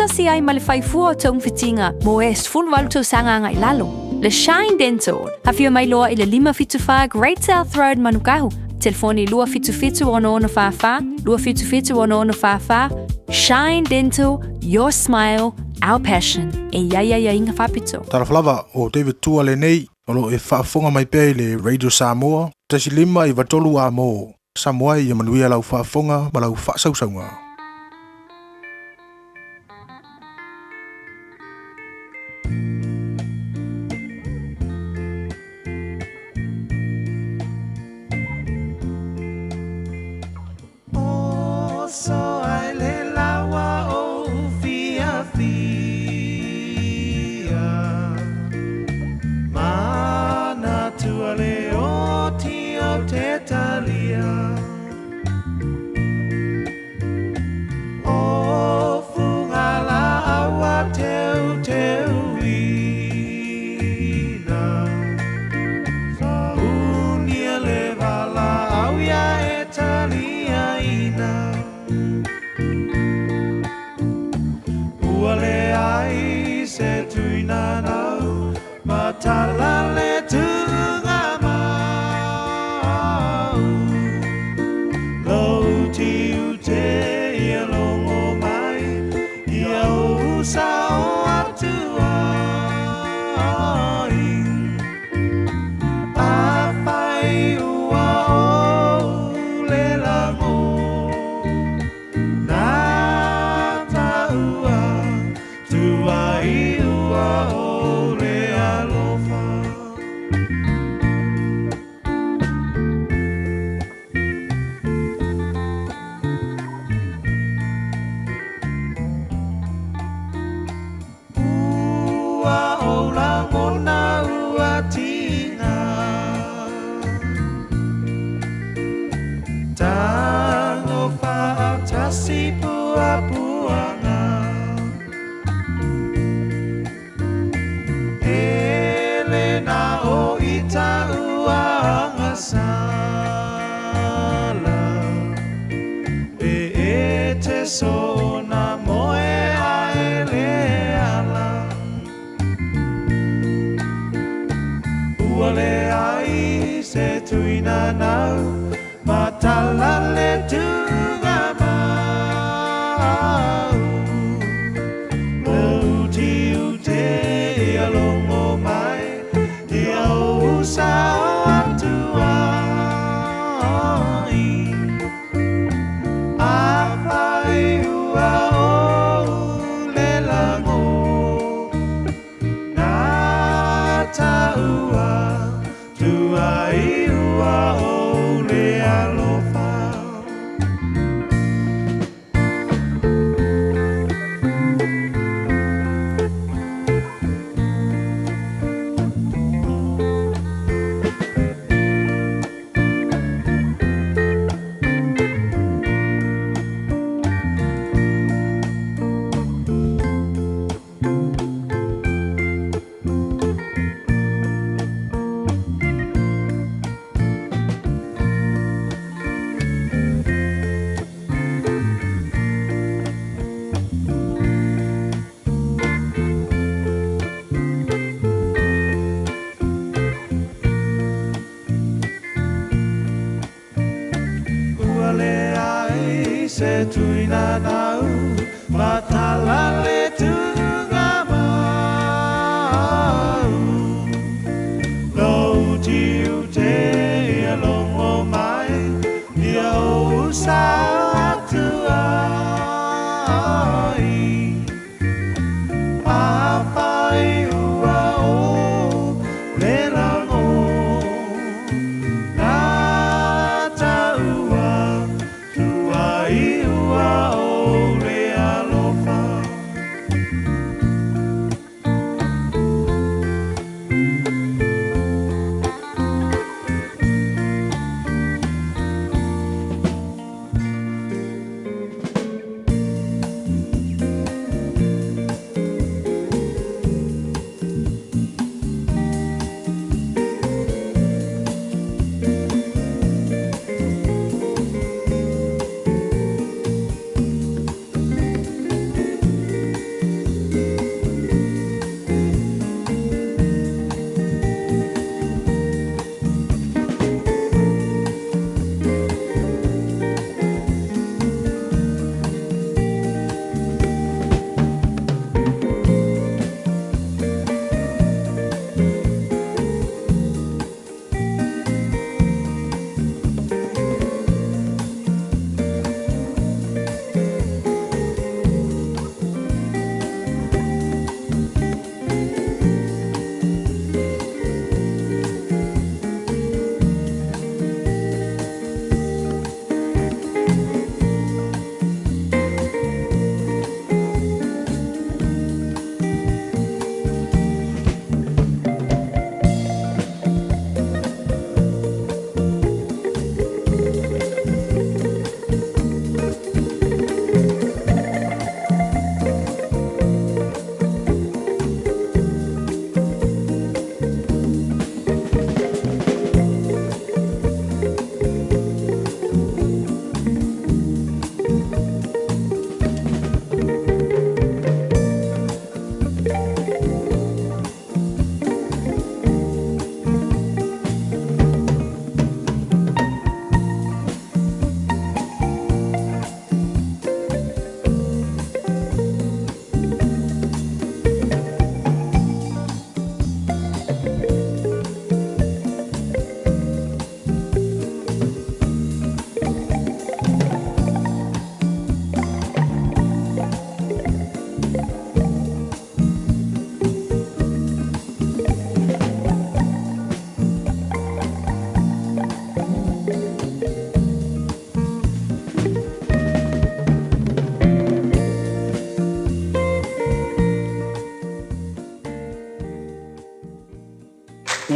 Tata si ai malifaifu tong fitinga mo full walto sanga ngai lalo. Le Shine Dental. Hafio mai loa ila 575 Great South Road Manukahu. Telefoni 255 255 Shine Dental, your smile, our passion. E ia inga whapito. Taraflava o David Tuale nei, olo e whaafonga mai pēi le Radio Samoa. Tasi lima i watolu a mo. Samoa i manuia lau whaafonga ma lau whaasausaunga.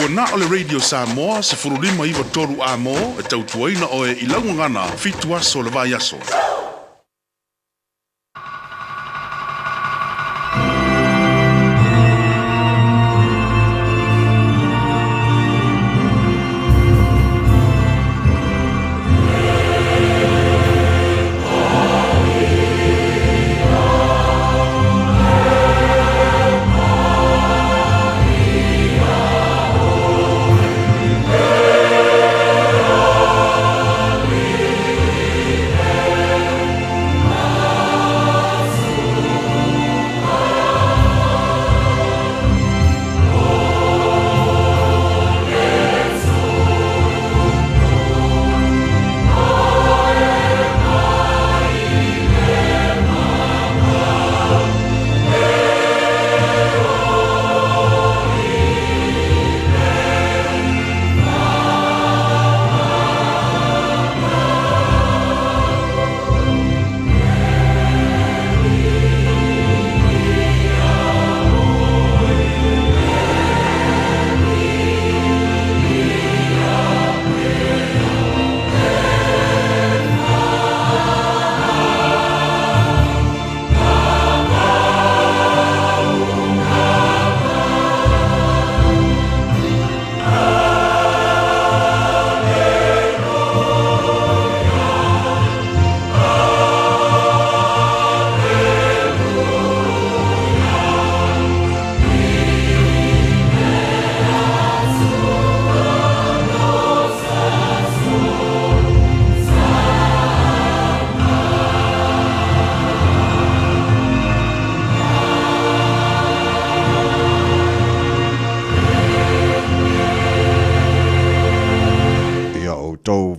na o le Radio Samoa se furulima iwa toru a mo e tautuaina o e ilaungangana fitu aso le vai aso.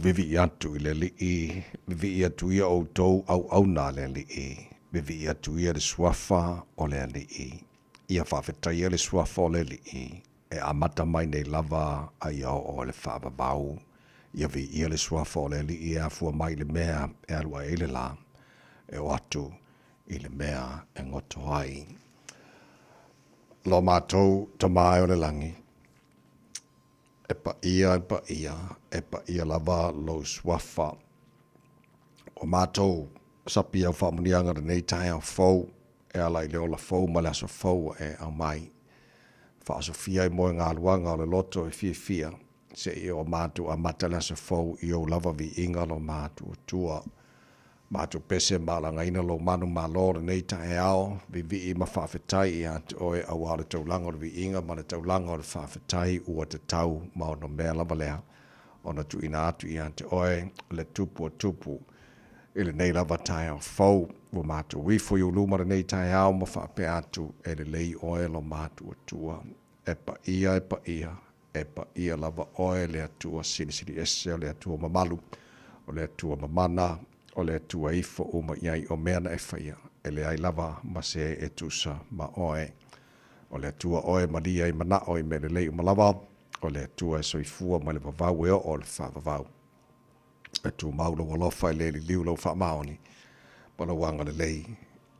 vivi atu i le li'i, vivi atu ia o tau au na le li'i, vivi atu ia le suafa o le li'i, ia whawhetai ia le suafa o le li'i, e amata mai nei lava a ia o le whaababau, ia vi ia le suafa o le li'i e afua mai le mea e alua e le la, e o atu i le mea e ngoto ai. Lo mātou tamai o le langi, e pa ia lava lo swafa. O mātou sapi au whamunianga nei tai au fau, e alai leo la fau ma le aso fau e au mai. Whaaso fia i moe ngā luanga o le loto e fia, se i o mātou a mata le aso fau i o lava vi inga lo mātou tua. Mātou pese mālanga ina lo manu mālore nei tai ao, vi i ma whawhetai i atu oe au ale taulanga o vi inga, ma le taulanga o le whawhetai ua te tau ma ono mea lava lea. Ona tu ina atu i ante oe, le tupu o tupu, ili nei lava tai ao fau, wa mātou wifo i ulumara nei tai ao, ma whape atu, e le lei oe lo mātou atua. E pa ia lava oe le atua sili ese, o le atua mamalu, o le atua mamana, o le atua ifo o ma iai o mea na e whaia, e le ai lava ma se e tusa ma oe. O le atua oe ma lia i mana oe me le lei o malava, o le atua e soifua ma le vavau e o le whavavau. E tu maula walofa e le li liu lau whamaoni, ma la wanga le lei,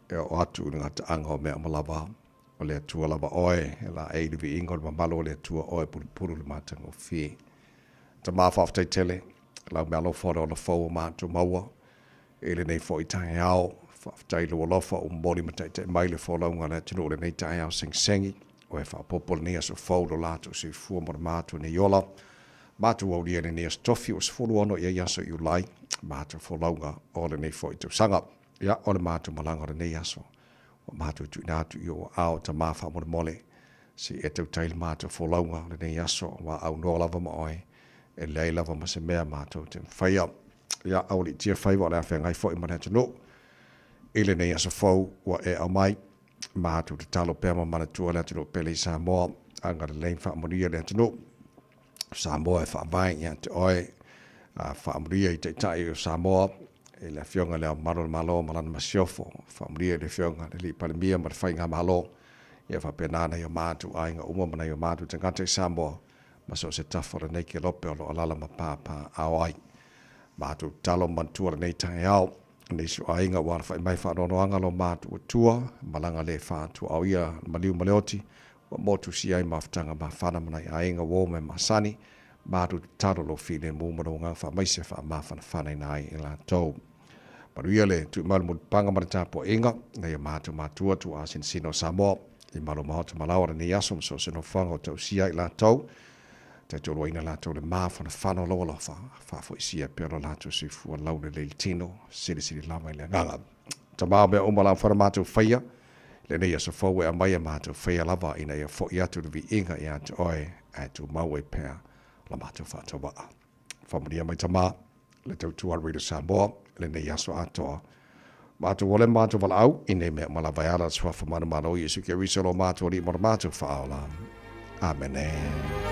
e o atu ni ngata anga o mea malava, o le atua lava oe, e la e vi ingo le mamalo o le atua oe puru le matanga o fie. Ta mawhawhtai tele, lau mea lo fora o la fau o mātu maua, ele nei fo i tai ao, whaftai lua lofa o mbori matai te maile fo launga le tino le nei tai ao sengi, o e whapopol ni aso fau do lato si fua mora mātu ni yola, mātu au lia ni as tofi o sfulu ono ia yaso i ulai, mātu fo launga o le nei fo i tau sanga, ia o le mātu malanga le nei aso, o mātu tu nātu i o ao ta mawha mora mole, si e tau taile mātu fo launga le nei aso, wa au no lava ma oe, e lei lava ma se mea mātu te whaia, ia au li tia whaiwa le awhengai fo i mana tano. Ile nei asa fau wa e au mai, mātu te talo pēma mana tua le tano pele i Samoa, anga le lein whaamoria le tano. Samoa e whaavai i ante oe, whaamoria i te tai o Samoa, e le whionga le au maro le malo malana masiofo, whaamoria le whionga le li palimia ma le whainga malo, ia whapenana i o mātu ainga umamana i o mātu te ngate i Samoa, ma so se tafora nei ke lope o lo alala ma pāpā au ai. Mātu talo mantua nei tai au, nei su ainga wana whai mai whanonoanga lo mātu o tua, malanga le whātu au ia maliu maleoti, motu si ai maftanga ma whana mana i ainga wō me masani, mātu taro lo whine mūmaro ngā wha maise wha mawhana whana i nai i la tau. Maruia le tu malu mo panga mara tapo inga, na ia mātu mātua tu asin sino Samoa, i malu mahota malawara ni asom so sino whango tau sia i la tau, te tolo ina la tau le mawhana whana loa loa wha isia pero la tau si fua laune le tino, siri lama i le nganga. Ta maa mea umala whana mātu whaia, le nei asa fau e a mai a mātu whaia lava ina ia fo i atu vi inga i atu oe, atu mau e pēr la mātu whātua waa. Whamaria mai ta maa, le tau tua Radio Samoa, le nei aso atoa. Mātu wale mātu wala au, i nei mea mala vai ala swa whamana mana o Iesu kia risalo mātu ali mara mātu whaola. Amen.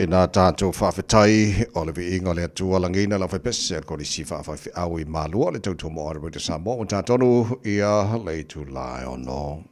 Ina tātou whawhetai o le vi inga le atua langina la whaipese ko li si whawhai au I mālua le tautua mo ara Radio Samoa o tātonu ia leitu lai ono.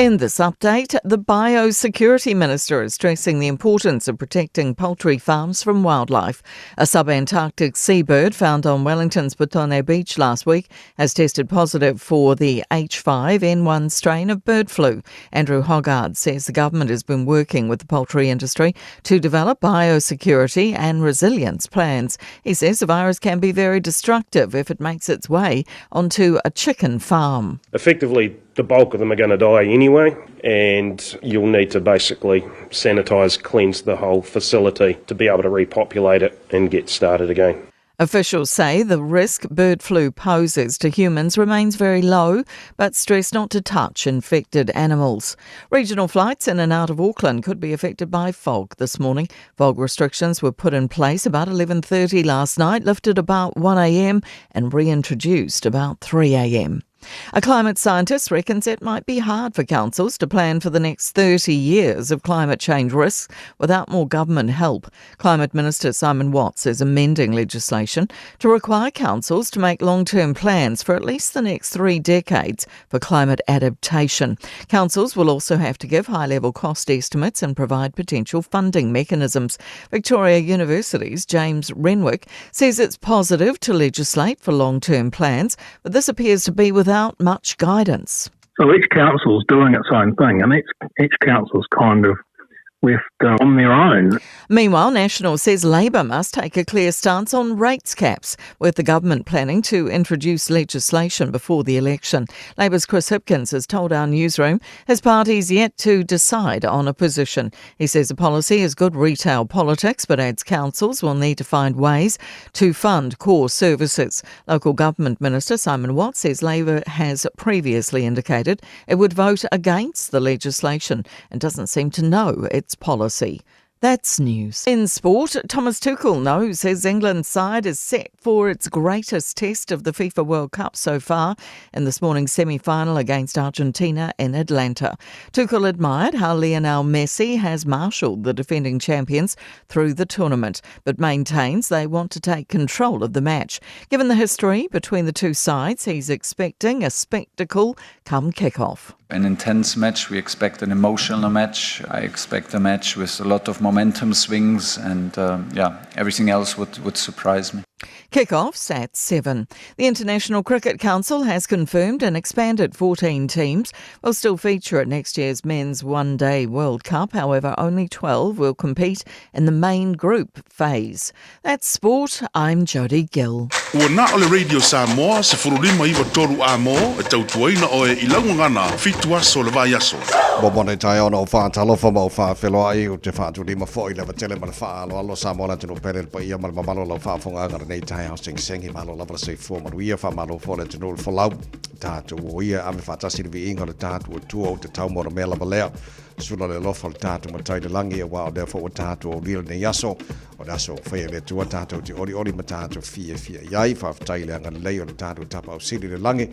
In this update, the Biosecurity Minister is stressing the importance of protecting poultry farms from wildlife. A sub-Antarctic seabird found on Wellington's Petone Beach last week has tested positive for the H5N1 strain of bird flu. Andrew Hoggard says the government has been working with the poultry industry to develop biosecurity and resilience plans. He says the virus can be very destructive if it makes its way onto a chicken farm. Effectively, the bulk of them are going to die anyway, and you'll need to basically sanitise, cleanse the whole facility to be able to repopulate it and get started again. Officials say the risk bird flu poses to humans remains very low, but stress not to touch infected animals. Regional flights in and out of Auckland could be affected by fog this morning. Fog restrictions were put in place about 11:30 last night, lifted about 1 a.m. and reintroduced about 3 a.m. A climate scientist reckons it might be hard for councils to plan for the next 30 years of climate change risks without more government help. Climate Minister Simon Watts is amending legislation to require councils to make long-term plans for at least the next 3 decades for climate adaptation. Councils will also have to give high-level cost estimates and provide potential funding mechanisms. Victoria University's James Renwick says it's positive to legislate for long-term plans, but this appears to be without much guidance. So each council's doing its own thing, and each council's kind of left on their own. Meanwhile, National says Labor must take a clear stance on rates caps, with the government planning to introduce legislation before the election. Labor's Chris Hipkins has told our newsroom his party's yet to decide on a position. He says the policy is good retail politics, but adds councils will need to find ways to fund core services. Local Government Minister Simon Watts says Labor has previously indicated it would vote against the legislation and doesn't seem to know its policy. That's news. In sport, Thomas Tuchel knows his England side is set for its greatest test of the FIFA World Cup so far in this morning's semi-final against Argentina in Atlanta. Tuchel admired how Lionel Messi has marshalled the defending champions through the tournament, but maintains they want to take control of the match. Given the history between the two sides, he's expecting a spectacle come kick-off. An intense match, we expect an emotional match. I expect a match with a lot of momentum swings and everything else would surprise me. Kick-offs at 7. The International Cricket Council has confirmed an expanded 14 teams will still feature at next year's Men's One Day World Cup. However, only 12 will compete in the main group phase. That's sport. I'm Jodie Gill. Ua na ole Radio Samoa se furulima iwa toru a mo e tautuaina o e ilaungangana fitu aso le vai aso. Bobone tai ono whaatalofa mo whaawheloa i o te whaatulima fo i lewa tele ma le whaalo alo Samoa la tino pere pa ia ma le mamalo lau whaafonga angara nei tai au sengi malo lava se fo ma ia whaamalo fo le tino le whalau tātu o ia ame whaatasi vi inga le tātu o tua o te tau mora mea lava lea. Sula le lofa le tātu ma tai le langi e wao defo o tātu o lila nei aso o daso whaia le tua tātu te ori ma tātu fia iai whaafatai le anga lei o le tātu tapa au siri le langi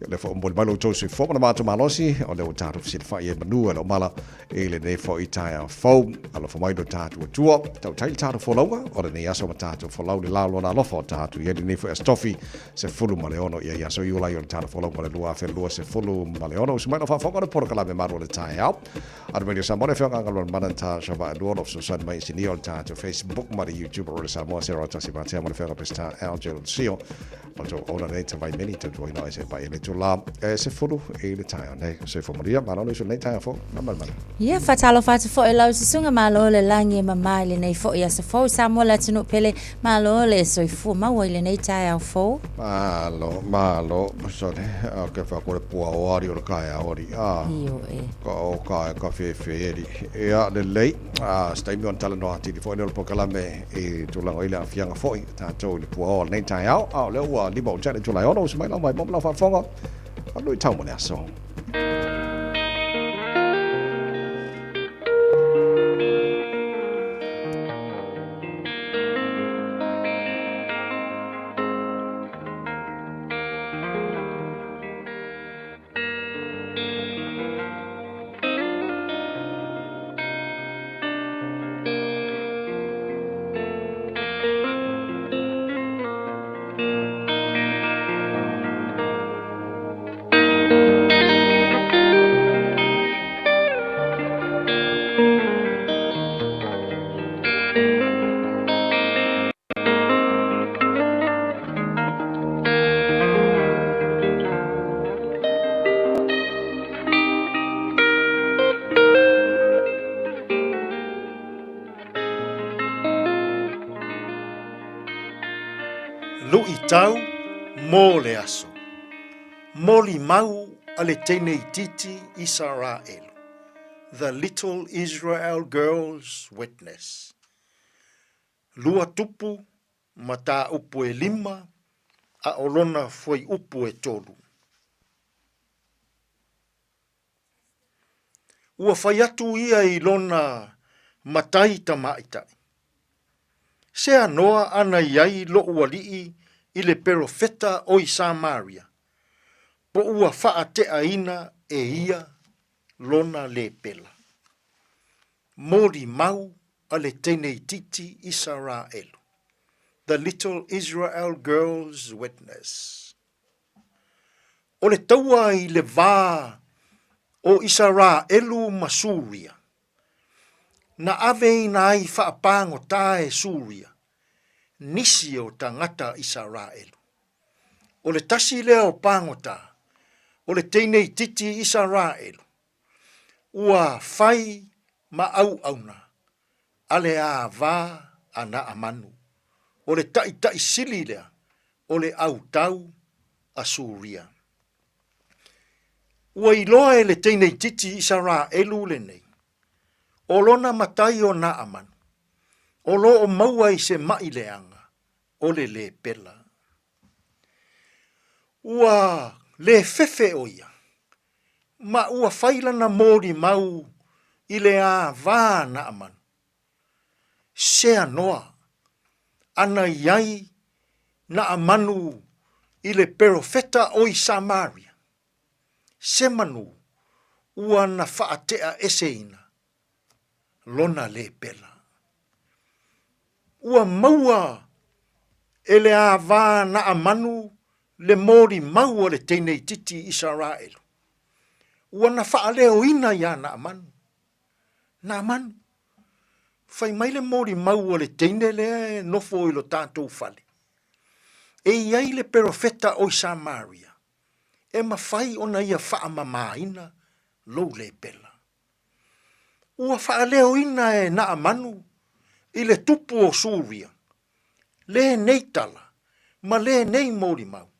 le fo mboli malo tau sui fo mana mātu malosi o le o tātu fisi whaia manua le o mala e le nei fo i tai a fau alo fo mai do tātu o tua tau tai tātu fo launga o le nei aso ma tātu fo lau le lalo na lofa o tātu i nei fo e stofi se fulu ma le ono ia aso i ulai o le tātu fo lau ma le lua fe lua se fulu ma le ono usumai no whaafonga le porokala me maro le tai au Ar Radio Samoa fe nga ngalon mananta shava duol of social mai sini on ta Facebook ma YouTube or Samoa sera tasi ma te mo fe pesta Algel Sio o to ona nei te vai meni te tuina e se pai le tu la se fulu e le tai nei se fo maria ma no so nei tai fo ma ma ia fatalo fatu fo e lau se sunga malo le langi ma mai le nei fo ia se fo Samoa la tunu pele malo le so fo ma wa le nei tai au fo malo so ne ke fa ko le pua o ari o kai a ori io e ko ka Feri ia le lei stai mi on tala no ati di foi no pokala me e tu la oila fianga foi ta to le puo nei tai au le ua li bo chale tu la ono mai la mai bom la fa fonga a lui tau mo le aso tau mō le aso. Moli mau ale tene titi Israel. The Little Israel Girls Witness. Lua tupu mata upu e lima a olona foi upu e tolu. Ua whaiatu ia I lona matai tamaitai. Se anoa ana iai lo ua lii I le perofeta o I Samaria. Po ua faa te aina e ia lona le pela. Mori mau ale tene titi Israel. The Little Israel Girls Witness. O le taua I le vā o Israelu ma Suria. Na ave ina ai whaapango tae Suria. Nisi o tangata Israelu. O le tasi leo pango ta. O le teinei titi Israelu. Ua fai ma au auna. Ale a vā ana amanu. O le tai sili lea. O le au tau a Suria. Ua iloa e le teinei titi Israelu le nei. O lona matai o na amanu. O lo o maua I se mai leanga. O le pela. Ua le fefe o ia. Ma ua faila na mori mau I le a vā na amanu. Se anoa. Ana iai na amanu I le perofeta o I Samaria. Se manu ua na whaatea eseina. Lona le pela. Ua maua ele a vā na amanu le mori mau le teinei titi Israel. Ua na whaaleo ina ia na amanu. Na amanu. Whai mai le mori mau le teine le nofo I lo tātou whale. E iai le perofeta o I Samaria. E mawhai ona ia whaamamaina lo le pela. Ua whaaleo ina e na amanu I le tupu o Suria. Le nei tala, ma le nei mori mau.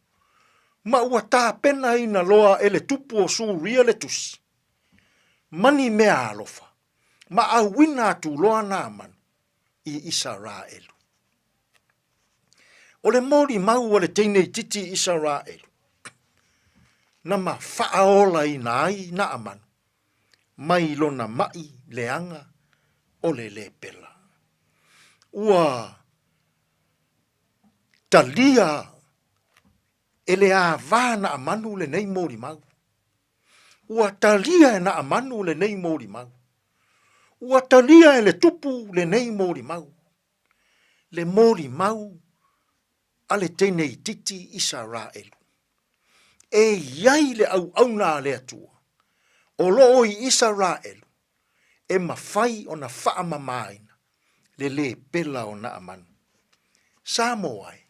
Ma ua tā pena ina loa e le tupu o Suria le tusi. Mani mea alofa. Ma au wina atu loa na amanu I Israelu. O le mori mau o le teinei titi Israelu. Na ma whaaola ina ai na amanu. Mai lona mai leanga o le pela. Ua talia ele a vā na amanu le nei mori mau. Ua talia na amanu le nei mori mau. Ua talia ele tupu le nei mori mau. Le mori mau ale teinei titi Israelu. E iai le au na le atua. O loo I Israelu. E mawhai o na whaamamaina. Le pela o na amanu. Samoai.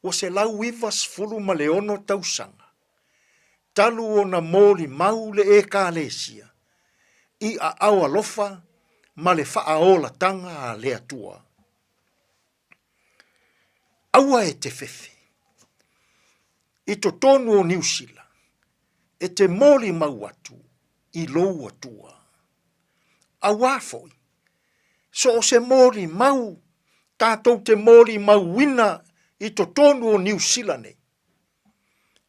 O se lau ivas fulu ma le ono tausanga. Talu o na mori mau le e kālesia. I a awa lofa ma le whaaola tanga a le atua. Aua e te fefe. I to tonu o New Zealand. E te mori mau atu. I lou atua. Aua foi. So se mori mau. Tātou te mori mau wina. I to tonu o New Zealand.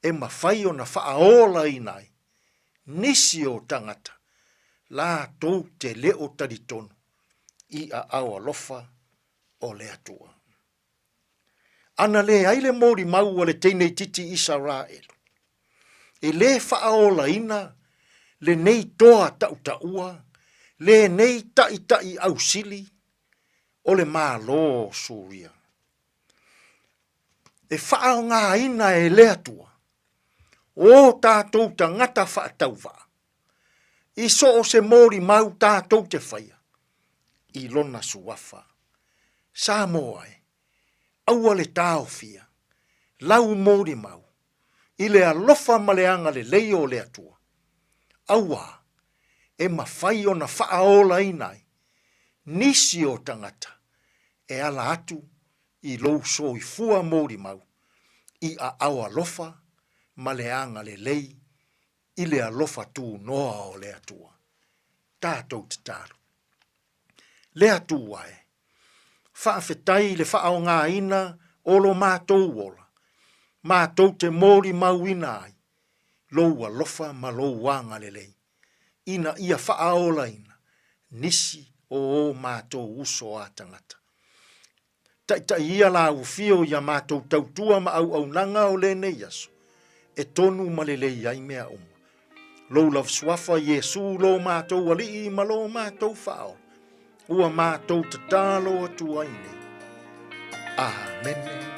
E mawhai o na whaaola inai. Nisi o tangata. La tau te leo taritonu. I a awa lofa o le atua. Ana le aile mori mau o le teinei titi Israel. E le whaaola ina. Le nei toa taua. Le nei tai au sili. O le mālo Suria. E whaao ngā ina e le atua. O tātou tangata whaatauwa. I so o se mori mau tātou te whaia. I lona suafa. Samoai. Aua le tāowhia. Lau mori mau. I le alofa maleanga le leo le atua. Aua. E mawhai o na whaaola inai. Nisi o tangata. E ala atu. I lou so I fua mori mau. i a au alofa ma le anga le lei i le alofa tu noa o le atua. Tātou te tāru. Le atua e. Whaafetai le whaao ngā ina o lo mātou ola. Mātou te mōri mauina ai. Lou alofa ma lou wanga le lei. Ina ia whaaola ina. Nisi o mātou uso a tangata. Tai ia la ufio ia mātou tautua ma au nanga o le nei aso. E tonu ma le lei ai mea uma. Lou lav swafa Yesu lo mātou alii ma lo mātou whao. Ua mātou te tālo atua ine. Amen.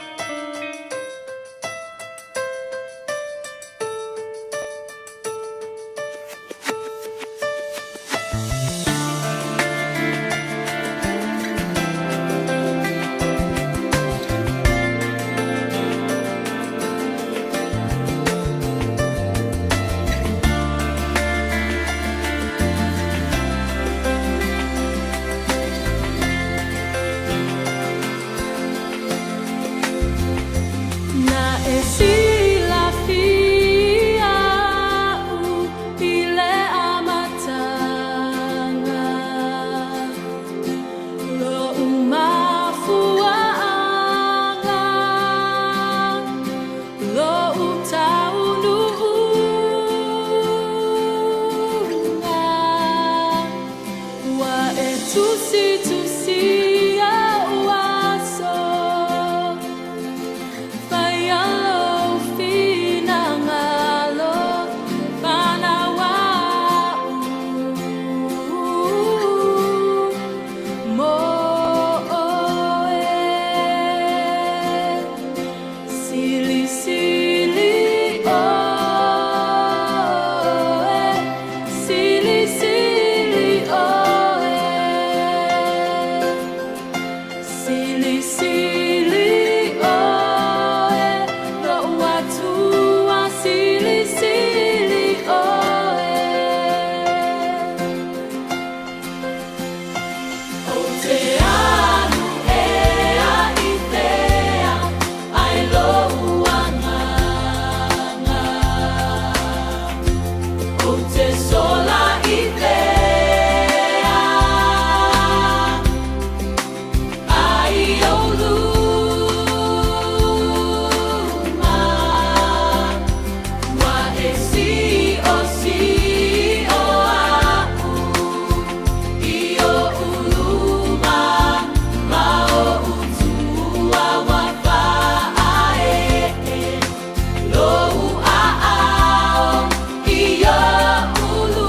Ulu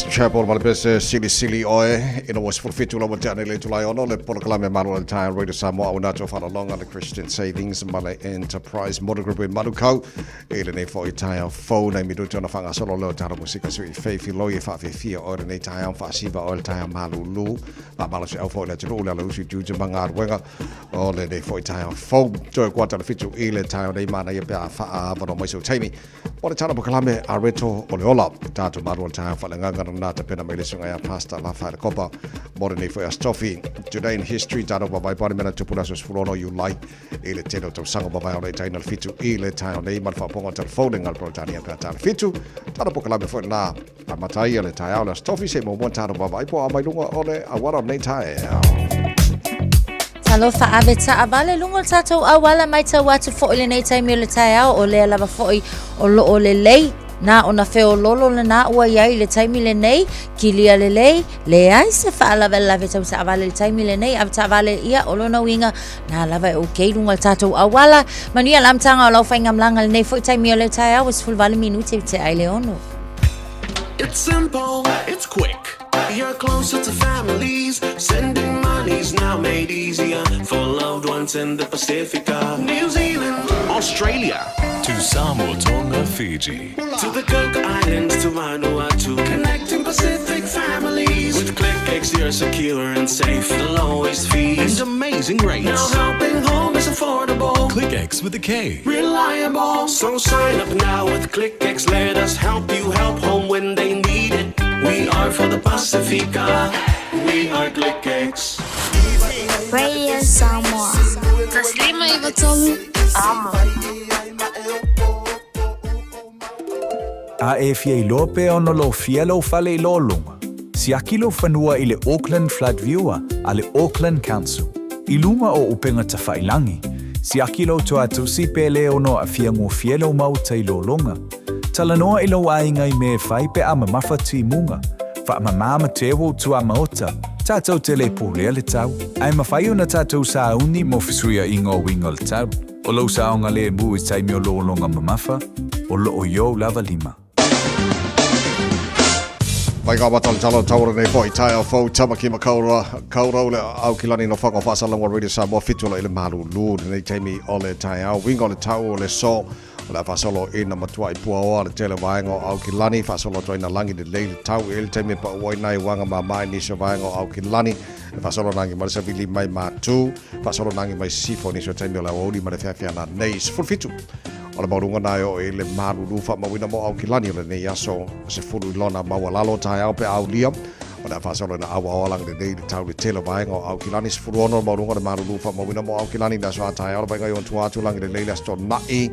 East Chapel Malbese Sili Oe in a was for fit to love Janelle to lie on all the Porclame Manuel Time Radio Samoa Nato for along on the Christian Savings Malay Enterprise Motor Group in Madukau Elene for Italian phone and Midu John Fanga Solo Tara Musica Sweet Faith Loy Fafi or the Italian Fasiba all time Malulu Malas Alpha Letura Lucy Juju Bangar Wega all the day for Italian phone Joy Quater Fit to Ele Time they mana Fa Bonomiso Tammy or the Tana Porclame Areto Oleola Tato Manuel Time for Nata Penamilison Pasta La Fire Copa Modern for Stoffy today in history Tano by Parliament to put us as Furono you like Ele Teno to Sango Baba China Fitu Ele Town name for Ponga folding Al Protania Patan Fitu Tano Pocala for Na Mataya Le Tayala Stoffy Semo one Tano Baba Ipo Amalunga Ole Awara Natai. Talofa aveta avale lungo tato awala maita watu fo ile nei taimi le taiao o le lava foi o lo o le lei na ona feo lolo le na ua iai le taimi le nei kilia le lei le ai se fa lava veta sa avale le taimi le nei aveta avale ia o lona winga na lava o kei lungo tato awala mania lam tanga o lau fainga mlanga le nei foi taimi le taiao was full vale minuti te ai le ono. It's simple, it's quick. You're closer to families. Sending money's now made easier for loved ones in the Pacifica. New Zealand, Australia, to Samoa, Tonga, Fiji, to the Cook Islands, to Vanuatu. Connecting Pacific families. With ClickX, you're secure and safe. The lowest fees and amazing rates. Now helping home is affordable. ClickX with a K. Reliable. So sign up now with ClickX. Let us help you help home when they need it. We are for the Pacifica. We are ClickX. Radio Samoa. Taslima Ivatolu. Amo. A e fie lope ono lo fielo fale lolunga. Si akilo fanua ile Auckland Flood Viewer ale Auckland Council. Ilunga o upenga tafailangi. Si akilo to atu si pele ono a fiango fielo mau tai lolunga. Talanoa ilo aingai me fai pe ama mafati munga. Fa ama mama tewo tu ama ota. Tato tele pule le tau. Ai mafai una tato sa uni mo fisuia ingo wingol tau. O lo sa onga le mu i tai mio lolunga mamafa. O lo o yo lava lima. Vai ka batal talo taura nei foi tai fo tamaki makaura kaura le au kilani no faka fa salonga radio sa mo fitula ile malu lu nei taimi ole tai au wingo le tau le so la fa solo ina matua i pua o le tele vaingo au kilani fa solo toina langi de le tau ile taimi pa wai nai wanga ma mai ni so vaingo au kilani fa solo nangi ma se vili mai ma tu fa solo nangi mai sifo ni so taimi la odi ma le fia na nei full fitu Ola maurunga nai o ele maruru fa mawina mo au kilani le nei aso se fulu lona mawalalo tai au pe au lia ona fa solo na awa lang de nei tau le tele vai ngo au kilani se fulu ono maurunga de maruru fa mawina mo au kilani da so tai au vai ngai tua tu lang de leila sto mai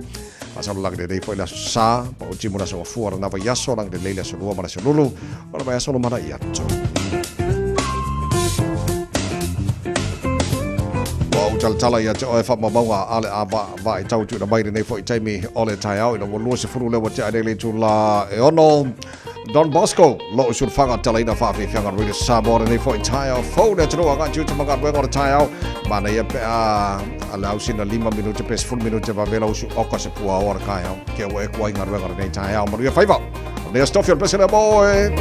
fa solo lang de nei foi la sa pa o timu na so fuara na va yaso lang de leila so lua mana so lulu ona vai solo mana iato Tala ia te oe whamaunga ale a vai tau tu na maire nei fo i taimi ole tai au ina walua se furu lewa te adele tu la e ono Don Bosco lo sur whanga tala ina whawhi whianga rida Samoa nei fo i tai au fau ne tunu anga tu tamanga wenga o tai au mana ia pe a lau sina 5 minute pes 10 minute va vela usu oka se pua ora kai au ke o e kua inga wenga nei tai au maria whaiva ne stofio pesele boe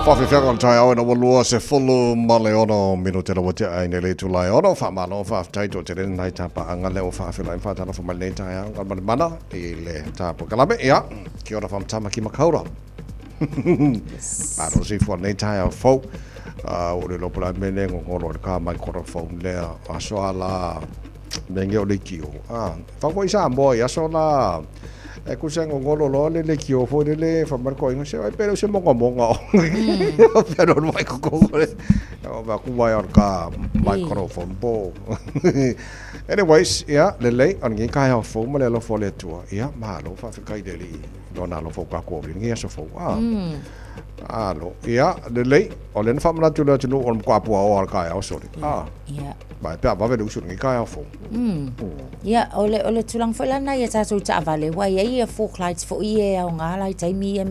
Whawhiwhanga tai au na walua se fulu male ono minuto la wate ai ne le tulai ono whamalo whawhtaito te rena nai tapa anga leo whawhilai whatana whamale tai au ngal mana i le tapo kalame ia ki ora whamtama ki makaura aro si fwa nei tai au fau o le lopula mene ngoro le ka mai kora fau lea aso ala menge o le kio whakoi sa moi aso la e kusa ngolo lo le kio fo le fa marco in se pero se monga pero no vai ko le va ku vai or ka microphone bo anyways le on ngi ka ha fo mo le lo fo le tua ma lo fa kai de li dona lo fo ka ko ngi so fo alo le o le fa mna tu le tu on kwa po o ka ya so ba pa va vedu su ngi ka ha fo ole tulang fo na ia tatu ta vale wa ia fo clients fo ia o ngala tai mi e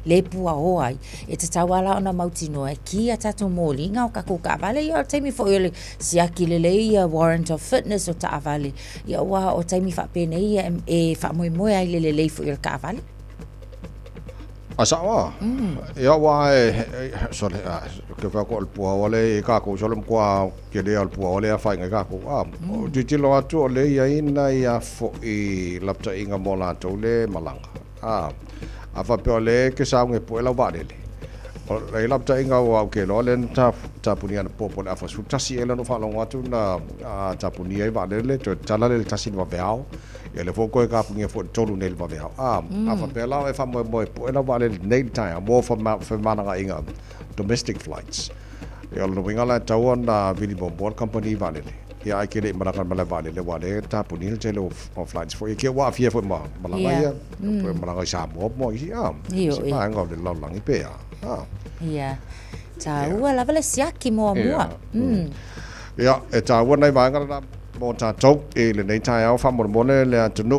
le pu o ai e te tawala ona mautino e ki tatu moli nga o ka ko ka vale ia tai mi fo ile sia ki le ia warrant of fitness o ta vale ia wa o tai mi fa pene ia e fa mo ai le fo ile ka vale asawa ia wa so ke fa ko pu o le ka ko so le kwa ke le al pu o le fa nga ka ko ti lo atu le ia ina ia fo I lapta inga mola to le malanga a fa pe le ke sa nge po la va le o le lapta inga o ke lo le ta punia po po la fa su tasi ele no fa lo atu na ta punia va le to tala le tasi va veao ia le fo ko ka punia fo tolu nel va veao a fa pe la e fa mo po la va le nei tai mo fa mana inga domestic flights ia lo winga la tawon na vili board company va le ia ke le mara mala vale le wale ta punil te lo flights for ke wa fie fo ma mala ia mala sa mo ia pa ngo le lo lang pe ta ua la vale siaki mo ia e ta wa nei va ngala mo ta tok e le nei tai au fa mo le tunu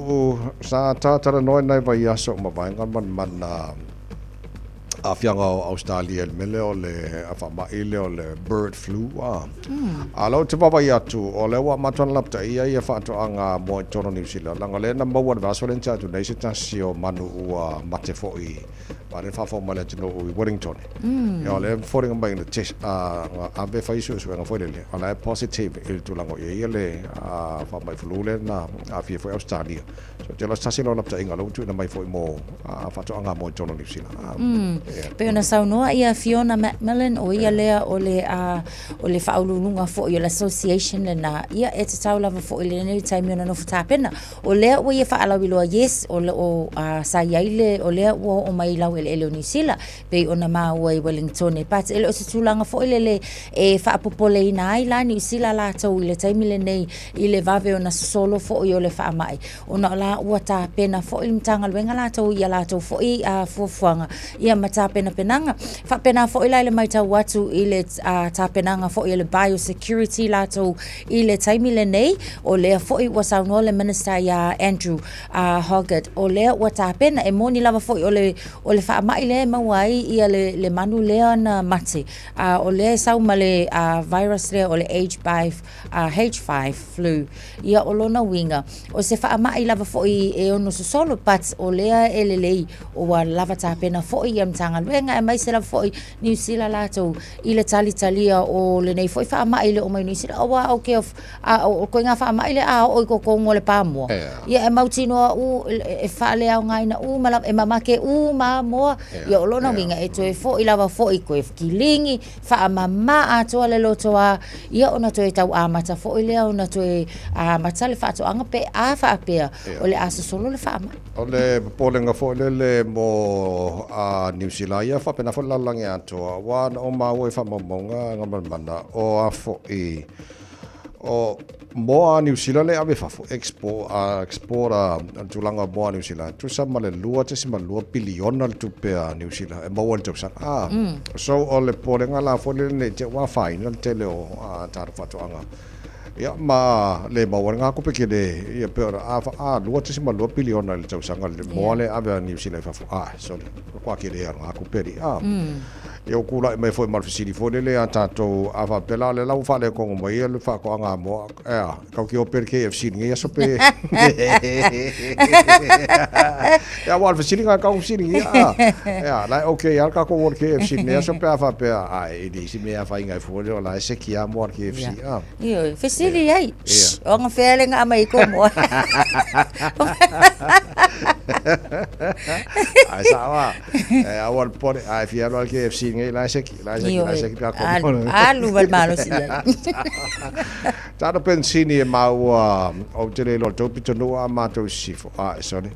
sa ta no nei va ia so ma va ngal man a fianga Australia mele o le afama ile o le bird flu alo te baba ya tu o le wa maton lapta ia fa to anga mo tono New Zealand langa le number 1 vasolen cha tu nei ta sio manu ua mate fo I ba le fa fo male no Wellington ya le foring ba in the test a be fa isu so nga fo le ala positive il tu lango ia le fa mai flu le na a fie fo Australia so te la stasilo lapta inga lo tu na mai fo mo fa to anga mo tono New Zealand pe ona saunoa ia Fiona Macmillan o ia lea o le whaulunga fo i le association le na ia e te tau lava fo i le nei taimi ona no futapena o lea o ia whaalawiloa yes o sa iaile o lea o mai lau ele o New Zealand pe ona maa i Wellington e pati ele o se tulanga fo i le e whaapopole ina ai la New Zealand la tau i le taimi le nei i le vave ona solo fo i o le whaamai ona la ua ta pena fo i mtanga luenga la tau ia la tau fo i fuafuanga ia mata pena penanga fa pena fo ila le mai tau atu i le ta penanga fo i le biosecurity la tau i le taimi le nei o lea fo i wasauno le minister ia Andrew Hoggett o lea ua ta pena e moni lava fo i o le whaamai le mawai ia le manu lea na mate o lea sau ma le virus lea o le H5 flu ia o lona winga o se whaamai lava fo i e ono solo but o lea e le lei o wa lava ta pena fo i tanga luenga e mai se la foi New Zealand la tau i le talia o le nei foi fa mai le o mai New Zealand o okay of o ko nga fa mai le o ko ngole pa mo ia e mautino e fa le au ngai na mala e mama ke ma mo ia lo na winga e to e foi lava foi ko e kilingi fa mama a to le loto ia ona to e tau amata foi le ona to e matale fa to anga pe a fa pe o le aso solo le fa o le polenga foi le mo New Zealand ia fa pena fo lalangi atoa wa o mau e fa mamonga ngamanana o afo e o mo New Zealand le ave fa fo export tulanga mo New Zealand tu sa male lua te sima lua biliona tu pe New Zealand e mo wal tsa so o le polenga la fo le ne te wa final te le o tar fa to anga ia ma le mawar nga ko peke de ia pero lua te sima lua biliona le tau sanga le mo le ave New Zealand fa so kwa ke de nga ko peri Yo kula mai foi mal fisili foi le atato ava pela le lau fa le ko mai le fa ko nga mo ka ki oper KFC ngi so pe ya wal fisili nga ka fisili ya la okay ya ka ko wor KFC ne so pe ava pe ai di si me ava inga foi la se ki a mo KFC yo fisili ai o nga fele nga mai ko mo ai sawa awal por ai fialo al KFC ngai la se ka ko alu val malo si Tado pensini e mau o te lo to pitonu a mato sifo sorry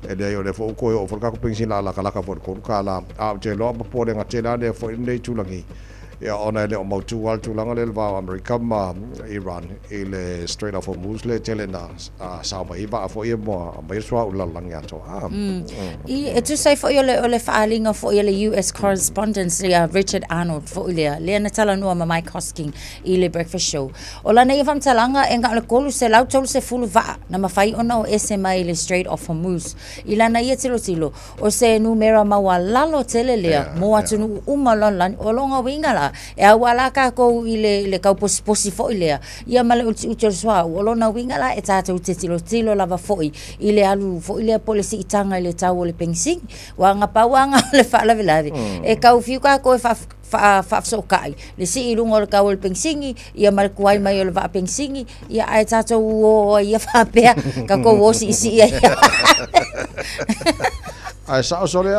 e de yo le fo ko o fo ka pensini la kala por ko kala a te lo po de ngatela de fo inde tulangi ya ona le o mau tu wal tulanga le va America ma Iran ile Strait of Hormuz le telena sa mai va fo e mo mai swa ulalanga ya to e tu sai fo yo le faalinga fo yo le US correspondence Richard Arnold fo le na tala no ma Mike Hosking ile breakfast show o la nei vam talanga enga le kolu se lau tolu se fulu va na mafai ona o SMA ile Strait of Hormuz ila na ye tilo o se numera mawalalo telelea mo atunu umalon o longa wingala e awala ka ko ile ka posi fo ile ia male uti swa o lona wingala e tata uti tilo lava fo ile alu fo ile policy itanga ile tawo le pensing wanga pawanga le fa la velave e ka ufiu ka ko fa so kai le si ilungo ka ol pensingi ia mal kuai mai ol va pensingi ia ai tata o ia fa pe ka ko wosi si ia ai sa sole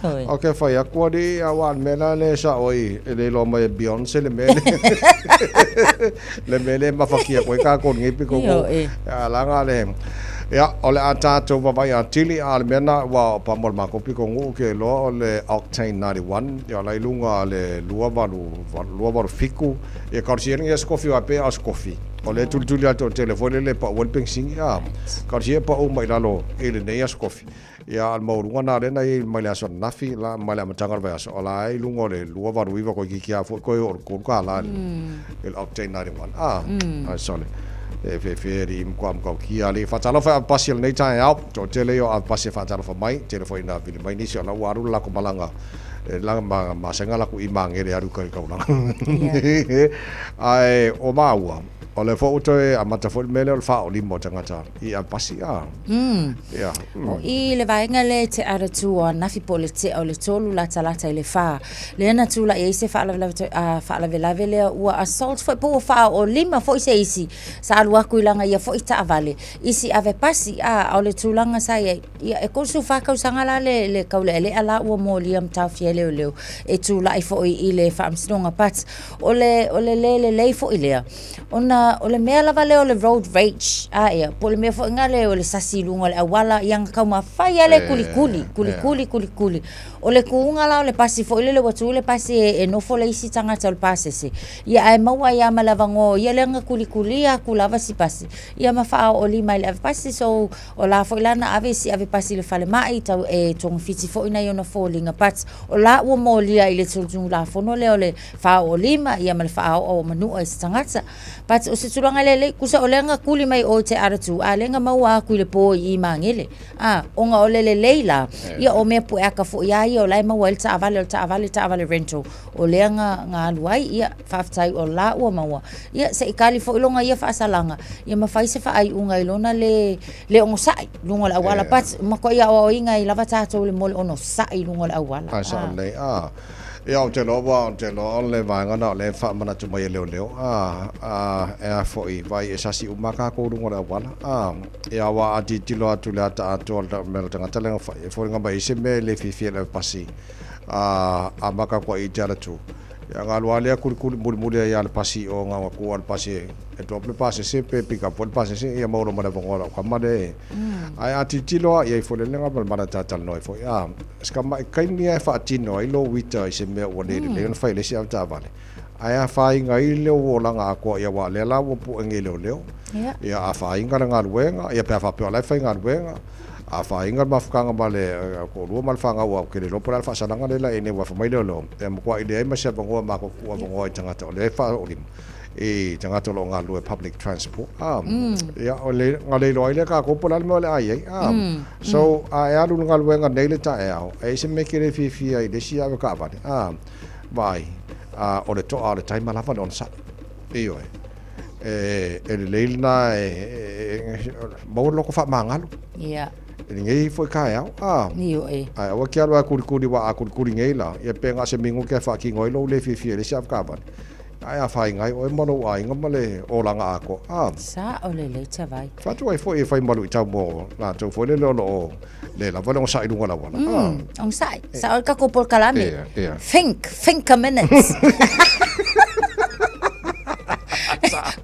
okay, fai aku di awan mena le sa oi le lo mai Beyonce le mele le mele ma fakia ko ka ko ngipi ko la ngale ya ole atato baba ya tili al mena wa pa mol ma ko piko ngu ke lo le Octane 91 ya la ilunga le lua baru fiku e karsiering ya skofi wa pe as kofi ole tultuli ato telefone le pa wol pensing ya karsie pa o mai lalo ele ne ya skofi ya al maurunga na le nai mai la son nafi la mai la matangar va so la ai lungo le lua baru iva ko ki kia fo ko or ko ka la el Octane 91 sole fe rim kwam ko ki ali fa talo fa pasil nei tai au to tele yo pasil fa talo fa mai telefone na vil mai ni so la waru la ko malanga la ma senga la ku imang ele aru ka ka ai o maua o le fo utoe a mata fo mele o fa o limo tangata I a pasi ya I le vaenga le te ara tua nafi pole te o le tolu la talata I le fa le na tula I se fa la velave le ua assault fo po fa o lima fo se isi sa alua kuilanga ia fo ita avale isi ave pasi o le tulanga sa ia e kosu fa ka usanga la le kaule le ala ua mo liam tafia le leo e tula I fo I le fa amsonga pat o le fo I le ona o le mea lava leo le road rage ia po le mea fo ngale o le sasi lunga le awala yang kau mawhai ale kuli o le kuunga la o le pasi fo ile le watu le pasi e nofo le isi tangata o le pasi se ia ai maua ia malavango ia lenga kuli a kulava si pasi ia mawha o lima ile ave pasi so o la fo ilana ave si ave pasi le fale mai tau e tong fiti fo ina iona fo linga pats o la ua mo lia ile tultung la fo no leo le fa o lima ia malfa o manua isi tangata pats o se tulanga lele kusa o lenga kuli mai o te aratu a lenga maua kuile po I mangele onga o lele leila ia o mea pu aka fo ia o lai maua il ta avale rental o lenga nga luai ia faftai o la ua maua ia se ikali fo ilonga ia fa salanga ia mafai se fa ai unga ilona le ongo sai lunga la awala pats mako ia o inga I lava tato le mole ono sai lunga la awala sa le ia o te lo le vanga na le fa mana tu mai leo e fo I vai e sasi umaka ko lunga la awala ia wa ati tilo atu le ata atu mel tanga tele fo nga mai se me le fifi le pasi a maka ko I jara tu ya ngalwale kul mul ya le pasi o nga ko al pasi e doble pasi se pe pick up pasi se ia mo mana bongola kamade ai ati tilo ia fo le nga mana tatal noi fo ya skama kai ni ai fa tino I lo wita se me o le fa le se ata vale ai fa inga I le o la nga ko ia wa le la wo pu ngelo leo ia a fa inga nga luenga ia pe fa pe la fa inga luenga a fa inga mafkanga bale ko ru mal fanga wa ke lo por alfa sananga le la ene wa fa mai lo te mo kwa ide ma se bango ma ko wa bango tanga to le fa olim e tanga to lo nga lu public transport ya ole ngale lo ile ka ko por al mo le ai so a ya lu nga lu nga nei le ta e se me ke le fi ai de si ave ka va vai o le toa o le taima lava le ona sa io e le leilna mo loko fa mangalo ia ngai foi kai au io e ai o kia lo kuri wa kuri ngai la ia penga se mingu ke fa ki ngoi lo le fi le saf ka ba ai a fai ngai o mono ai ngomale o langa ako sa o le tavai fa tu ai foi fai malu tau mo la tu foi le lo le la vole on sa ilunga la wala on sai sa o ka ko por kalami yeah. think a minute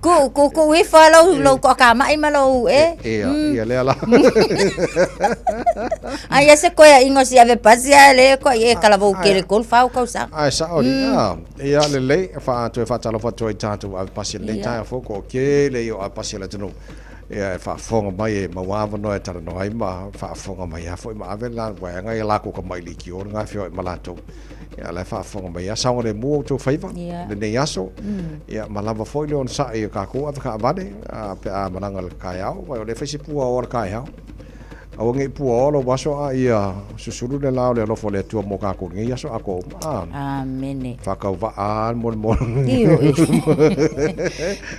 ko we follow lo ko ka mai malo ia le ala ai ese ko ingo si ave pasia le ko e kala vo ke le kol fa ko sa ai sa o ia le fa tu fa talo fa tu tatu ave pasia le ta fo ko ke le yo pasia le tino ia fa fonga mai ma wa no e tara no ai ma fa fonga mai a foi ma ave la wa ngai la ko mai li ki o nga fio ma la to ia la fa fonga mai a sa o le mu to faiva le ne yaso ia ma lava foi le on sa e ka ko ave ka vale a malanga le kai au wa le fesi pu o kai au au ngai pu o lo waso a ia susulu le la le lo fo le tu mo ka ko ngai yaso a ko amen fa ka va an mo io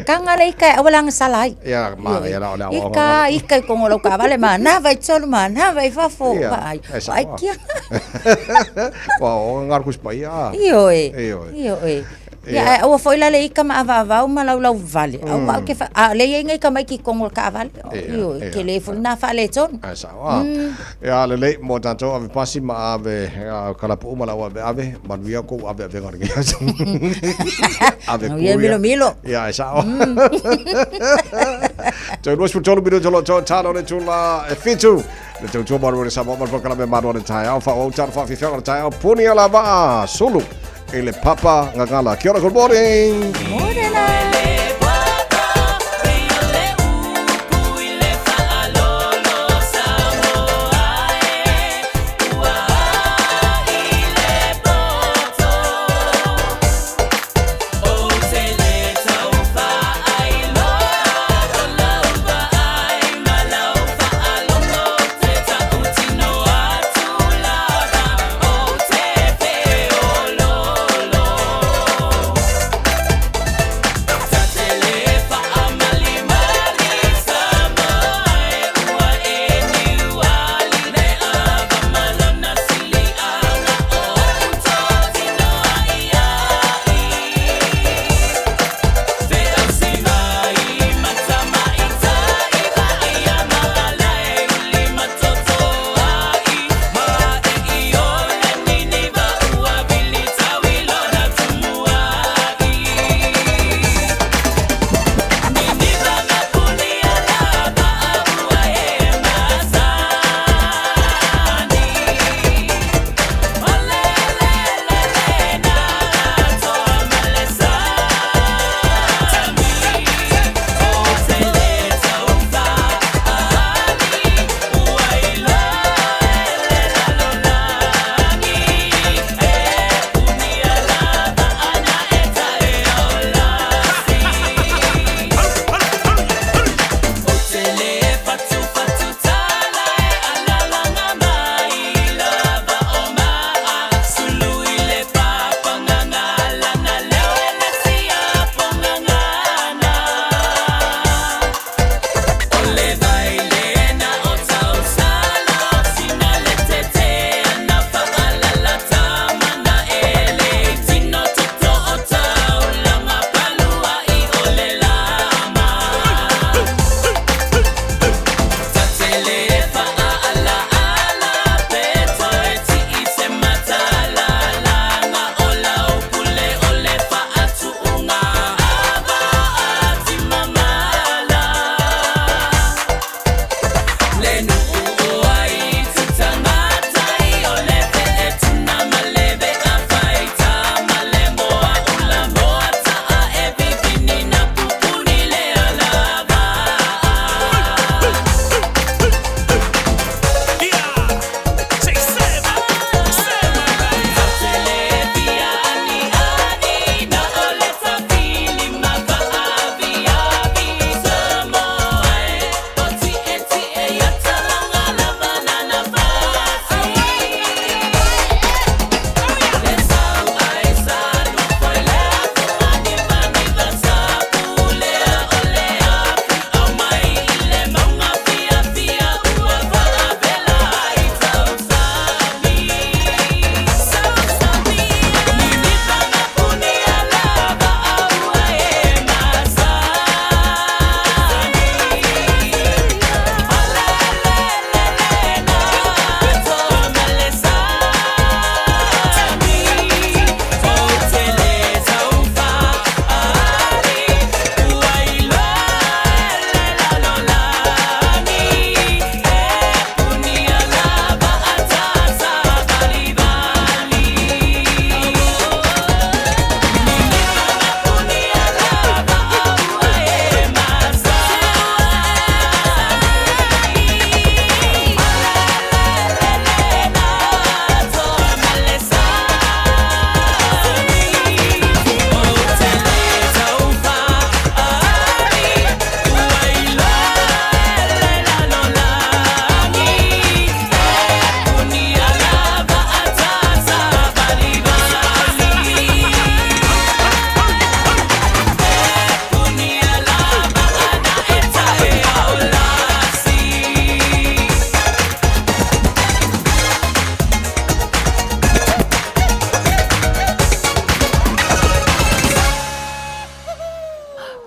kanga le kai awalang salai ia ma ia la ika ko ngolo ka vale ma na vai tsolu ma na vai fa fo ai kia wa o ngar kus pa ia io ia o foi la le ika ma va ma lau vale au ma ke fa le ngai ka mai ki ko ngolo ka vale io ke le fo na fa le ton sa ia le mo tanto ave pasi ma ave kala pu ma la ave manuia ko ave ngar ngai ave ko milo ia sa so nos por todo video jolo talo le tula fitu le tau maru le sama maru kala me maru le tai au fa o tar fa fi fa tai au puni ala ba solo ele papa ngala kia ora good morning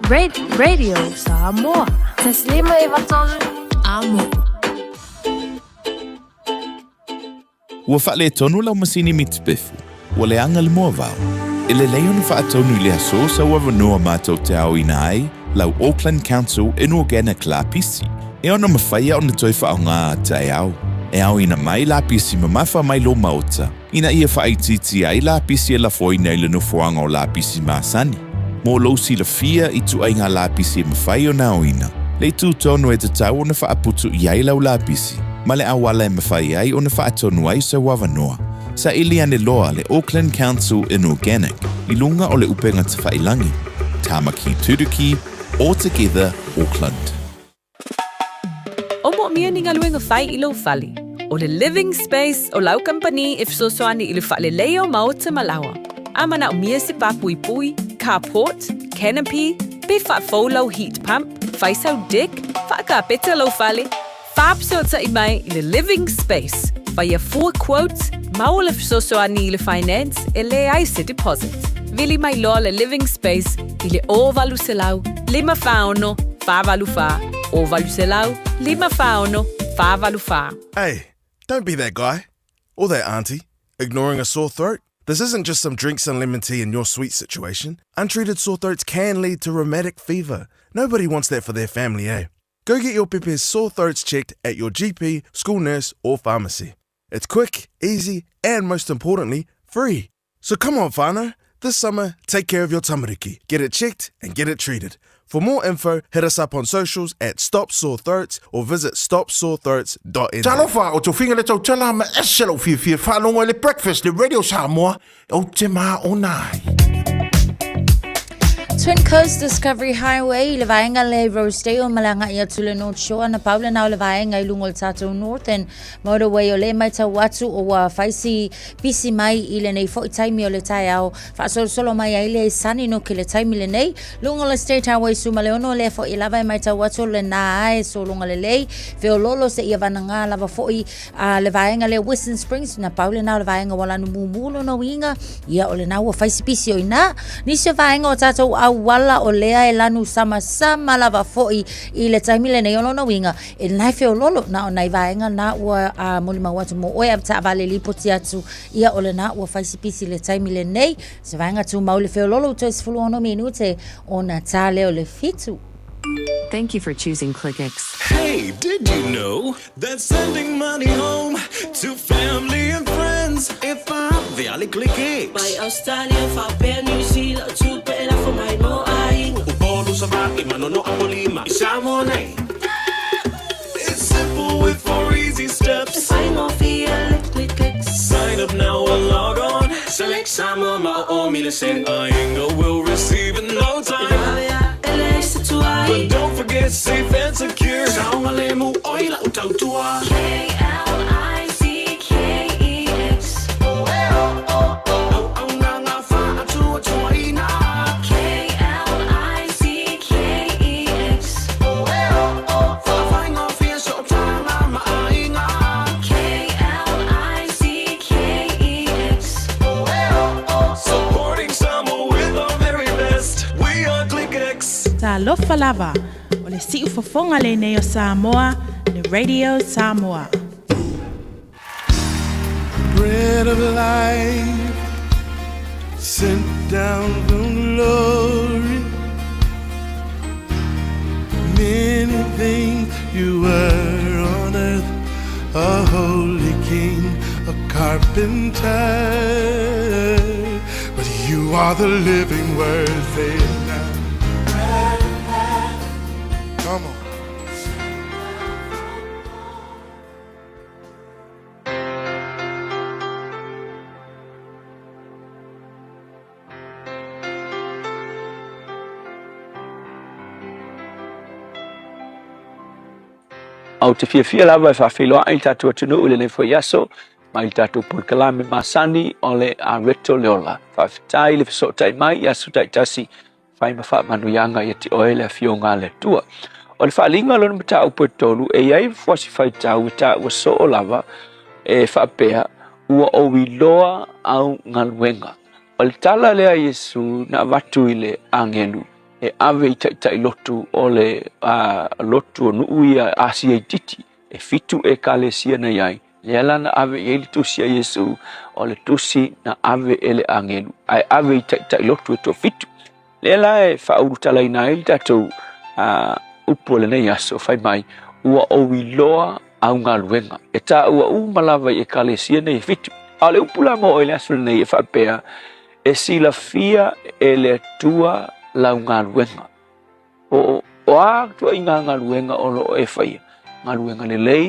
Radio Samoa. Taslima iwatolu amo. Ua whaale tonu lau masini mitbefu. Ua le anga le moa vau. E le leon whaatonu i le aso sa ua vanua mātou te au ina ai lau Auckland Council in organic la pisi. E ona mawhaia ona toi whao ngā te au. E au ina mai la pisi mamafa mai lo maota. Ina ia whaititi ai la pisi e la foi nei le nufuanga o la pisi masani. Mo lo si la fia i tu ai ngā la pisi e mawhai o nao ina. Le tu tonu e te tau ona whaaputu i ai lau la pisi. Ma le awala e mawhai ai ona whaatonu ai sa wawanoa. Sa ili ane loa le Auckland Council in Organic i lunga o le upenga te whailangi. Tamaki Turuki, All Together Auckland. O mo mia ni ngaluenga whai i lau whali. O le living space o lau company if so soani i le whale leo maota malawa. Amana o mia se papui pui, carport, canopy, be whaafou lau heat pump, whaisau deck, whaakapeta lau whale, whaapsota i mai i le living space. Whaia 4 quotes, mau le sosoani i le finance e le aise deposit. Vili mai loa le living space i le o valu se lau, 5 whaono, 5 valu wha, o valu se lau, 5 whaono, 5 valu wha. Hey, don't be that guy, or that auntie, ignoring a sore throat. This isn't just some drinks and lemon tea in your sweet situation. Untreated sore throats can lead to rheumatic fever. Nobody wants that for their family, eh? Go get your Pepe's sore throats checked at your GP, school nurse, or pharmacy. It's quick, easy, and most importantly, free. So come on, whānau. This summer, take care of your tamariki. Get it checked and get it treated. For more info, hit us up on socials at Stop Sore Throats or visit stopsorethroats.nz. Talofa o tō whinga le tau tala ma eselo fia whanonga le breakfast le Radio Samoa o te mā o nai. Twin Coast Discovery Highway, le vaenga le Rosedale, malanga ia tule North Shore, na paula nao le vaenga I lungo le Tatou North and Motorway o le mai tau watu o wa faisi pisi mai I le nei fo I taimi o le tai au, fa solo mai ai le sani no ke le taimi le nei, lungo le State Highway suma le ono le fo I lava I mai tau watu le na ai so lungo le lei, veo lolo se ia vananga lava fo I le vaenga le Western Springs, na paula nao le vaenga wala no mumulo no inga, ia o le nao wa faisi pisi o ina, nisi vaenga o tatou au wala o lea e lanu sama lava foi I le taimi le nei ono na winga e nai feo lolo na o nai vaenga na ua molima watu mo oe abta vale lipo tiatu ia o le na ua faisipisi le taimi le nei se vaenga tu maule feo lolo to esfulu ono minute o na tale o le fitu. Thank you for choosing ClickX. Hey, did you know that sending money home to family and friends if I'm very ClickX? By Australia, for New Zealand, to pay for my no eye. Upolo sa baki, manono ang lima, isama na It's simple with 4 easy steps. I know feel ClickX. Sign up now or log on. Select sama mao milisend. Ainga will receive in no time. But don't forget safe and secure. Saunga lemu oila utautua. KLICKEX. Supporting Samoa with our very best. We are ClickX. Talofa lava o le si'u fofonga le nei o Samoa, le Radio Samoa. Bread of life sent down from glory. Many things you were on earth, a holy king, a carpenter, but you are the living word. Say it now. Come on. Au te fia lava e whawhiloa ai tātua tunu ule ne fo yaso, mai tātua pulkalame masani o le a reto leola. Whawhitai le whasotai mai yaso tai tasi, whai mawha manuyanga i te oele a fionga le tua. O le whaalinga lona mata upo tolu e iai whasi whai tau ta ua so o lava e whapea ua o wiloa au ngaluenga. O le tala lea Yesu na watu i le angelu e ave i tai lotu ole lotu no uia asia titi e fitu e kalesia na yai le lana ave e le tusi a Yesu ole tusi na ave ele angelu ai ave i tai lotu to fitu le la e fa urutala ina il tatou upole nei aso fai mai ua o wiloa au ngā luenga e tā ua malava i e kalesia nei fitu ale upula mo ele aso nei e whapea e sila fia e le tua lau ngā luenga o a tua i ngā luenga o lo e whaia ngā luenga le lei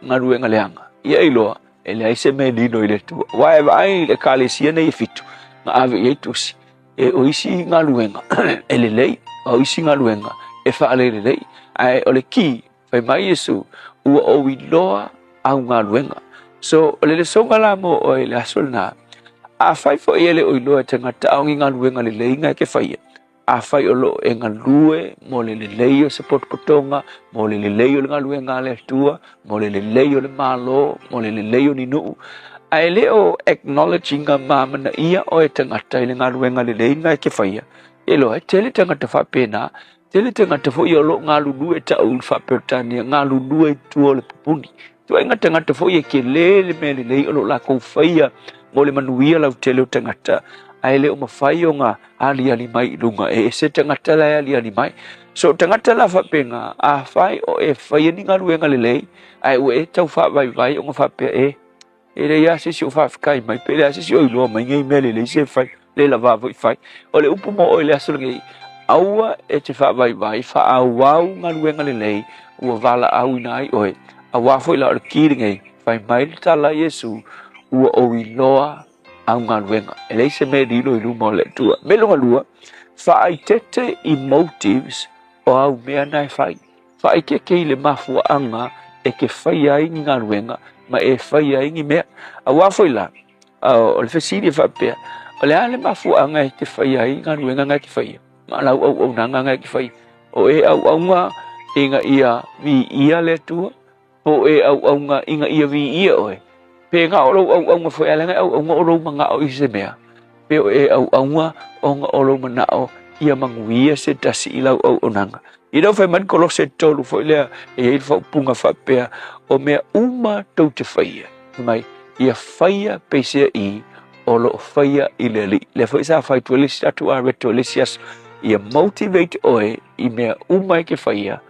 ngā luenga le anga ia iloa e le aise me lino i le tua wa e vai le kalesia nei fitu ngā ave i tusi e o isi ngā luenga e le lei o isi ngā luenga e whaale le lei ai o le ki fai mai Yesu ua o wiloa au ngā luenga so o le songa la mo o le asol na a fai fo ele o iloa tangata au ngā luenga le lei ngai ke whaia a fai o lo e ngā lue mo le lei o se potpotonga mo le lei o le ngā luenga le tua mo le lei o le malo mo le lei o ni nuu ai le o acknowledging ngā mamana ia o e tangata i le ngā luenga le lei ngai ke whaia e lo e tele tangata whapena tele tangata fo i o lo ngā lulu e ta ul whapertania ngā lulu e tua le pupuni tua inga tangata fo i e ke le me le lei o lo la kou whaia mo le manuia lau tele o tangata ai le o mawhai o ngā ali mai i lunga e se tangata la ali mai so tangata la whapenga a whai o e whaia ni ngā luenga le lei ai o e tau whawai o ngā whapea e le ia sisi o whawhikai mai pe le sisi o iloa mai ngai me le lei se whai le la wawai whai o le upu mo o le asolangei aua e te whawai wai whaawau ngā luenga le lei ua wala au inai oe a wafo i la o le kiringei whai mai le tala Yesu ua o iloa au ngā luenga e lei se me rilo i luma o le tua me lunga lua whaai tete i motives o au mea nai whai whaai ke i le mafua anga e ke whai ai ngā luenga ma e whai ai ngi mea a wafo i la o le whesiri e whapea o le ale mafua anga e te whai ai ngā luenga ngai ki whai ma lau au nanga ngai ki whai o e au ngā inga ia vi ia le tua o e au ngā inga ia vi ia oe pe ngā oro au ngā whai alenga au ngā oro mga o ise mea pe o e au ngā o ngā oro mana o ia manguia se tasi i lau au nanga i rau whai man kolose tolu fo lea e hei whau punga whapea o mea uma tau te whaia mai ia whaia peisea i o lo whaia i le li le whai sa whai tua lesi atu a reto lesi asu ia motivate oe i mea umai ke whaia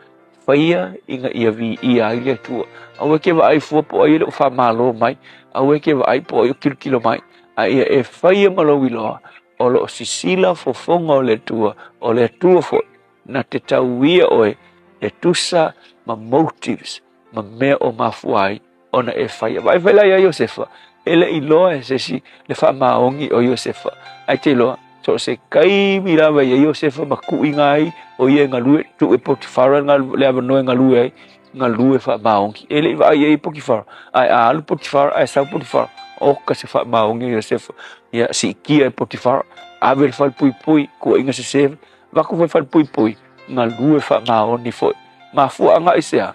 inga ia vi ia i le tua au e ke wa ai fua po ai le wha malo mai au e ke wa ai po ai kilo mai a ia e whaia malo iloa o lo sisila fo fonga o le tua fo na te tauia oe e tusa ma motives ma mea o mafuai ona e whaia vai lai a Iosefa ele iloa e sesi le wha maongi o Iosefa ai te iloa so se kai mirawa ia Iosefa ma kui ngai o ia ngā lue tu e Potifara ngā le avanoe ngā lue ai ngā lue wha maongi ele i vai ia Potifara ai alu Potifara ai sau Potifara o ka se wha maongi Iosefa ia si kia e Potifara ave le whal pui kua inga se sewe wako whal pui ngā lue wha maoni foi ma fua anga isea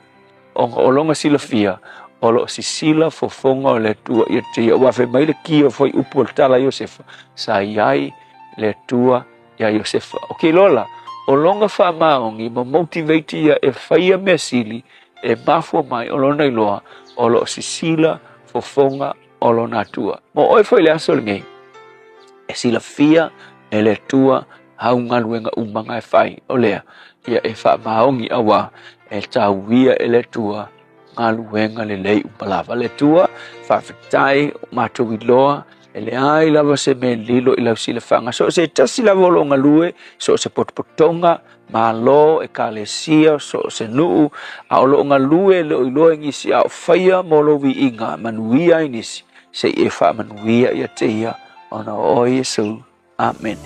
o ngā olonga sila fia o lo si sila fofonga o le tua ia te ia wafe mai le kia foi upu o tala Iosefa sa iai le tua ia Iosefa ok lola o longa wha maongi ma motivate ia e whaia mea sili e mafua mai o lona iloa o lo si sila fofonga o lona tua mo oi foi le aso ngei e sila fia e le tua haunga luenga umanga e whai o lea ia e wha maongi awa e tauia e le tua ngā luenga le lei upalava le tua whawhitai mātou i loa e le ai lava se me lilo i lau sila whanga so se tasi lava o longa lue so se potpotonga malo e kalesia so se nuu a o longa lue le o iloa ngisi a o whaia molo vi inga manuia inisi se e wha manuia ia te ia ona o Yesu amen.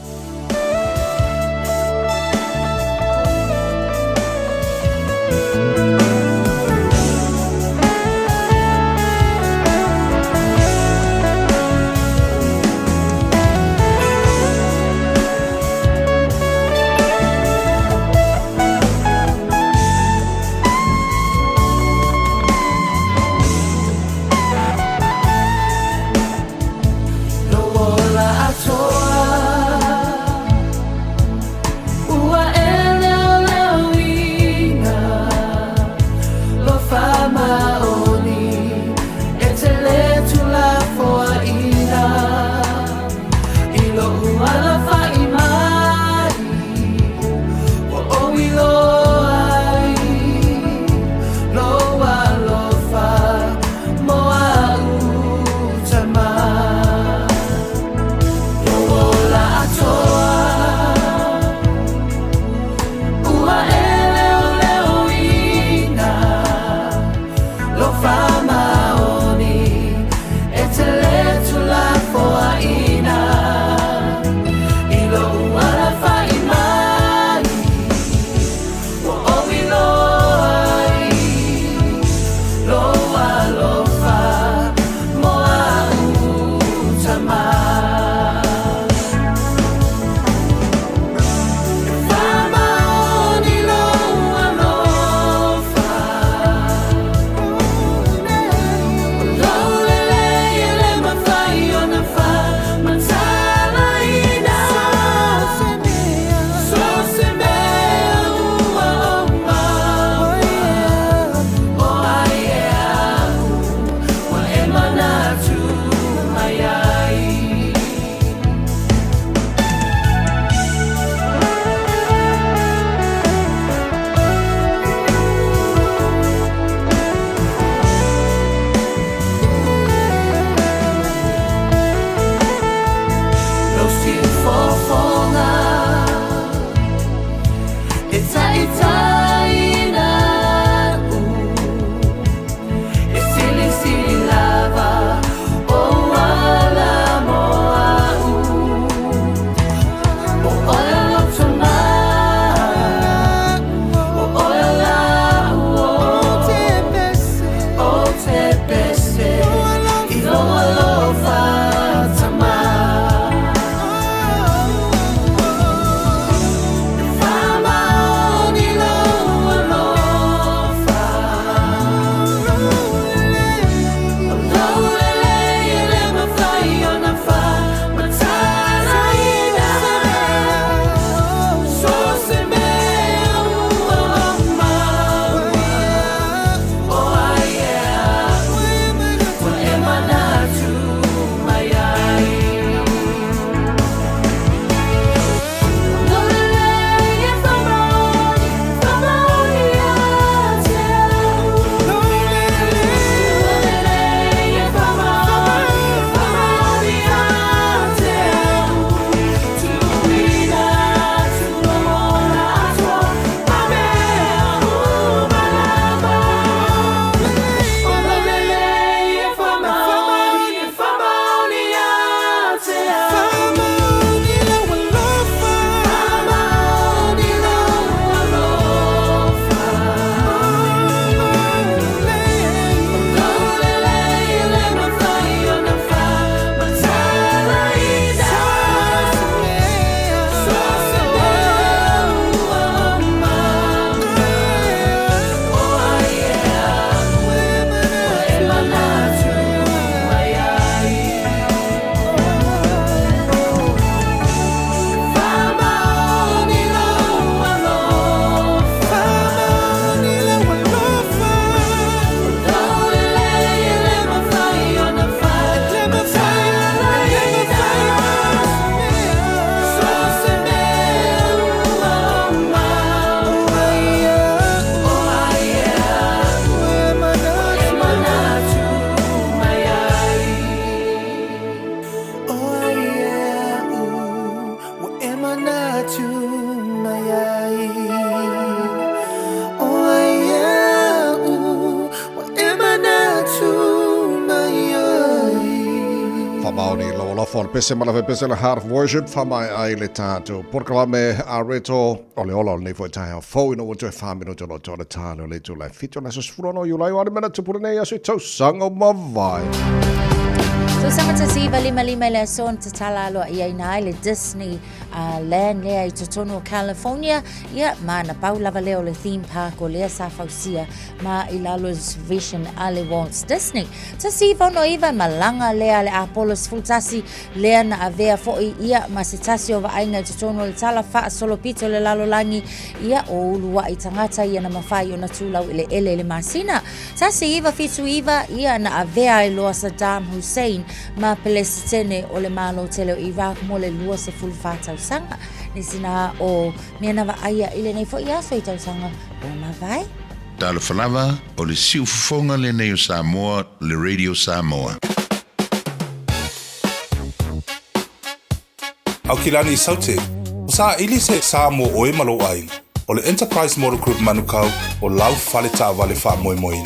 Maori lo la fon pese mala pese la heart of worship fa mai ai le tato proclame a reto ole ola nei foi tai fo ino o te famino to to le talo le to la fito na so sfrono yu lai wa mena to purne ya so to sango mavai. So sama ta si vali mali mele son te tala lo ia ina le Disney land lea I Totono, California. Ia ma na pau lava leo le theme park o lea sa fausia ma I Lalo's Vision ale Walt Disney. Ta si vono iwa malanga lea le Apollos Fultasi lea na avea foi ia ma se tasi o vainga I Totono le tala faa solo pito le lalo langi ia o ulua I tangata ia na mawhai o na tūlau ile ele le masina. Ta si iwa fitu iwa ia na avea I loa Saddam Hussein ma pelesitene o le malo tele o Iraq mo le lua se fulfatau sanga ni sina o mena va aia ile nei fo ia so tau sanga o ma vai Tala falava o le siu fonga le nei o Samoa le Radio Samoa. Au kilani saute o sa ili se Samoa o e malo ai o le Enterprise Motor Group manukau o lau fale ta vale fa moi moi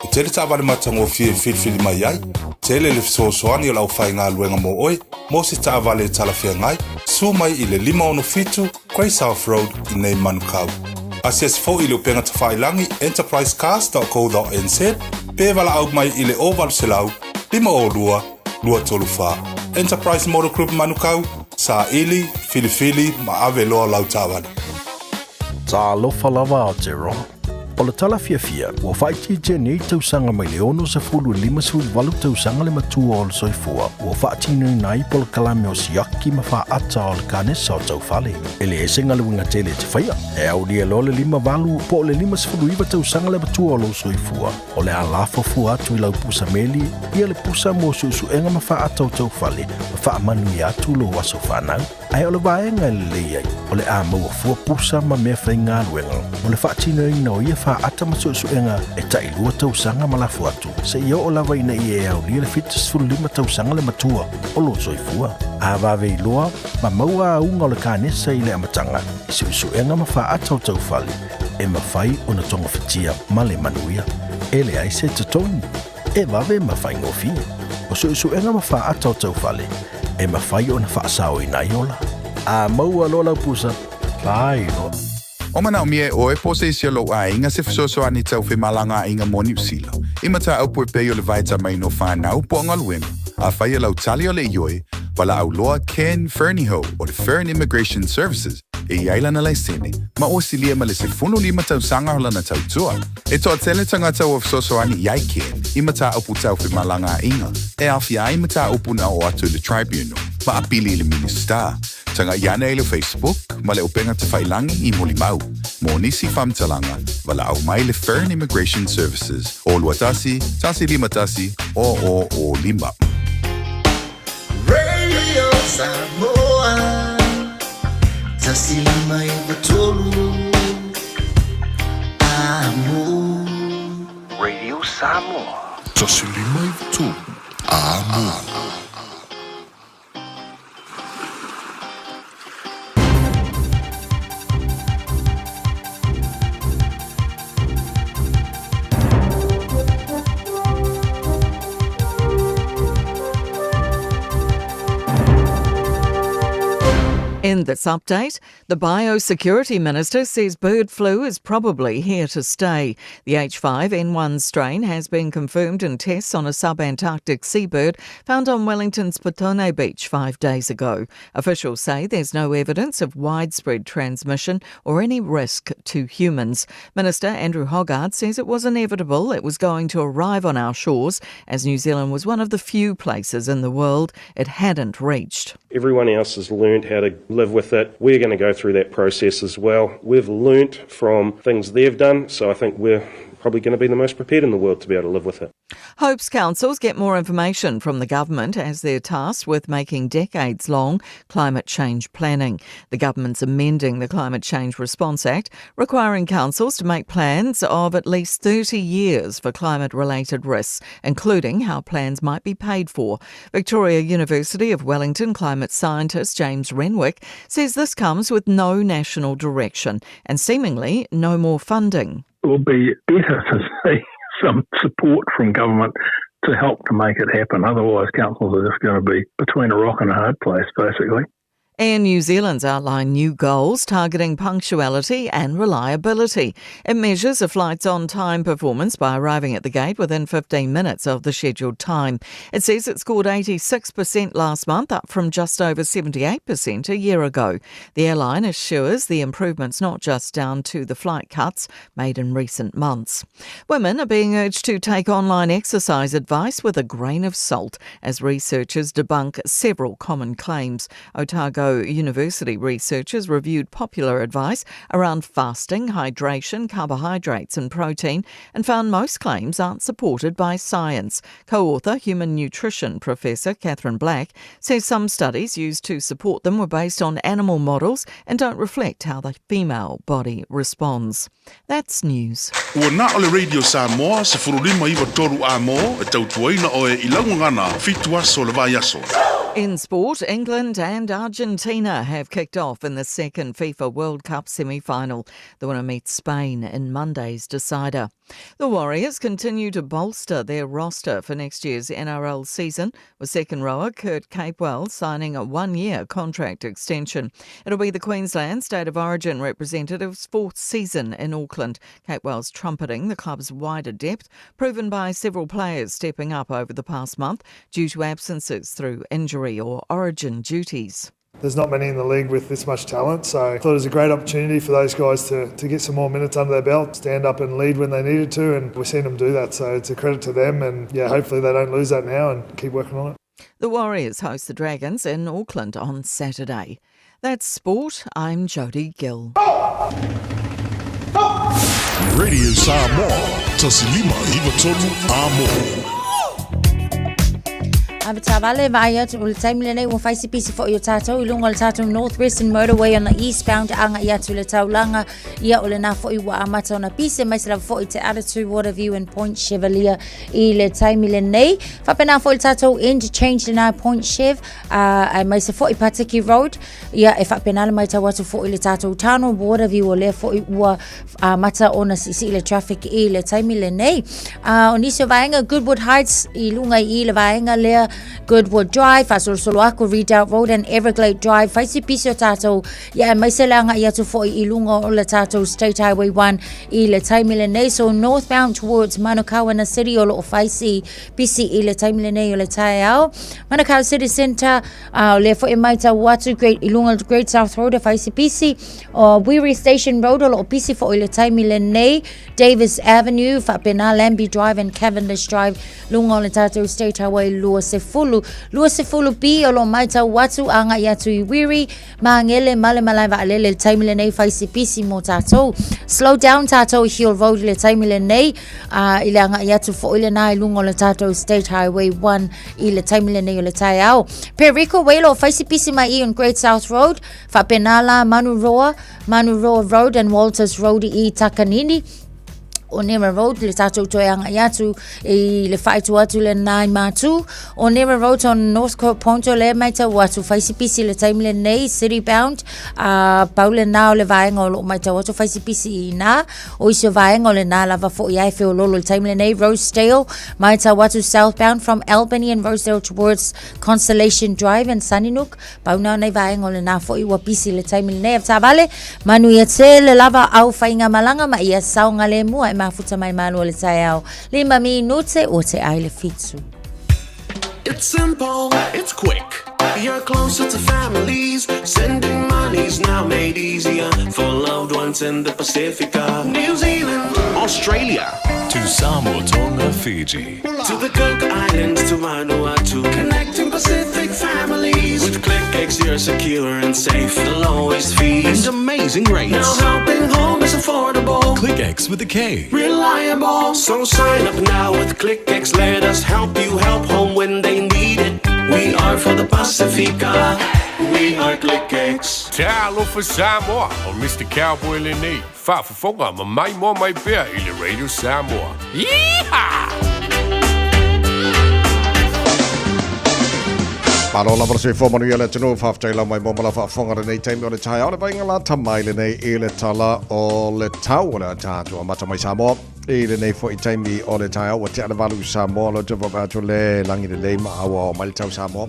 o tele ta vale matango fili mai ai tele le soani o lau fai ngā luenga mo oi mo se ta vale tala fia ngai su mai I le 5 Grey South Road I nei manukau. Asias fo I le upenga ta whailangi enterprisecars.co.nz pe wala au mai I le oval selau 5 lua tolu wha. Enterprise Motor Group manukau sa ili fili ma ave loa lau tawani. Ta lofa lava o te ronga. O le tala fia ua whaiti te nei tausanga mai le ono sa fulu 5 tausanga le matua o le soifua ua whaatino nai po le kalame o siaki ma wha ata o le kanesa o tau fale. E le esenga le winga tele te whaia. E au lia lo le 5 po le 5 tausanga le matua o le soifua. O le alafo fua atu I lau pusa meli ia le pusa mo susu enga ma wha ata o tau fale ma wha manu I atu lo waso whanau. Ai o le vaenga le leiai o le a maua fua pusa ma mea whainga luenga. O le whaatino ina o ia wha ata ma suenga e tai lua tausanga ma lafu atu. Se ia o lava ina I e au lia le fitas 5 tausanga le matua o lo soifua. A vave I loa ma maua a unga o le kanesa I le amatanga. I suenga ma wha ata o tau fale. E ma whai o na tonga fitia ma le manuia. E le aise te toni. E vave ma whai ngofia. O suenga ma wha ata o tau fale. E ma whai o na wha asao I nai ola. A maua lola pusa. Lai loa. O mana o mie o e pose isi lo a inga se fisoso ani tau whi malanga inga mo New Zealand. Ima ta au pue peo le vaita mai no whanau po ngaluenga. A whaia lau tali o le ioi, wala au loa Ken Ferniho o le Fern Immigration Services. E iaila na lai sene, ma o silia ma le se 5 tau sanga hola na tau tua. E toa tele tangata o fisoso ani iai Ken, ima ta au putau whi malanga inga. E awhi a ima ta upu na o atu le tribunal, ma apili le minister. Tanga iana le Facebook, ma le upenga te whailangi I Molimau. Mo nisi whamtalanga, wala au mai le Fern Immigration Services. O luatasi, tasi lima tasi, o lima. Radio Samoa, tasi lima I Batolu, amo. Radio Samoa, tasi lima I Batolu, amo. In this update, the Biosecurity Minister says bird flu is probably here to stay. The H5N1 strain has been confirmed in tests on a sub-Antarctic seabird found on Wellington's Petone Beach 5 days ago. Officials say there's no evidence of widespread transmission or any risk to humans. Minister Andrew Hoggard says it was inevitable it was going to arrive on our shores, as New Zealand was one of the few places in the world it hadn't reached. Everyone else has learned how to live with it. We're going to go through that process as well. We've learnt from things they've done, so I think we're probably going to be the most prepared in the world to be able to live with it. Hopes councils get more information from the government as they're tasked with making decades-long climate change planning. The government's amending the Climate Change Response Act, requiring councils to make plans of at least 30 years for climate-related risks, including how plans might be paid for. Victoria University of Wellington climate scientist James Renwick says this comes with no national direction and seemingly no more funding. It will be better to see some support from government to help to make it happen. Otherwise, councils are just going to be between a rock and a hard place, basically. Air New Zealand's outlined new goals targeting punctuality and reliability. It measures a flight's on-time performance by arriving at the gate within 15 minutes of the scheduled time. It says it scored 86% last month, up from just over 78% a year ago. The airline assures the improvement's not just down to the flight cuts made in recent months. Women are being urged to take online exercise advice with a grain of salt as researchers debunk several common claims. Otago University researchers reviewed popular advice around fasting, hydration, carbohydrates and protein and found most claims aren't supported by science. Co-author, human nutrition professor Catherine Black says some studies used to support them were based on animal models and don't reflect how the female body responds. That's news. Ua na ole Radio Samoa se furulima iwa toru a mo e tautuaina o e ilaungangana fitua so le vai aso. In sport, England and Argentina have kicked off in the second FIFA World Cup semi-final. The winner meets Spain in Monday's decider. The Warriors continue to bolster their roster for next year's NRL season, with second rower Kurt Capewell signing a one-year contract extension. It'll be the Queensland State of Origin representative's fourth season in Auckland. Capewell's trumpeting the club's wider depth, proven by several players stepping up over the past month due to absences through injury or origin duties. There's not many in the league with this much talent, so I thought it was a great opportunity for those guys to get some more minutes under their belt, stand up and lead when they needed to, and we've seen them do that, so it's a credit to them, and yeah, hopefully they don't lose that now and keep working on it. The Warriors host the Dragons in Auckland on Saturday. That's sport. I'm Jodie Gill. Radio Samoa, tasilima iwa toru a mo. Avatavale via to Ultimate will face a piece for your tato, Lungal Tato Northwestern Motorway on the eastbound Anga Yatula Taulanga, Yaulena for Iwa Amata on a piece and myself for it to Attitude Waterview and Point Chevalier, Ile Taimilene, Fapena for Tato interchange now Point Chev, and myself for Patiki Road, yeah, if Apenala Mata was for Ile Tato Tunnel, Waterview or left for Iwa Mata on a Sicily traffic, Ile Taimilene, on Isovanga, Goodwood Heights, Ilunga Ile Vanga Lea. Goodwood Drive, Fasol Redoubt Road and Everglade Drive, Faisi Piso Tato, ya Maiselanga Yatu for Ilunga Ola Tato, State Highway 1, Ile Taimilene, so northbound towards Manukau City Olo Faisi, PC Ile Taimilene Ola Taiao, Manukau City Centre, Lefo Imaita Watu, Great Ilunga Great South Road, Faisi PC, or Weary Station Road Olo PC for Ile Taimilene, Davis Avenue, Fapena Lambie Drive and Cavendish Drive, Lunga Ola Tato, State Highway Lua Sefulu B olo maita watu anga yatu iwiri maangele male malaiva alele taimile nei faisi pisi mo tato slow down tato Hill Road le taimile nei ile anga yatu fo ile na ilungo le tato State Highway 1 ile taimile nei le taiao Perico Welo faisi pisi mai on Great South Road fa Penala Manuroa Road and Walters Road I Takanini Onera Road, le tato toyanga yatu le faitu atu le nai matu. Onera Road on Northcote Ponto le maita watu faisi pisi le taimile nei city bound. Paule nao le vaenga lo maita watu faisi pisi na. Oiso vaenga le na lava fo iai feo lolo le taimile nei Rosedale. Maita watu southbound from Albany and Rosedale towards Constellation Drive and Sunnynuk. Pauna nei vaenga le na fo iwa pisi le taimile nei. Avtabale manu yetse le lava au fainga malanga ma ia saunga le mua mafuta mai malu le taiao 5 minute o te ai le fitsu. It's simple, it's quick. You're closer to families. Sending money's now made easier for loved ones in the Pacifica. New Zealand, Australia, to Samoa, Tonga, Fiji, to the Cook Islands, to Vanuatu. Connecting Pacific families. With ClickX, you're secure and safe. The lowest fees and amazing rates. Now helping home is affordable. ClickX with a K. Reliable. So sign up now with ClickX. Let us help you help home when they need it. We are for the Pacifica. We are ClickX. Te alofa Samoa o Mr. Cowboy Lenny. Whaafafonga ma mai mo mai pea I le Radio Samoa. Yeehaw! Parola per se fomano ia tunu whaftaila mai momala whaafonga nei taimi o le tai o le vainga la tamai le nei I le tala o le tau o le tātua mata mai Samoa. le nei fo I taimi o le tai o te ana valu Samoa lo te whakaato le langi le leima awa o Maritau Samoa.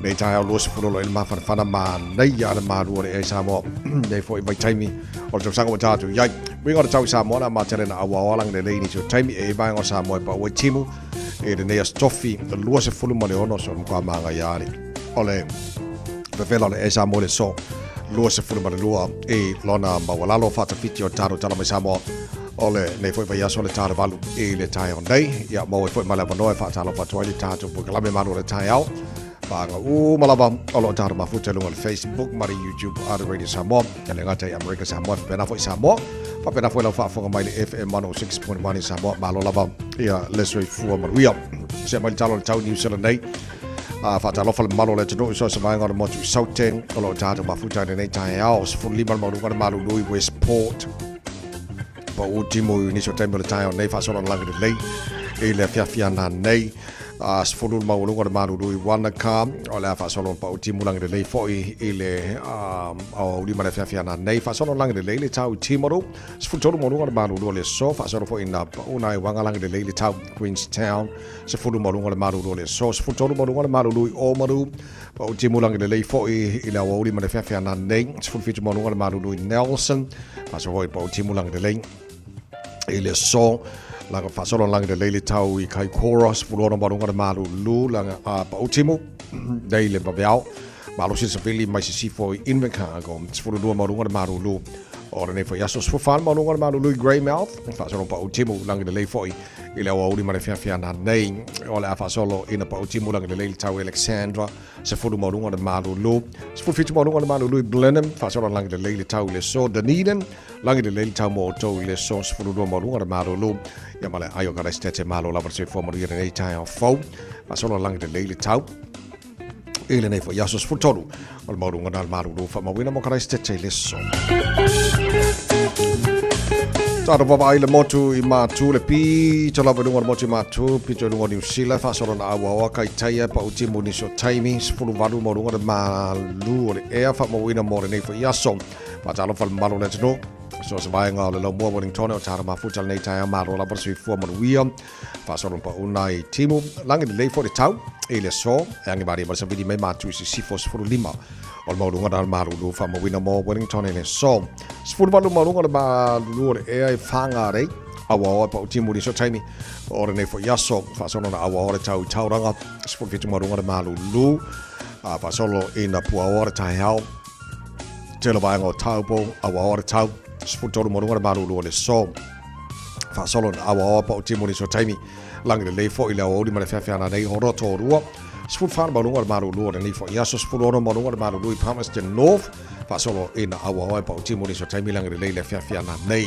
Nei tai o losi fulolo il mawhanawhana ma nei ana maru le e Samoa. Nei fo I vai taimi o le tausanga o tātu. Iai, winga o tau Samoa na ma tele na awa o langi le leini so taimi e vai o Samoa e pa ua timu. E le nei astofi lua se fulu ma le ono so mkwa maanga iari. O le vevela le e Samoa le so. Lua se fulu ma le lua e lona ma walalo whatawhiti o tāru tala mai Samoa. Ole nei foi vai aso le tāra valu e le tai on nei. Ia mo e foi malava noe whaatalo whatua le tātu pukalame manu le tai au. Panga malava olo tāra mafuta lunga le Facebook, mari YouTube, Ara Radio Samoa. Kale ngata America Samoa, pena foi Samoa. Pa pena foi lau whaafonga mai le FM 106.1 in Samoa. Malo lava ia lesoi fua maruia. Se mai talo le tau New Zealand nei. Whaatalo whale malo le tano iso sa vaenga le motu Sauteng. Olo tāra mafuta le nei tai au. Sifun lima le maurunga le malu Louis Westport. Pa o timo ni so taimo le tai o nei whaasora langi le lei e le fiafiana nei sifuru maulunga le marurui Wanaka o le whaasora pa o timo langi le lei foi i le o lima le fiafiana nei whaasora langi le lei le tau Timoro sifuru maulunga le maruru le so whaasora foi na una i wanga langi le lei le tau Queenstown sifuru maulunga le maruru le so sifuru maulunga le marurui Omaru pa o timo langi le lei foi i le o lima le fiafiana nei sifuru fitu maulunga le marurui Nelson whaasora foi pa o timo langi le lei ele so langa fasolo langa de lele tau I kai chorus fulona marunga de malu lu langa pa utimo dei le babiao malu si savili mai si fo invenka go fulona marunga de malu lu ora ne fo yaso so fan marunga de malu lu Greymouth fasolo pa utimo langa de lele fo ile wa uli mare fia na nei ola fasolo ina pa utimo langa de lele tau Alexandra se fulona marunga de malu lu se fulfito marunga de malu lu Blenheim fasolo langa de lele tau le so Dunedin langi de lele tau mo to le so se fulona marunga de malu lu ya male ayo ka restete malo la verse for maria nei tai au fo fasolo langi de lele tau ele nei fo yaso sfutolu al marunga dal malu lu fa ma wina mo ka restete le so Tara baba ile motu I matu le pi tola vadunga motu I matu pi tola New Zealand fa sora na awa kai taia pa utimu ni so taimi sfulu vadu morunga de malu le ea fa mawina more nei fa yaso pa talo fa malu le tno so se vai nga le lo mo Wellington o tara mafuta nei taia malu la versi fu maruia fa sora pa unai timu langi le fo de tau ele so angi bari ma se vidi mai matu si sifo sfulu lima o maurunga dal marulu fa mawina mo Wellington ne so sfulu valu maurunga le malu le ea fanga rei awa pa utimu ni so taimi ora nei fo yaso fa solo na awa ora tau tauranga sfulu fitu marunga le malulu fa solo ina pua ora tai hau telo vai ngo taupo awa ora tau sfulu tolu marunga le malulu le so fa solo na awa pa utimu ni so taimi langi le fo ila ori ma le fiafiana nei horoto rua sfulu fan marunga le malulu nei fo yaso sfulu ora marunga le malulu Palmerston North fa solo ina awa pa utimu ni so taimi langi le fiafiana nei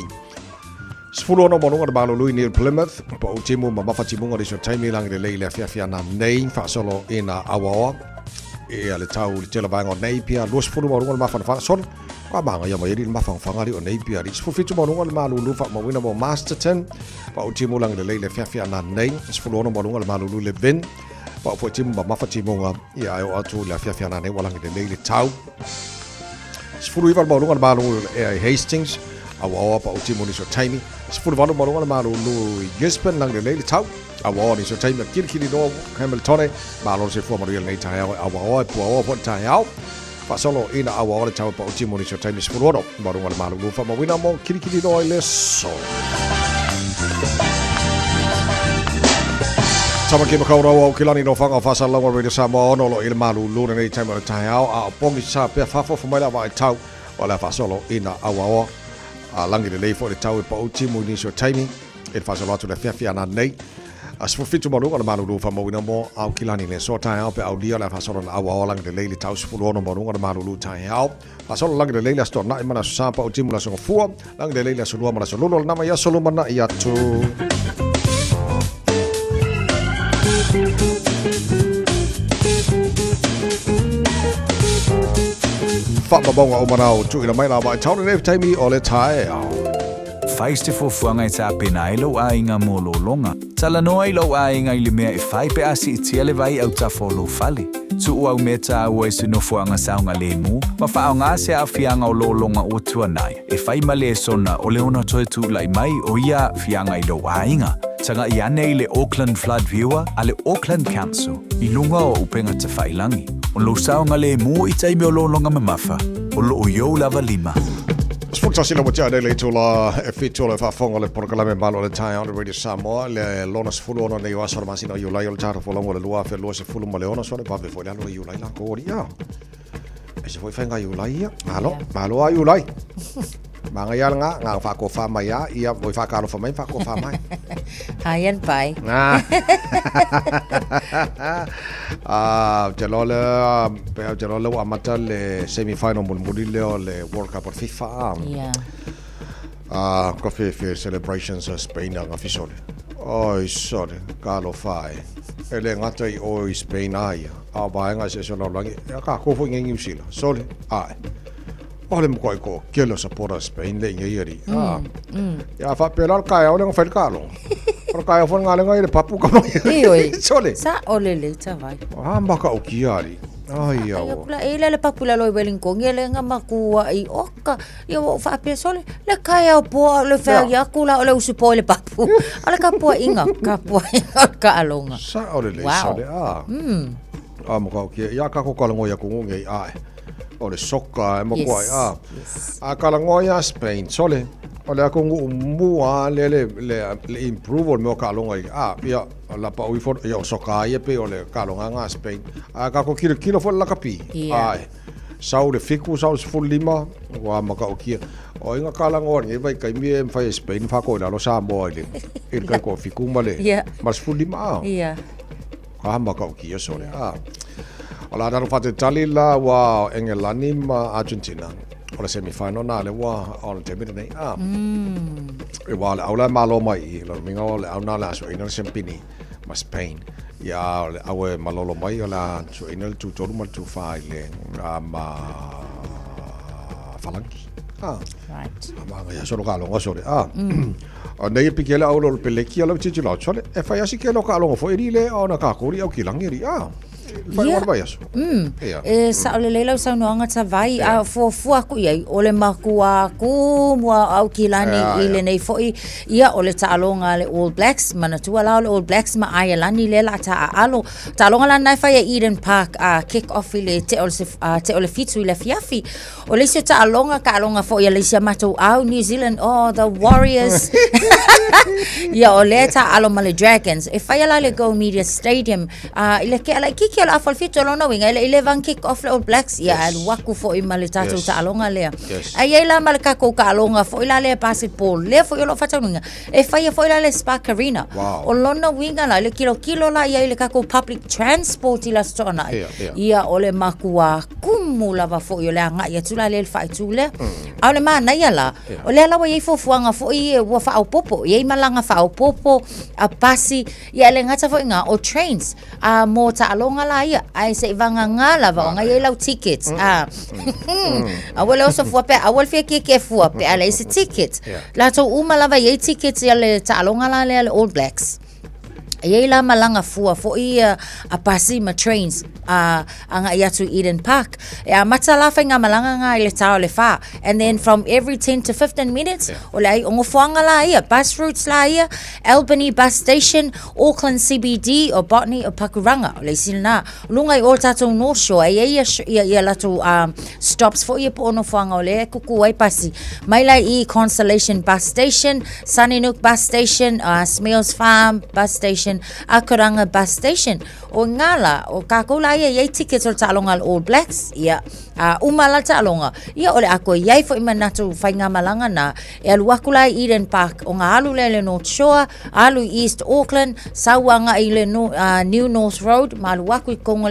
Sfulu ono monunga de malu Neil Plymouth pa utimu ma mafatimunga de so taimi langi de leile fiafiana nei fa solo ina awa e ale tau le tela vanga nei pia los fulu monunga mafana fa son pa banga ya mai mafanga fanga ri o nei pia ri sfulu fitu monunga malu lu fa mawina mo Masterton pa utimu langi de leile fiafiana nei sfulu ono monunga malu le vin pa utimu ma mafatimunga ya ayo atu le fiafiana nei walangi de leile tau sfulu iwa monunga malu e Hastings awa pa utimu ni so taimi sfulu valu marunga malu lu Gisborne lang de lele tau awa ni so taimi kili no Hamilton malo se fo maria nei tai awa po awa po tai au fa solo ina awa le tau pa utimu ni so taimi sfulu marunga malu lu fa mawina mo kili no le so Sama ke makau rawa o kilani no whanga whasa lawa Radio Samoa ono lo ina malu lu nei taimi le tai au a pongi sa pe fafo fo mai la vai tau wala fa solo ina awa langi le lei fo le tau pa utimu ni so taimi e fa so lotu le fiafiana nei sfulu fitu marunga le malu fa mawina mo au kilani le so tai au pe au dia la fa so la awa langi le lei le tau sfulu ono marunga le malu tai au fa so langi le lei la sto na mana so pa utimu la so fua langi le lei la so lua mana so lolo na ya so luma na ya tu Fa mabonga o manao tu ina mai la vai tau nei taimi o le tai au faiste fuanga ta pena ilo ainga mololonga. Tala noa ilo ainga ile mea e fai pe asi itiele vai au ta folo fale. Tu au meta ua se no fuanga saunga lemu, ma whaonga se a fianga o lolonga o tuanai. E fai male sona o leona toe tu lai mai o ia fianga ilo ainga. Tanga i ane i le Auckland Flood Viewer a le Auckland Council i lunga o upenga te whailangi. O lo saunga lemu i taimi o lolonga mamafa, o lo o iou lava lima. Sfurta sila motia le tula e fitu le fafonga le porkalame malo le tai on Radio Samoa le lona sfulu ona nei wasara masina yu lai o tara folongo le lua fe lua se fulu mo le ona so le pave foi la yu lai la ko ria. E se foi fenga yu lai ia. Malo yu lai. Manga ia nga fa ko fa mai ia voi fa kalo fa mai fa ko fa mai. Hayan pai. Jalole wa mata le semi-final mulmuli le World Cup of FIFA. Coffee celebrations Spain nga fisole. Oi sole kalo fai. Ele ngata i oi Spain ai. Ba nga se so langi. Ka ko fo ngi usila. Sole ai. Ole mo ko kelo sapora Spain le ngiri. Ya fa pelal kai ole ngofel kalo. Por kai fo ngale ngai le papu ka mai. Sole. Sa ole le ta vai. Mbaka o kiari. Ai ya. La ele le papu la lo belin ko ngele nga makua i oka. Yo fa pe sole le kai o po le fa ya kula ole usupo le papu. Ala ka po inga ka alonga. Sa ole le sole mo ka ki ya ka ko kalango ya ko ngai ai. Ole soccer e mo kwai a kalangoia Spain sole ole ako mua le improve mo kalonga ia la pa ui for yo soccer ia pe ole kalonga nga Spain a ka ko kilo fo la kapi ai sau le fiku sau full lima wa ma ka okia o inga kalangoa ngai vai kai mi fai Spain fa ko la lo sa mo ile il kai ko fiku male mas full lima ka ma ka okia sole Ola daru fate tali la wa Engelani ma Argentina. Ola semi-final na le wa ola temina nei. E wa le aula malo mai lo minga ole auna la so ina sempini ma Spain. Ya ole awe malolo mai ola so ina tu toru ma tu fa ile ma falangi. Right. Ma ya so lo kalo ngosore. Nei pikela aulo peleki ala titi la chole. E fa ya si kelo kalo fo irile ona ka kuri au kilangiri. Sa ole leila sa no anga vai a fo aku ia ole makua ku mua au kilani ile nei foi ia ole talonga le All Blacks mana tu ala All Blacks ma ai lani le la ta alo talonga la nai fai Eden Park kick off ile te ole fitu ile fiafi ole se talonga ka alonga foi ile se mato au New Zealand the Warriors ia ole ta alo male Dragons e fai ala le Go Media Stadium ile ke ala kiki ala fal fitu lona winga ile 11 kick off le All Blacks ia al waku fo i male tatu ta alonga le ai la mal ka ko ka alonga fo ila le basketball le fo lo fatanunga e fai fo ila le Spark Arena o lona winga la le kilo la ia ile ka ko public transport ila stona ia ole makua kumula va fo ile nga ia tula le fai tule ale mana ia la ole la wa ia fo fuanga fo i wa fa au popo ia malanga fa au popo a pasi ia le ngata fo nga o trains mo ta alonga la ia ai se vanga ngala va nga ia lau tickets awole oso fu pe awol fe ke fu pe ala ise tickets la to uma la va ia tickets ia le ta alonga la le All Blacks ia la malanga fua fo ia a pasi ma trains anga ia to Eden Park mata la fa nga malanga nga ile tao le fa and then from every 10 to 15 minutes ole ai ongo fuanga la ia bus routes la ia Albany bus station Auckland CBD o Botany o Pakuranga ole silna lungai o tato North Shore ia la to stops fo ia po no fuanga ole kuku ai pasi mai lai I Constellation bus station Sunnyside bus station Smeals Farm bus station Akuranga bus station o ngala o kakula ia tickets o talonga All Blacks ia umala talonga ia ole ako ia fo imanatu fainga malanga na e luakula Eden Park o nga alu le North Shore alu East Auckland sawanga ile New North Road malu waku kongo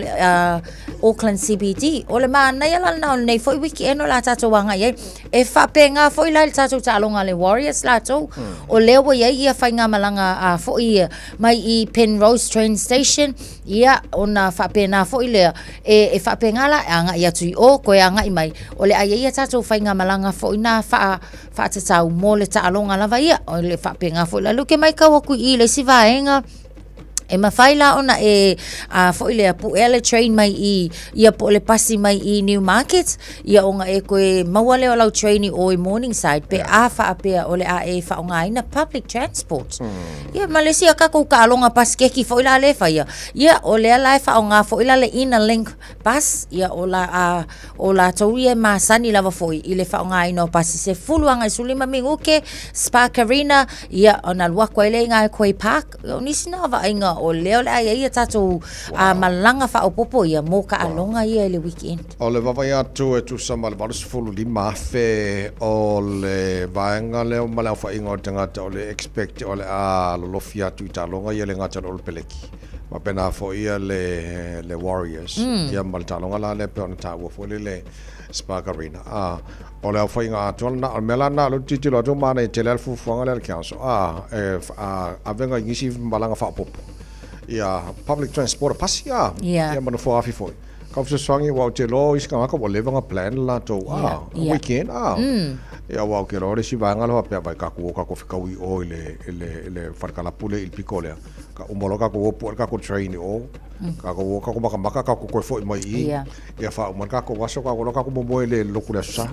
Auckland CBD ole mana ia la na nei fo wiki eno la tato wanga ia e fa penga fo ila tato talonga le Warriors la to o lewo ia fainga malanga fo ia mai i Penrose train station ia ona whapena fo ilea e whapengala anga ia tui o koe anga i mai o le aia ia tatou whainga malanga fo ina whaatatau mo le taalonga lava ia o le whapenga fo ila luke mai kawaku i le si vaenga e mawhaila ona fo ilea pu ele train mai ia po le pasi mai i Newmarket ia onga e koe mawale o lau traini o i Morningside pe a whaapea o le a e whaonga ina public transport ia Malaysia kako ka alonga pas keki fo ila le whaia ia o le alai whaonga fo ila le ina link bus ia o la tauia masani lava fo i le whaonga ina o pasi se fuluanga i sulima mingu ke Spark Arena ia ona luakwa ile inga e koe park o nisina wa inga o leo le ai ia tatou malanga fa opopo ia mo ka alonga ia le weekend. O le vavai atu e tu sama le valu sefulu lima fe o le vaenga leo malau fa inga o tangata o le expect o le lolofi atu i talonga ia le ngata o le peleki. Ma pena fo ia le Warriors. Ia mal talonga la le peona taua fo le Spark Arena. O le fa inga atu na melana lo titilo atu mana i tele alfu fuanga le council. Avenga ngisi malanga fa opopo. Ia public transport pasi ia mana fo afi foi ka fo swangi wa te lo is ka ka bo levanga plan la to weekend ia wa ke ro si vanga lo pa ka ko fika wi o le farkala pule il picole ka umologa ko por ka ko train o ka ko maka ka ko fo mai ia fa man ka ko waso ka ko mo le lokula sa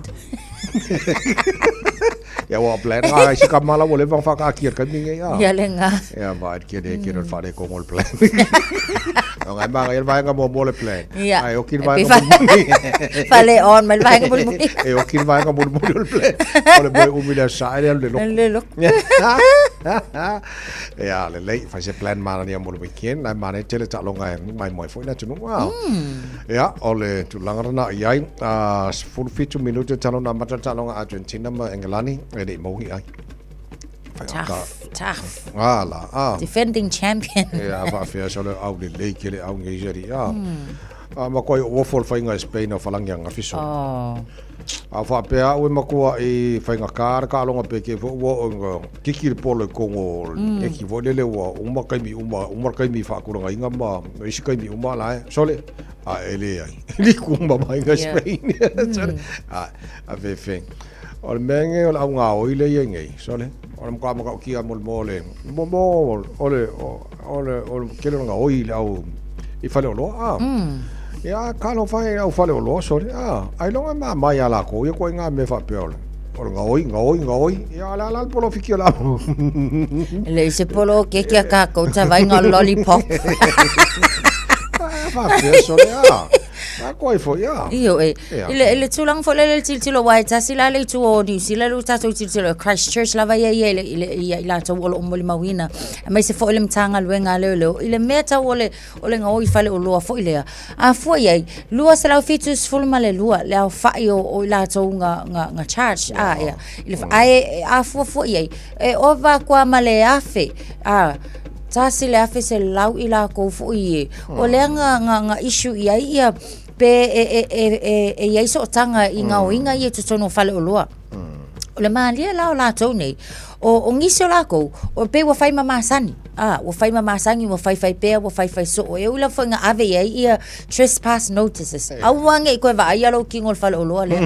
ia wa plan ai si ka mala wo le van fa ka ki ka minga ia lenga ia ba ke de ke fa de ko ngol plan no ngai ba ia va mo le plan ai o ki va fale on mal va mo e o ki va mo le plan o le boy umila sa ile le lo ia le fa se plan mana ni mo le weekend na mana tele ta longa mai moi foi na tu no ia o le tu langarana ia full fit minuto talo na mata talonga Argentina ma Englani e mohi ai tough defending champion ia va fia so le au le ke le au ngejeri ma koi o for fainga Spain o falangi anga fiso fa pea o makua e fainga kar ka longa pe ke wo kiki polo kongo e ki vo le wo uma kai mi fa ku nga inga ma isi kai mi uma la sole ele ai li kumba mai nga Spain a ve fe o menge o nga o ile yenge sole o mo ka ki a mole ole kelo nga o ile au i fale o lo ia kalo fai au fale o lo sole ai longa ma mai ala ko ia ko nga me fa peole o nga oi ia la polo fikio la le se polo ke ka ko ta vai nga lollipop fa sole ko fo ia io ile tulang fo le tilo wai ta sila le tu o di sila lu ta tu tilo Christchurch la vai ile la to o mo mawina mai se fo ile mtanga luenga le ile meta o le nga oi fale o lo fo ile a fo ye lua se la fitus fo male lua le fa o la to nga charge ia ile ai a fo ye o va kwa male afe tasi le afe se lau ila ko fu i o le nga issue ia pe e so tanga i nga oinga i tu tono fale o loa o le malia la tau nei o ngiso la ko o pe wa fai mama sani wa fai mama sangi wa fai pe wa fai so o e ula fo nga ave ia trespass notices au wange ko va ia lo kingol fale o loa le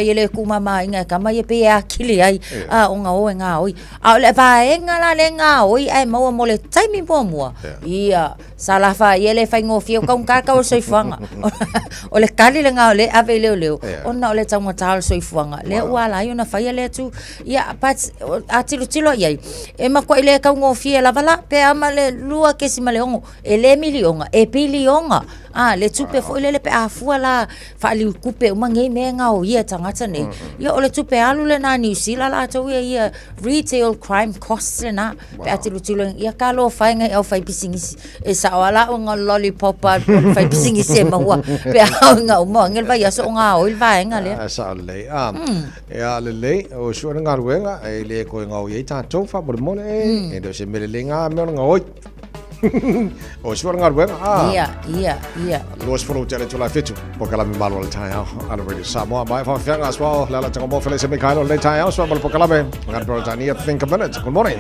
ele ku mama inga kama ye pe akili ai o nga o nga oi le va enga la le nga oi ai mo le taimi mo ia sala fa ele fai ngo fio ka ka o soifanga o le kali le nga le ave leo ona o le tanga tal soifanga le wala yo na fai le tu ia pat atilo ia e ma ko ile ka ngo fie la vala pe amale lua ke si maleongo ele milionga e pilionga le tupe fo ile le pe afua la fa li kupe uma ngei menga o ia tangata nei ia o le tupe alu le na New Zealand la to ia retail crime costs na pe atilo ia ka lo fa ngai au fa pisingisi e sa wala nga lollipop fa pisingisi e mahua pe nga mo ngel va ia so nga o il va nga le sa le ia le o so nga ruenga e le ko nga o ia ta to fa mo e do se melelenga me nga oi o so nga ruenga ia los folo tele to la fitu po kala me malo le tai au ala radio Samoa mai fa fanga so la tanga mo fele se me kaino le tai au so po kala me nga pro tania think a minute good morning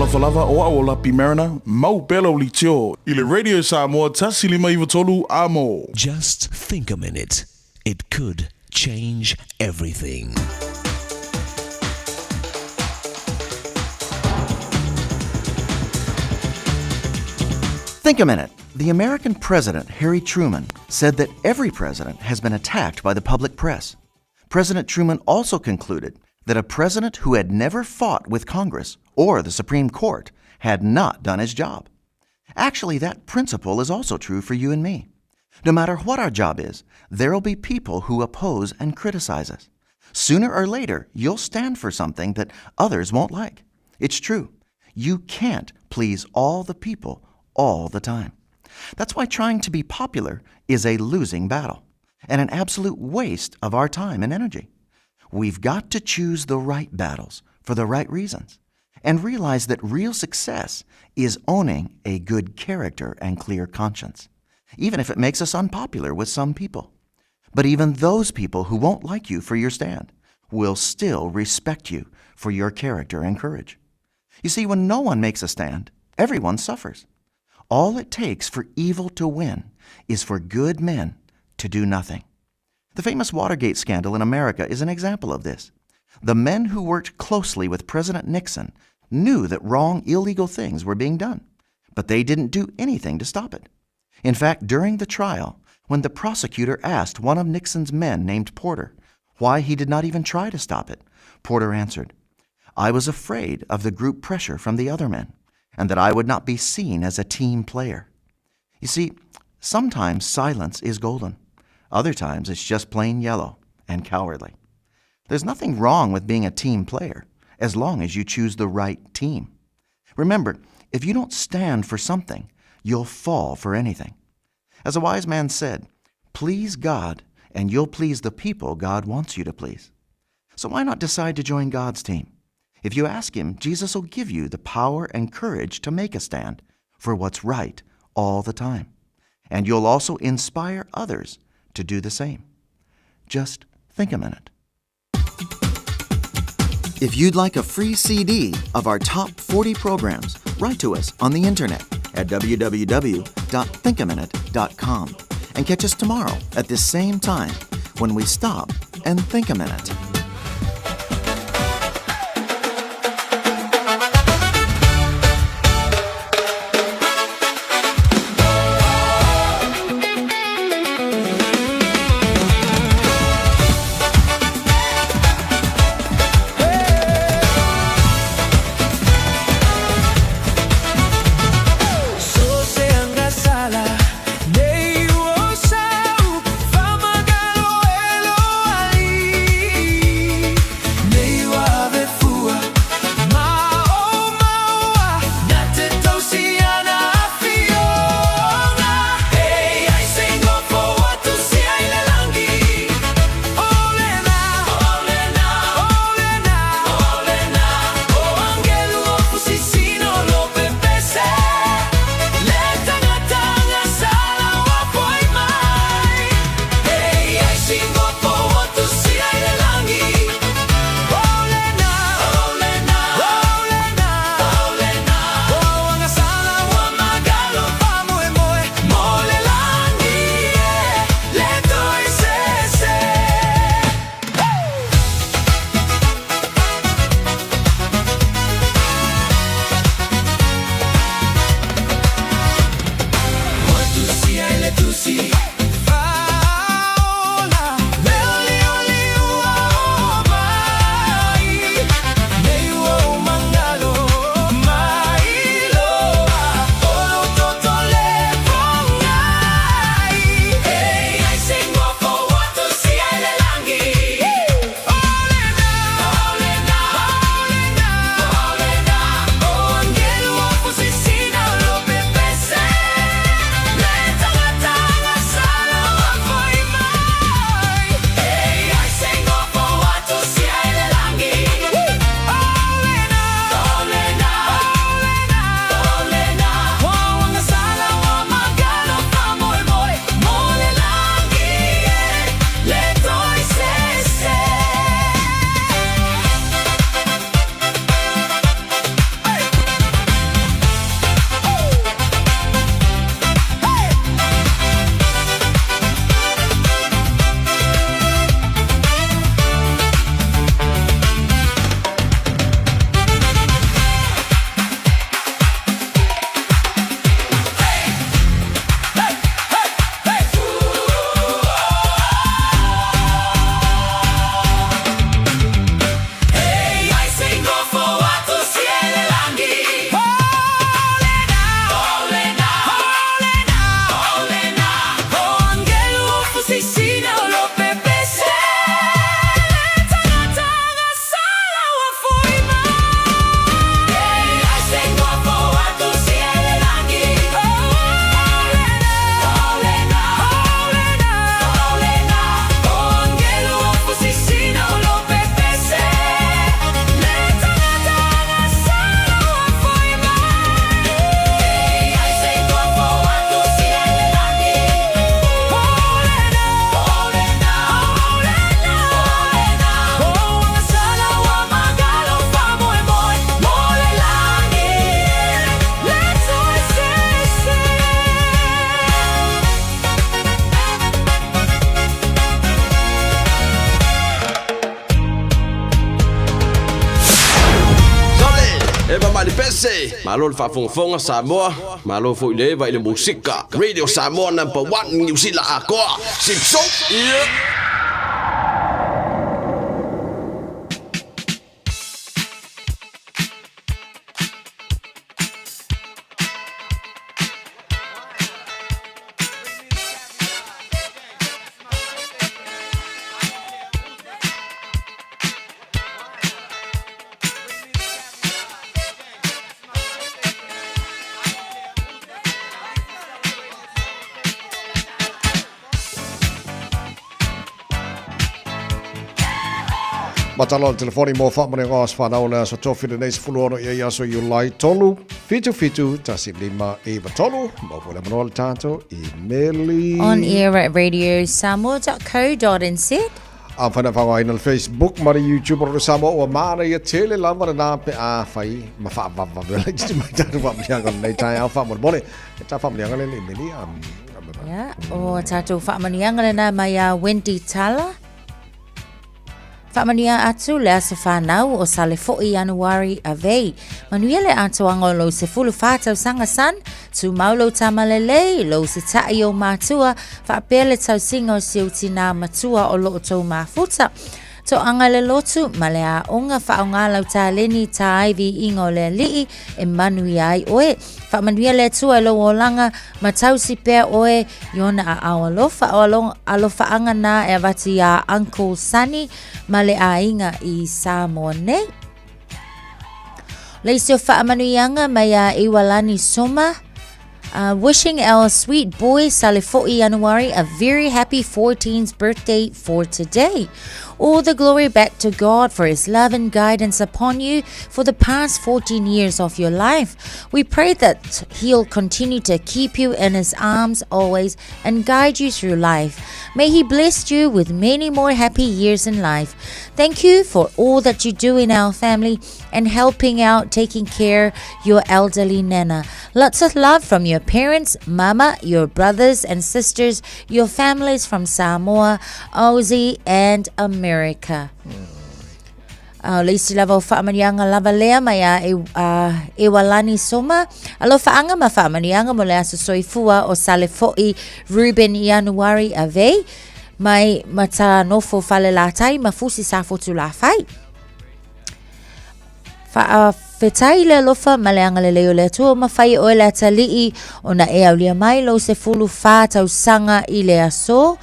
falava o aola pi Mariner, mau belo li tio, i le Radio Samoa tasi lima iwa tolu amo. Just think a minute. It could change everything. Think a minute. The American president, Harry Truman, said that every president has been attacked by the public press. President Truman also concluded that a president who had never fought with Congress or the Supreme Court had not done his job. Actually, that principle is also true for you and me. No matter what our job is, there will be people who oppose and criticize us. Sooner or later, you'll stand for something that others won't like. It's true. You can't please all the people all the time. That's why trying to be popular is a losing battle and an absolute waste of our time and energy. We've got to choose the right battles for the right reasons and realize that real success is owning a good character and clear conscience, even if it makes us unpopular with some people. But even those people who won't like you for your stand will still respect you for your character and courage. You see, when no one makes a stand, everyone suffers. All it takes for evil to win is for good men to do nothing. The famous Watergate scandal in America is an example of this. The men who worked closely with President Nixon knew that wrong, illegal things were being done, but they didn't do anything to stop it. In fact, during the trial, when the prosecutor asked one of Nixon's men named Porter why he did not even try to stop it, Porter answered, "I was afraid of the group pressure from the other men, and that I would not be seen as a team player." You see, sometimes silence is golden. Other times it's just plain yellow and cowardly. There's nothing wrong with being a team player as long as you choose the right team. Remember, if you don't stand for something, you'll fall for anything. As a wise man said, please God and you'll please the people God wants you to please. So why not decide to join God's team? If you ask Him, Jesus will give you the power and courage to make a stand for what's right all the time. And you'll also inspire others to do the same. Just think a minute. If you'd like a free CD of our top 40 programs, write to us on the internet at www.thinkaminute.com and catch us tomorrow at this same time when we stop and think a minute. mali pese. Malo le whaafongafonga Samoa. Malo fo ile vai le musika. Radio Samoa #1 New Zealand akoa. Sipso. Matalo telefoni mo fa mane ngos fa na ona so tofi de nes fulono ia so you like tolu fitu tasi lima eva tolu mo pole manol tanto emaili on air at radiosamoa.co.nz. Am fana fa wa ina Facebook mari YouTube ro Samoa wa mana ia tele lava na pe a fai ma fa va vela just mai tatu va mia kan nei tai alfa mo bole ta fa mia ngale ni meli ya o tatu fa mania ngale na mai Wendy Tala. Whamania atu lea se whanau o sale fo'i Januari a vei. Manuia le atu angolo se fulu whātau sanga san, tu maulo tamalele, lo se tai o mātua, whapele tau singa o se uti nā matua o lo tau mafuta. To angale lotu, male a onga whaonga lau tā leni tā aivi ingo le lii e manuia ai oe. Whamanuia le tua lo o langa matausi pēr oe yona a awalofa o alofa anga nā e vati a Uncle Sunny male a inga I Samoa nei. Leisio whaamanuianga mai a Iwalani Soma. Wishing our sweet boy Sale fo'i Januari a very happy 14th birthday for today. All the glory back to God for His love and guidance upon you for the past 14 years of your life. We pray that He'll continue to keep you in His arms always and guide you through life. May He bless you with many more happy years in life. Thank you for all that you do in our family and helping out taking care your elderly nana. Lots of love from your parents, mama, your brothers and sisters, your families from Samoa, Aussie and America. Leisi lava o whaamanianga lava lea mai a Iwalani Soma. Alo whaanga ma whaamanianga mo lea soifua o sale fo'i Ruben Januari a vei. Mai mata nofo whale la tai ma fusi sa fotu la whai. Whetai le lofa maleanga le leo le tua mawhai o le atalii o na e au lia mai lo se fulu whātau sanga I le aso.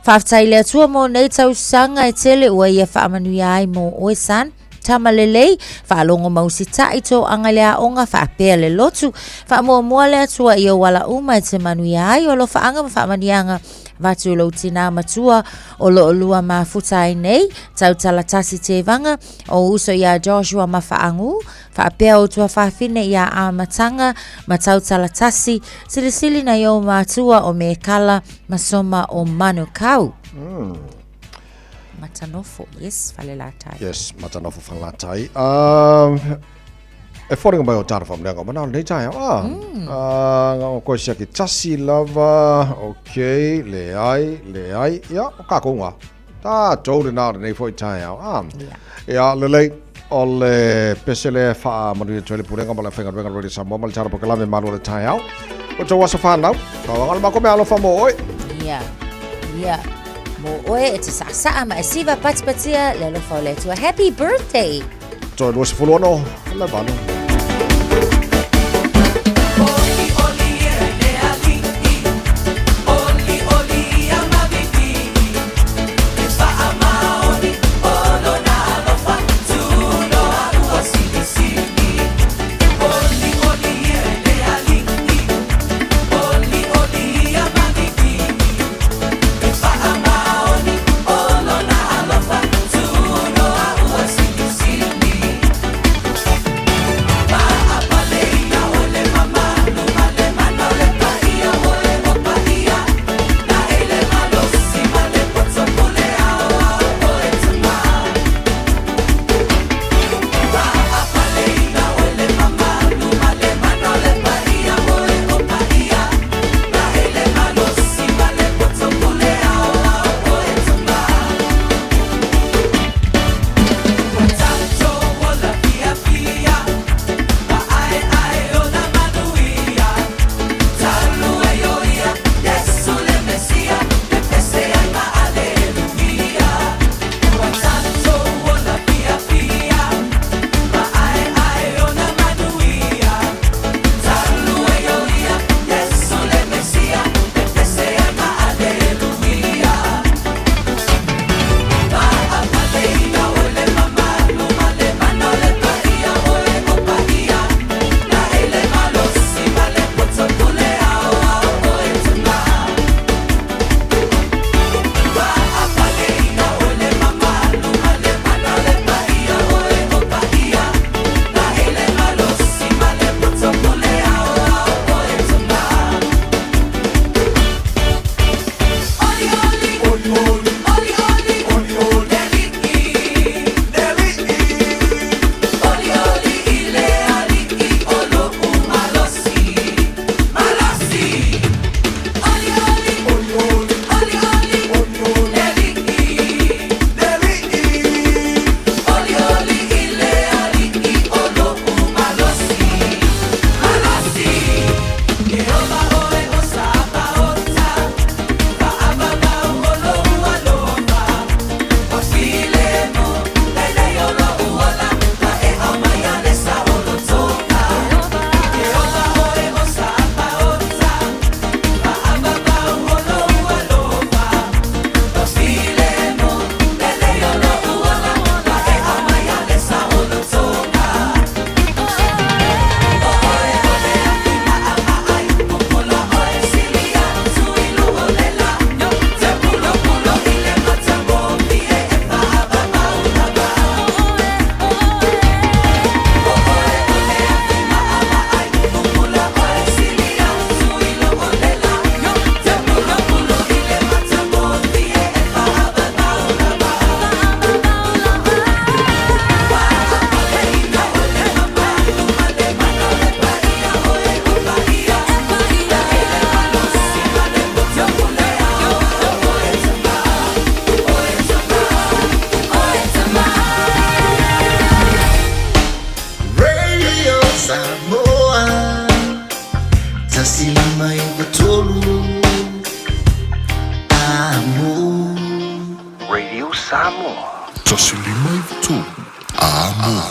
Whaftai le tua mo nei tau sanga e tele ua ia whaamanu ai mo oesan. Tamalelei, whaalongo mausi tai tō anga lea onga whaapea le lotu. Whaamua mua le atua I o wala uma e te manu ai o lo whaanga ma whaamanianga. Vatu lo tina matua o lo olua ma futai nei tau talatasi te vanga o uso ia Joshua ma whaangu whaapea o tua whawhine ia a matanga ma tau talatasi silisili na yo matua o me kala masoma o manu kau. Matanofo, yes, whalelatai. Yes, matanofo whalelatai. E whoringa mai o tāra whamneanga, mana nei tai ngā koe sia ki tasi lava, ok, le ai, ia, o kākounga. Tā tōre nāre nei whoi tai ia, lelei, o le pese le wha manuia tuele purenga, ma le whenga ruenga roi Samoa, ma le tāra pokalame manu le tai au. O tō wasa whanau, ka wangala mako me alofa mo oi. Ia, mo oe e te saa ma e siva patipatia le alofa o le tua. Happy birthday! Tō e lua se fuluano, le vanu. Samoa. Tasi lima i tu. Amo.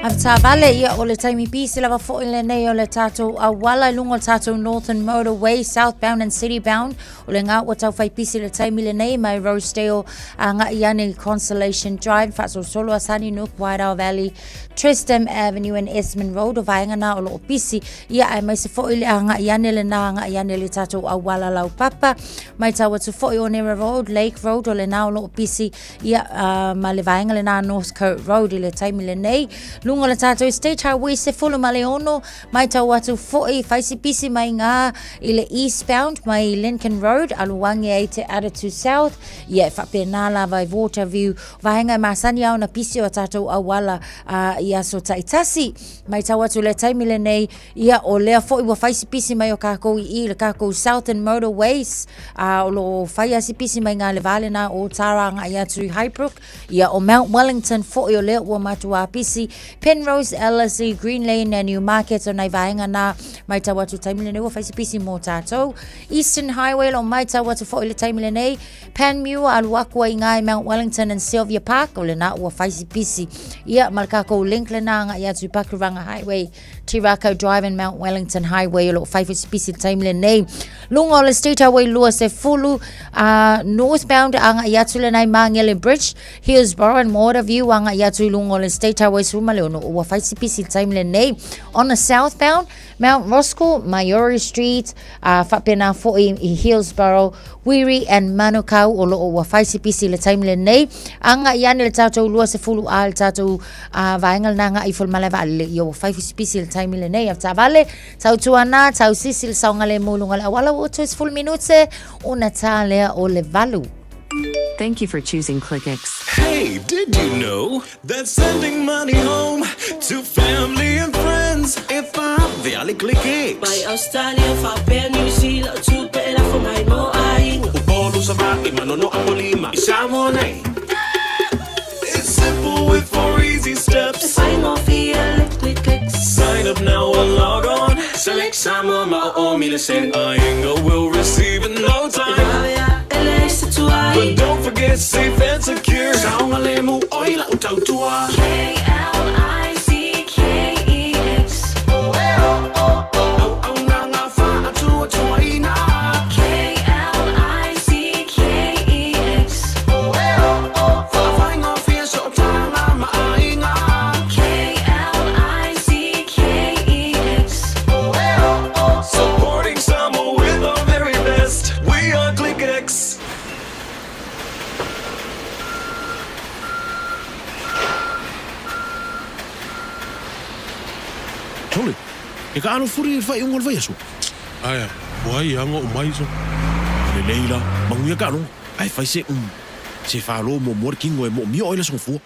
After vale ia o le taimi pisi lava fo le nei o le tatou a wala lungo tatou Northern Motorway southbound and citybound o le ngā watau fai pisi le taimi le nei mai Rosedale a ngā iane Consolation Drive faso solo asani Nook Whiteout Valley Tristram Avenue and Esmond Road o vaenga na o lo pisi ia ai mai se fo le a ngā iane le na ngā iane le tatou a wala lau papa mai tau atu fo o Nera Road Lake Road o le na o lo pisi ia ma le vaenga le na North Coast Road i le taimi le nei lungo le tatou State Highway se fulu maleono mai tau atu foi faisi pisi mai ngā i le eastbound mai Lincoln Road aluwangi ai te Attitude South ia whapena lava i Waterview vahenga masani au na pisi o tatou awala ia so taitasi mai tau atu le taimi le nei ia o lea foi wa faisi pisi mai o kākou i le kākou Southern Motorways o lo faisi pisi mai ngā le vale na o Taranga ia tu Highbrook ia o Mount Wellington foi o lea ua matua pisi Penrose, LSE, Green Lane and Newmarket o nai vaenga na mai tau atu taimile nei ua faisi pisi mō tātou. Eastern Highway lo mai tau atu fo i le taimile nei. Panmure aluakua i ngai Mount Wellington and Sylvia Park o le na ua faisi pisi. Ia malakako link le na nga ia tu Pakuranga Highway, Tirako Drive and Mount Wellington Highway o lo faisi pisi le taimile nei. Lunga o le State Highway lua se fulu northbound anga ia tu le nai Mangele Bridge, Hillsborough and Waterview anga ia tu lunga o le State Highway suma le ono ua faisi pisi time le nei. On the southbound, Mount Roscoe, Mayori Street, whapena fo i Hillsborough, Wiri and Manukau o lo ua faisi pisi le time le nei. Anga iane le tātou lua se fulu a le tātou vaengal nanga i ful maleva le i ua faisi pisi le time le nei. Afta vale, tau tuana, tau sisi le saunga le mulunga le awala o tuis full minute una tā lea o le valu. Thank you for choosing ClickX. Hey, did you know that sending money home to family and friends if I'm very ClickX? By Australia, for New Zealand, to better for my mo ai. Ubolo sa baki manono ang lima isamo na. It's simple with 4 easy steps. I'm off here, ClickX. Sign up now or log on. Select Samoa mao milisend. Ainga will receive in no time. But don't forget safe and secure. Saunga lemu oila utautua. KLICKEX. Oh nanga fa atua tuaina. KLICKEX. Fa fainga fia so tanga maainga. KLICKEX. Supporting Samoa with our very best. We are ClickX. Tole, e ka ano furi e whai ungol vai asu? Aia, wai anga o mai so. Le leila, manguia ka ano, ai whai se se whalo mo morkingo e mo mio oila song fua.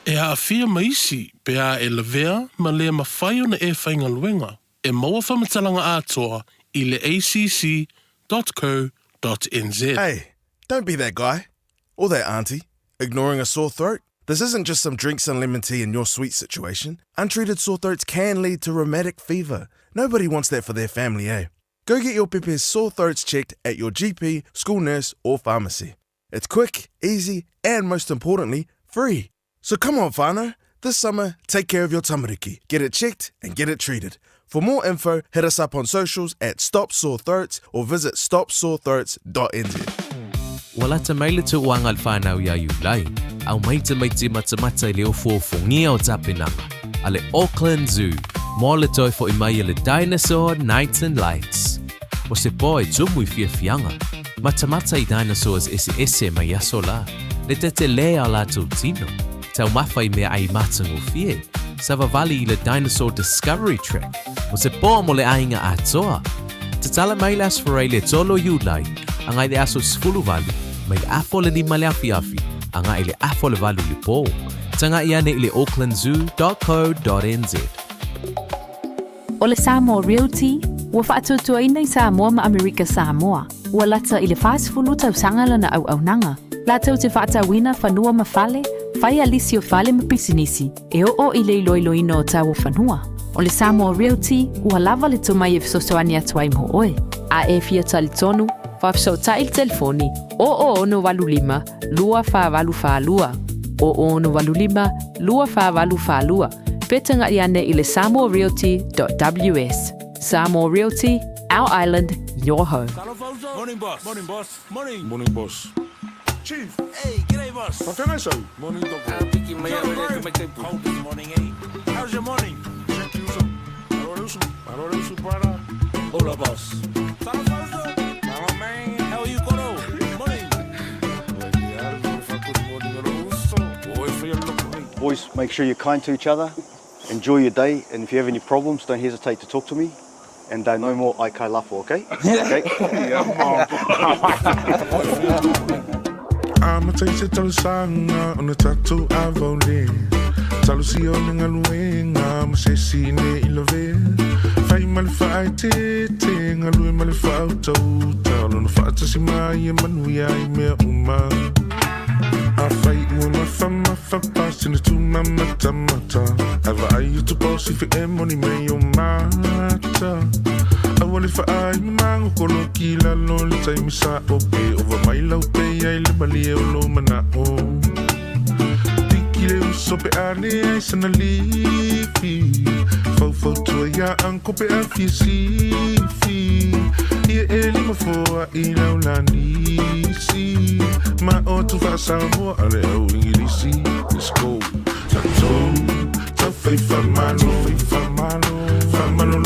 E a fia maisi, pe a e levea, ma lea mawhai ona e whainga luenga. E maua whamatalanga atoa I le acc.co.nz. Hey, don't be that guy. Or that auntie, ignoring a sore throat. This isn't just some drinks and lemon tea in your sweet situation. Untreated sore throats can lead to rheumatic fever. Nobody wants that for their family, eh? Go get your Pepe's sore throats checked at your GP, school nurse, or pharmacy. It's quick, easy, and most importantly, free. So come on, whānau. This summer, take care of your tamariki. Get it checked and get it treated. For more info, hit us up on socials at Stop Sore Throats or visit stopsorethroats.nz. Wala ta maile te uangal whanau ia iulai. Au maite matamata I leo fuofongia o tapinanga. Ale Auckland Zoo. Mo le toi fo I mai le Dinosaur Nights and Lights. O se poe tumu I fianga. Matamata I dinosaurs ese mai aso la. Le tete lea la tau tino. Tau mawhai mea ai matango fie. Sava vali I le Dinosaur Discovery Trek. O se poa mo le ainga atoa. Tatala mai las forai le tolo iulai. Angai le aso sfulu valu. Mai afo le lima le afi. Angai le afo le valu le po. Tanga iane I le aucklandzoo.co.nz. O le Samoa Realty, ua whaatutuaina I Samoa ma Amerika Samoa. Ua lata I le whaasfulu tau sangala na au nanga. Latau te whaatawina whanua ma fale, whai alisio fale ma pisinisi. E o I le iloiloina o tau whanua. O le Samoa Realty, ua lava le tumai e fisosoani atua i mo oe. A e fia tali tonu, whafisota i telefoni, o ono walulima, lua whavalu whalua. O ono walulima, lua whavalu whalua. Petanga i ane i le samoarealty.ws. Samoa Realty, our island, your home. Morning, boss. Morning, boss. Morning. Morning, boss. Chief. Hey, g'day, boss. What can I say? Morning, doctor. Morning, eh? How's your morning? Check you some. Hello, para. Hola, boss. Hello, man. How are you, Coro? Morning. Boys, make sure you're kind to each other. Enjoy your day, and if you have any problems, don't hesitate to talk to me. And no more ai kai lafo, okay? Okay? I'ma taste it till sanga on the tattoo I've only. Talu si on ngaluenga, ma se si ne ilove. Fai mal fai te ngalu mal fai auto. Talu no fai si mai manu ya me uma. I fight when my pass in the two mata. Have I used to boss if it ain't money me your mata. I want if I mang kolo kila no le time sa ope over my low pay I le bali lo mana o. Tikile so pe ane I sana lifi. Fo to ya anko pe afisi fi. Ie eli mo fo I la ulani si. Ma o tu fa Samoa ale o ingilisi. Let's go. Fai famalo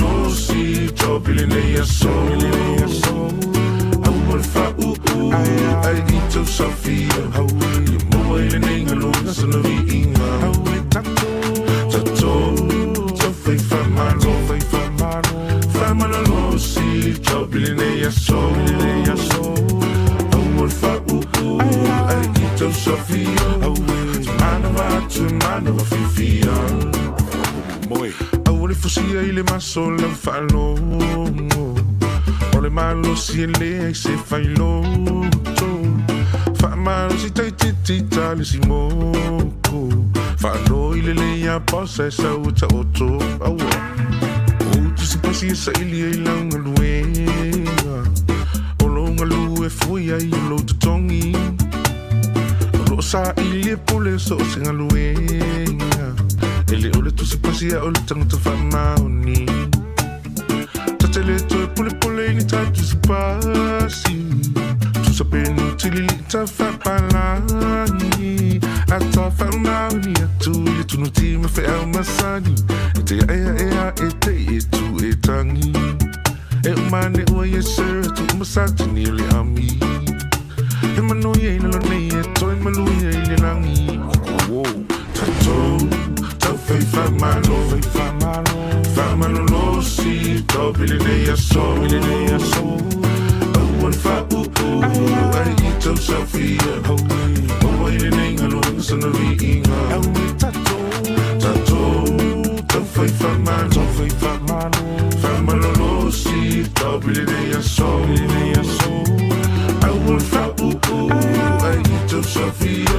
lo si topile nei so Awal fa ai ito Sofia you mo ile nei ngalo na sanovi inga tato fai famalo lo si topile nei so Awal fa ai ito Sofia manava fifia Boy, awole fosia ile masola falo. Ole malo si le se failo. Fa malo si tai tali si moko. Falo ile le ya posa sa uta oto. Awo. O tu si pasi sa ile ilang luenga. Olonga lu e fuia I lo tongi. Lo sa ile pole so singa luenga. Ele ole tu si pasia ole tango tu famaoni. Tatele to pole ni tu si pasi. Tu sapenu tili ta fapalani. Ata famaoni atu le tu no ti me fe au masani. Ete ete tu etangi. E umane o yeser tu masati ni le ami. E mano ye no ne to e malu ye le langi. Wow. Tato Fai famalo lo si topile nei so Awal fa ai ito Sofia Owa ile nei ngalo na sanovi inga Tato fai famalo lo si topile nei so Awal fa ai ito Sofia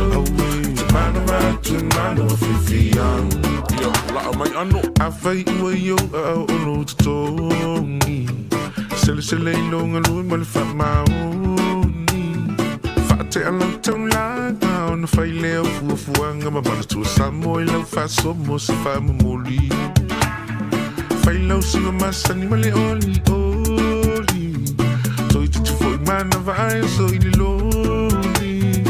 Manava fifia I fight with you, oh, tongi. Sele long and loom, but fat my own. Fat a long time line on the file of one of my brothers to some more love fast so most of I'm a molly. File sing my son, my only. So it's for man of eyes, so in the lonely.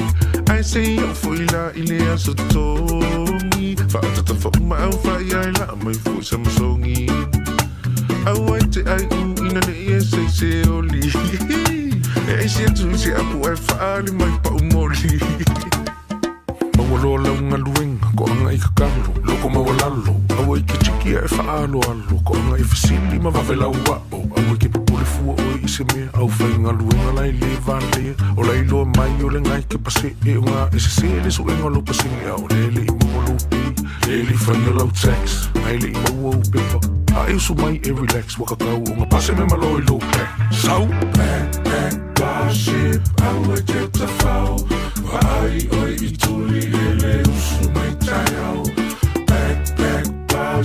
I say, for ila, ilea so tongi. Fata fa uma fa ya la mai fu samsongi awaite ai ina ne se oli e se tu se apu fa ali mai pa umoli mawalo la ngalueng ko ngai kakalo loko mawalalo awai ke chiki e fa alo ko ngai fisili ma vavela wa awai ke popole fu o ise me au fa ngalueng la ile vale o la ilo mai o le ngai ke pase e nga ese le so ngalo pase o le mo Ele fanya low tax, ele mo paper. I uso my relax, waka ka nga pase me maloy low pack. So back, ship, I would get the foul. Vai oi ituli ele uso my tayo. Back,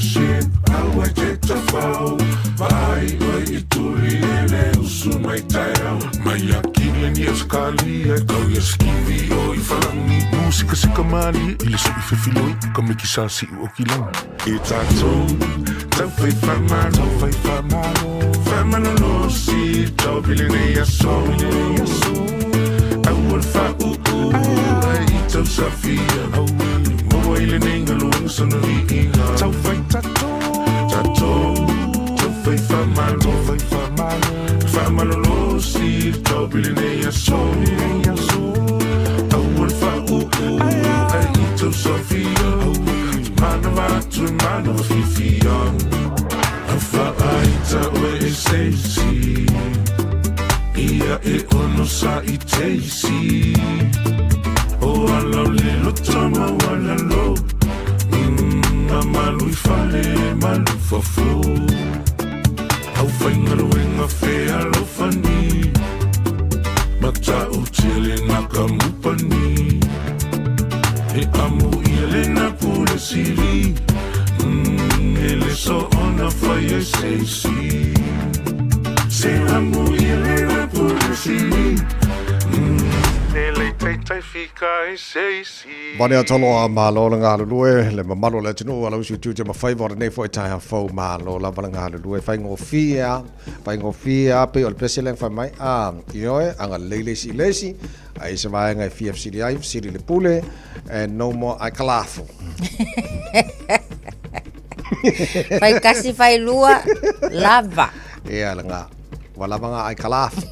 shit, awa te tafau. Vai, oi I tuli ele usu mai taiau. Mai a kile ni a skali, e kau I a skivi o I whalangi. Musika sika mali, I le so I whiwhiloi, ka miki sasi u o kilangi. E tātou, tau whai whamalo, whamalo lo si, tau pile nei a so. Au al wha ai I tau sawhia, maua I le nei ngaluang sana I inga. Tau whai tātou, tau whai whamalo, whamalo lo si, tau pile nei a so. Au al wha ai I tau sawhia, mana watu e mana whiwhia. Awha ai tau e seisi, ia e ono sa I teisi. O alau le lotama wala lo, a malu I whale, malu fafo. Au whaingaru e ngā whea lo whani, mata utile naka mupani. E amu ia le na pule siri, e le so ona whai e seisi. Se amu ia le na pule siri, e le teitai fika e seisi. Mane a tolo a malo la ngā lulue, le mamalo le tino ala usi tu te mawhai wara nei fo I tai hawhau malo la wala ngā lulue. Whai ngō fia, pe o le pese leng whai mai a ioe, anga leilesi lesi, a isa mai ngai FFCDI, Siri le pule, and no more ai kalafo. Whai kasi whai lua, lava. Ea la ngā. Wala mga ai kalafo.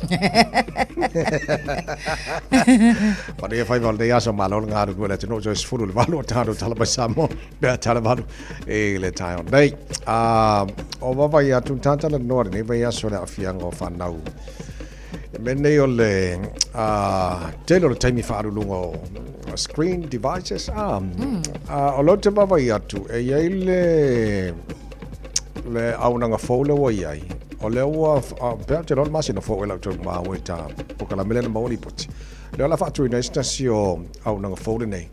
Pare e whai wala asa malo ngā lulue le tino jo isfuru le walo tāno talaba samo, bea talabaru e le tai on nei. O wawai atu tātala nore nei vai aso le awhianga o whanau. Menei o le telo le taimi whaarulunga o screen devices. O lo te wawai atu e iei le aunanga fōle wa iai. O le ua pēr te lor masi na fōle lau tau maa oi tā pokala melena maoni poti. Le ala whaatui na istasi o aunanga fōle nei.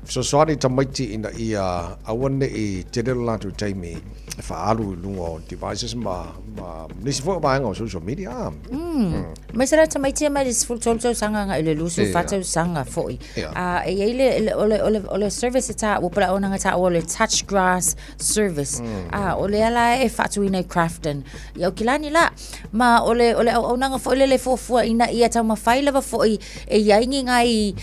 So soari tamaiti ina ia awane I te rero lātu taimi whaaru lunga o devices ma nisi fōa maenga o social media. Mai sara tamaiti mai lis full tolto sanga nga ile lusu whatau sanga foi. E ile ole service ta wapura ona nga ta ole touch grass service. Ole ala e whatu ina craften. Iau kilani la. Ma ole ona nga foi le fōfua ina ia tau mawhailawa foi e iaingi ngai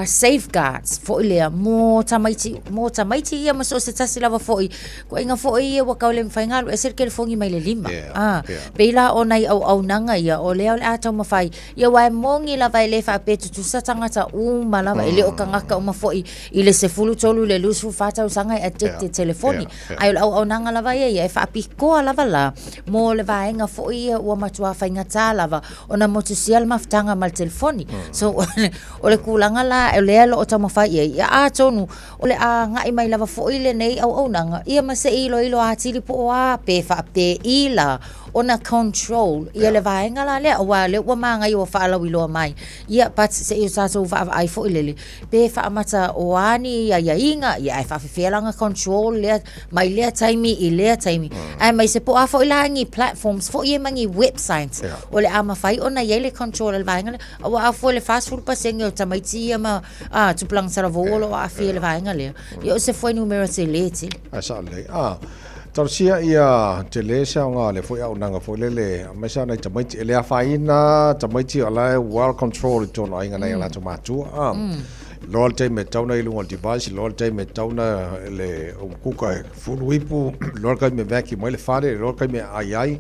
safeguards foi lea mo tamaiti ia maso se tasi lava foi ko inga foi ia wakau le mwhaingalu e serke le fongi mai le lima peila o nei au nanga ia o leo le atau mawhai ia wae mongi lava ele wha petu tu sa tangata malama ele o kangaka o mawhoi I le se fulu tolu le lusu whatau sanga e addicted telefoni ai o au nanga lava ia e wha pikoa lava la mo le vaenga foi ia ua matua whaingata lava o na motusia le maftanga mal telefoni so o le kulanga la e lea lo o tau mawhai ia tonu ole a ngai mai lava foile nei au nanga ia ma se ilo a tiri po a pe fa pe ila ona control ia le vaenga la le wa manga yo fa la wilo mai ia pat se yo sa so va ai foile le pe fa mata o ani ia inga ia fa felanga control le mai le taimi I le taimi ai mai se po a foila ngi platforms fo ia mangi websites ole ama fai ona ia le control le vaenga wa foile fast food pasengo tamaiti ma tu plang saravolo a feel vaenga le yo se foi numero se leti asa le Tarsia ia te lesa nga le foi au nanga foi le mesa na tamaiti ele a faina tamaiti ala well control tona inga na la tomatu lol te me tauna I lunga device lol te me tauna le kuka full wipu lol ka me vaki mo le fare lol ka me ai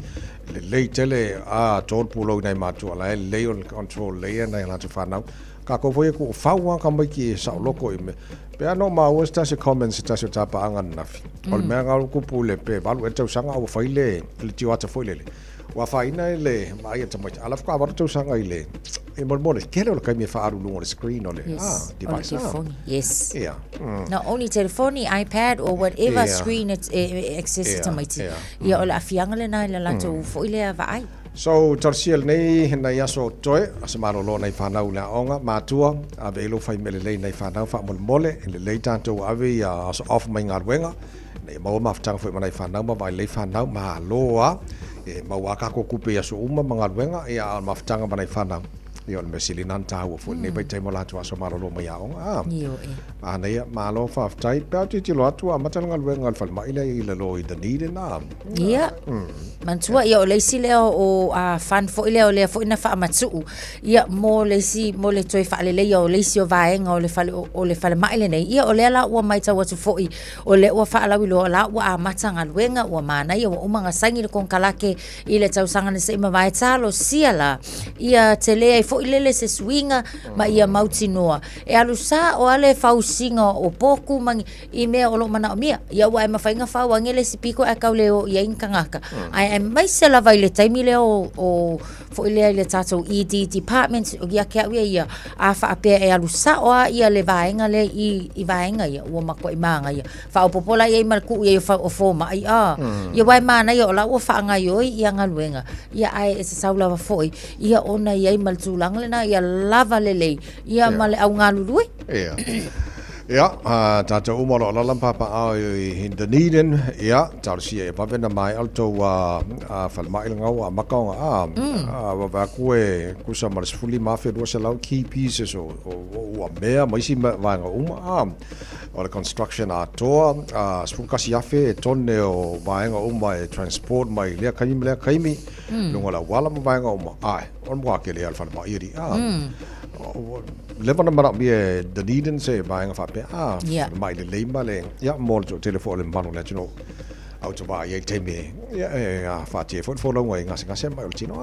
le lei tele a ton pulo nei matu ala le on control le na la tofana ka ko foi ku fawa ka mai ki sa loko me pe no ma o sta se comments sta se tapa anga nafi ol me nga ku pule pe valu e tau sanga o faile le tio ata foi le wa faina le mai ta mai ala ka va tau sanga ile e mo le kero ka me fa aru lo screen ole device yes yeah not only telephone iPad or whatever screen it access to my ia ola afianga le na la to foi le va ai so tarsiel nei na yaso toe asamaro lo nei fanau la onga matua ave lo fai mele nei fanau fa mole le le tanto ave ya off mai ngar wenga nei mau maftanga foi manai fanau ma vai lei fanau ma loa e mau aka ko kupe aso uma mga luenga ia maftanga manai fanau ia me silinan tau fo nei bai tai mola tua so marolo mai aonga nei malo fa tai pa ti lo atu amatanga luenga fal mai ile lo i Dunedin na ia mantua ia o leisi leo o a fan fo ile o le fo ina fa matsu ia mo leisi mo le toi fa le o leisi o vaenga o le fale mai le nei ia o le la o mai tau atu fo i o le o fa ala wilo la o a matanga luenga o mana ia o umanga sangi le konkalake ile tau sanga ne se ma vai talo siala ia tele ai fo ile le se swinga ma ia mauti noa e alusa o ale fausinga o poku mangi i me o lo mana o mia ia wa ma fainga fa wangele sipiko a kauleo ia inkangaka ai mai se la vai le taimi le o fo ile le tato ED department o ia kia ia a fa pe e alusa o ia le vaenga le i vaenga ia o makwa i manga ia fa o popola ia mal ku ia fa o foma ai ia wa mana ia o la o fa nga yo ia ngaluenga ia ai se saula fo ia ona ia mal tulang le na ia lava lele ia male au ngalului ia tata umalo la papa au in Dunedin ia tarsia e pavena mai alto fal mai ngau a makonga va kue kusa mar fuli mafia do se lau key pieces o mea mai si va uma o le construction a toa spukasi afe tonne o vaenga uma e transport mai le kaimi lunga la wala vaenga uma ai on wa ke le alfa ma iri levan mara bie Dunedin se vaenga fa pe mai le leima le ya mol jo telefone manu le tino auto va ye teme ya fa tie fo lo ngai ngase mai tino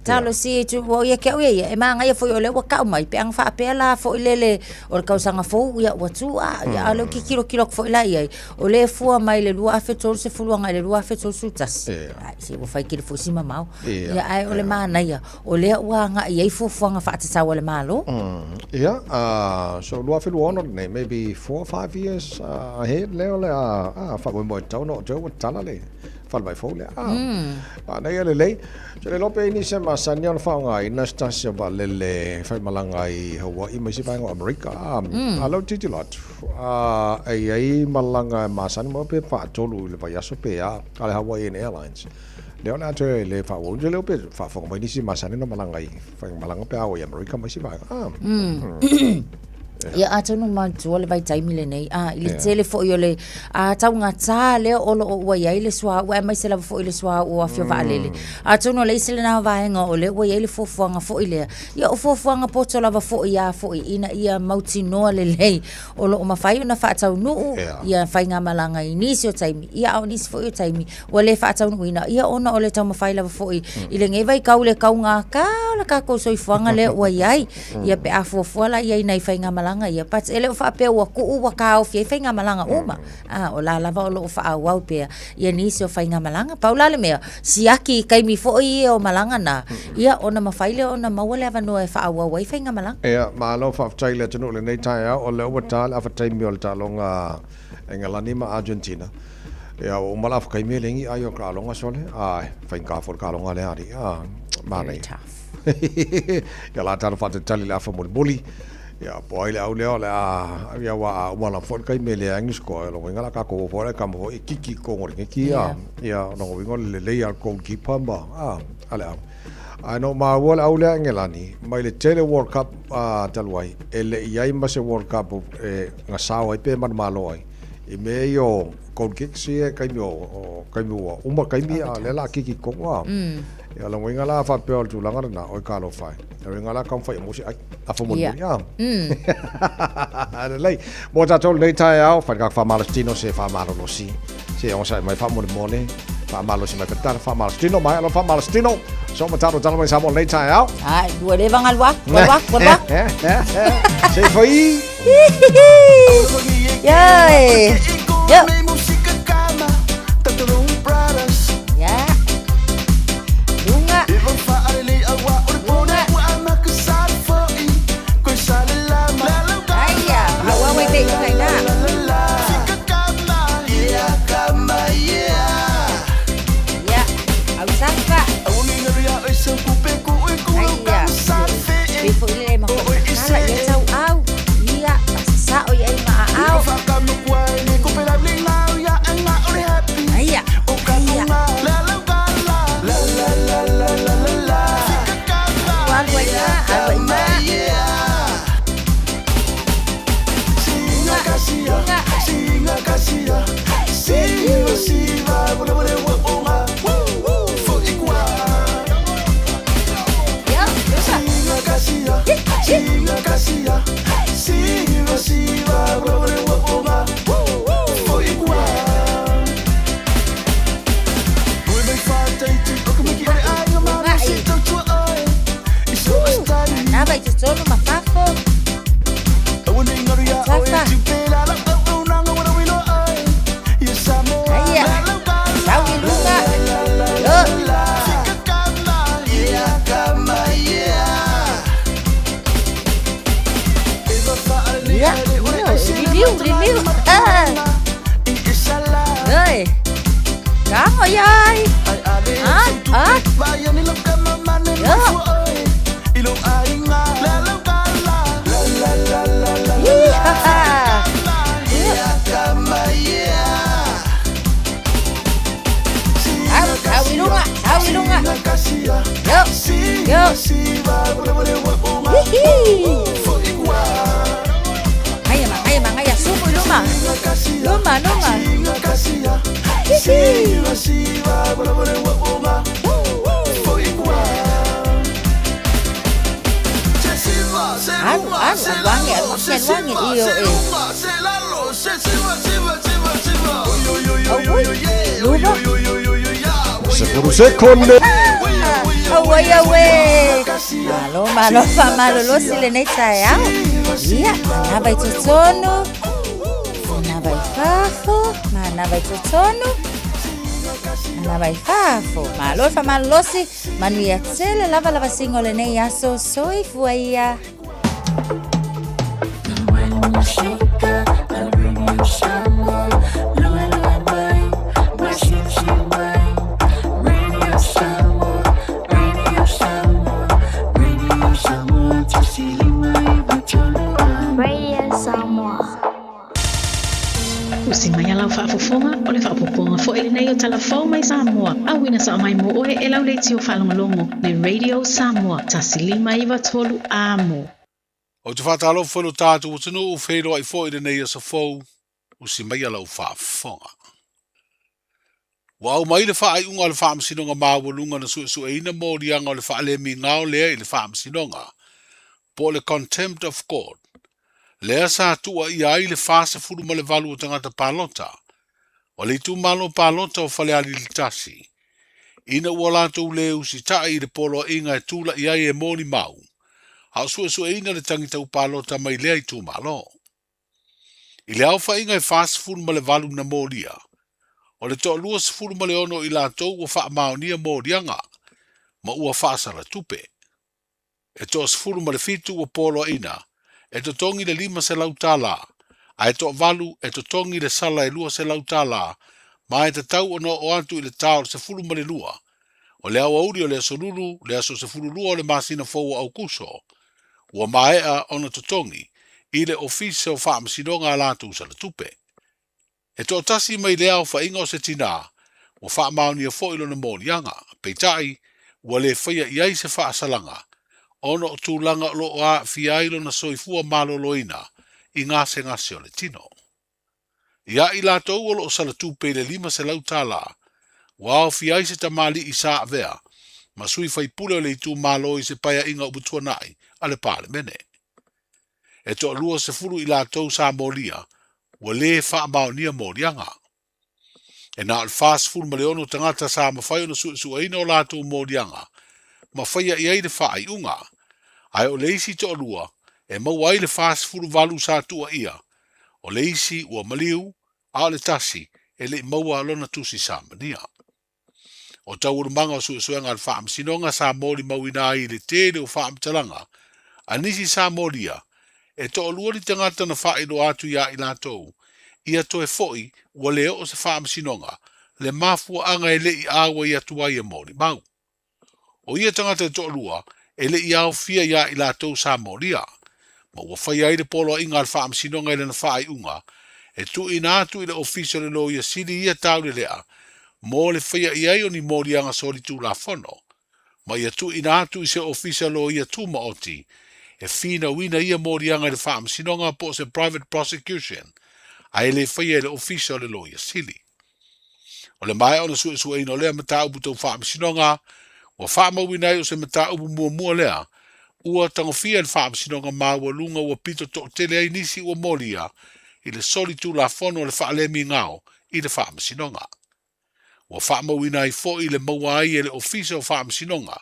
talo si tu wo ye ke ye e manga ye fo yo le wa ka mai pe ang fa pe la fo lele o ka usanga fo ya watu ya alo ki kilo fo la ye o le fo mai le lua fe tol se fo ngai le lua fe tol sutas si wo fa ki fo si mamau ya ai o le mana ya o le wa nga ye fo nga fa tsa wa le malo so lua fe lo ne maybe 4 or 5 years ahead le fa mo tau no jo tala le fal mai fo le nei le so le lope ni se ma sanion fa ngai na stasio ba le fa malanga i Hawaii mai se ba ngo America alo titi lot ai malanga ma san mo pe fa tolu le ba yaso pe ale Hawaiian Airlines le ona te le fa wo le pe fa fo mai ni se ma sanino malanga i fa malanga pe Hawaii America mai se ba ia atonu ma tuole vai taimi le nei ile tele fo yo le taunga ta le o lo wa ia ile swa wa mai se la fo ile swa o afio valele atonu le sele na vaenga o le wa ia ile fo nga fo ile ia o fo nga poto la fo ia fo ina ia mauti no le lei o lo ma fai na fa tau no ia fai nga malanga inisio taimi ia o nis fo yo taimi o le fa tau no ina ia ona o le tau ma fai la fo ile ngai vai kaule kaunga ka ko soi fanga le wa ia pe afo fo la ia ina fai nga malanga ia pat ele fa pe wa ku wa ka o fi nga malanga uma o la lava o lo fa wa pe ia ni so fa nga malanga paula le me siaki kai mi fo i o malanga na ia ona mafaile ona mawale ava no fa wa wa fa nga malanga ia malo fa taile tunu le nei tai o le wa tal afa tai mi o ta longa engalani ma Argentina ia o mala fa kai mi lengi ayo ka longa sole ai fa nga fo ka longa le ari mane ia la ta fa tali la fa boli ya boile au leo la ya wa la fo kai mele angis ko lo ngala ka ko fo ka mo kiki ko ngor ki ya no wingo le ya ko ki pamba ala I know ma wala au le ngelani mai le tele world cup talwai ele yai ma se world cup nga sawa pe man malo ai I me yo ko ki si kai mo uma kai mi le la kiki ko wa ya la winga la fa pe tu la ngana o ka lo fa winga la kam fa mo si a fo mo ya lei mo ta tol nei tai au fa ka fa malastino se fa malo lo si se on sa mai fa mo le fa malo si mai per tar fa malastino mai lo fa malastino so mo ta ro talo mai sa mo nei tai au ai due le van al wa se foi yai yo Coupe la bling la Mangaya, sumo luma. Luma. Wangi iyo Sekunde. Malo losile netaya. Iya, nabai tutonu. Nabai fafo, nabai tutonu. Nabai fafo. Malo losi, manuia tsele lava singole ne yaso soi fuaia. Usimaya lau whaafofonga o le whaapoponga fo ele nei o talafau mai Samoa. Awina sa mai mo oe e lau leiti o whalongolongo le Radio Samoa. Tasilima iwa tolu amo. O te whatalo whelo tātu o tunu o whero ai fo ele nei o sa fau. Usimaya lau whaafonga. Wa au mai le wha ai unga le whaamsinonga māwalunga na su eina mōrianga o le wha le mi ngao lea i le whaamsinonga. Po le contempt of God. Lea sa tua i ai le fase furu ma le valu o tangata palota. O le tu malo palota o fale ali li tasi. Ina ua lato le usi taa i le polo inga e tula i ai e moni mau. Hau su ina le tangita u palota mai lea i tu malo. I le alfa inga e fase furu ma le valu na moria. O le toa lua se furu ma le ono i lato ua faa maonia morianga. Ma ua faa sara tupe. E toa se furu ma le fitu ua polo ina. E to tongi le 5 se lautala, a e to valu e to tongi le sala e 2 se lautala, ma e te tau ono o atu i le tau se fulu ma le lua. O le awa uri o le asolulu, le aso se fulu lua o le masina fau au kuso, ua maea ono to tongi, i le ofise o wha masinonga alatu sa le tupe. E to tasi mai le au wha inga o se tina, ua wha mauni a fo ilo na mōnianga, peitai, ua le whaia iai se wha asalanga, ono o tūlanga lo a fiailo na soifua maloloina i ngase ngase o le tino. Ia i la tau o lo sala tūpe le 5 se lautala, wao fiai se tamali i sa avea, ma sui fai pule o le itu malo i se paia inga ubutua nai, ale pale mene. E to lua se furu i la tau sa molia, wa le faa maonia morianga. E na al fast furu ma leono tangata sa mawhaio na su aina o la tau morianga, ma whaia i aide wha ai unga, ai o leisi to lua, e mau ai le fast furu valu sa tua ia, o leisi ua maliu, a le tasi, e le maua alona tusi sa mania. O tau urumanga o suenga al whaam sinonga sa mori mauina ai le tere o whaam talanga, anisi sa moria, e to lua li tangata na whaero atu ia i latou, ia to e foi, ua leo o se whaam sinonga, le mafua anga e le i awa i atua i a mori mau. O ia tangata to lua, e le iau fia ia i latou sa moria. Ma ua whai aire polo inga al whaam sinonga i le na whaai unga, e tu ina atu i le ofisio le lo ia sili ia tau le lea, mo le whaia i ai o ni morianga sori tu la fono. Ma ia tu ina atu i se ofisio lo ia tu maoti, e fina wina ia morianga le whaam sinonga po se private prosecution, a e le whaia le ofisio le lo ia sili. O le mai ona su ino lea mata ubu tau whaam sinonga, wa wha mawinai o se mata ubu mua lea, ua tangofia le wha sinonga maua lunga ua pito to tele ai nisi ua moria, i le soli tu la fono le wha lemi ngao, i le wha sinonga. Ua wha mawinai fo i le maua ai e le ofisa o wha sinonga,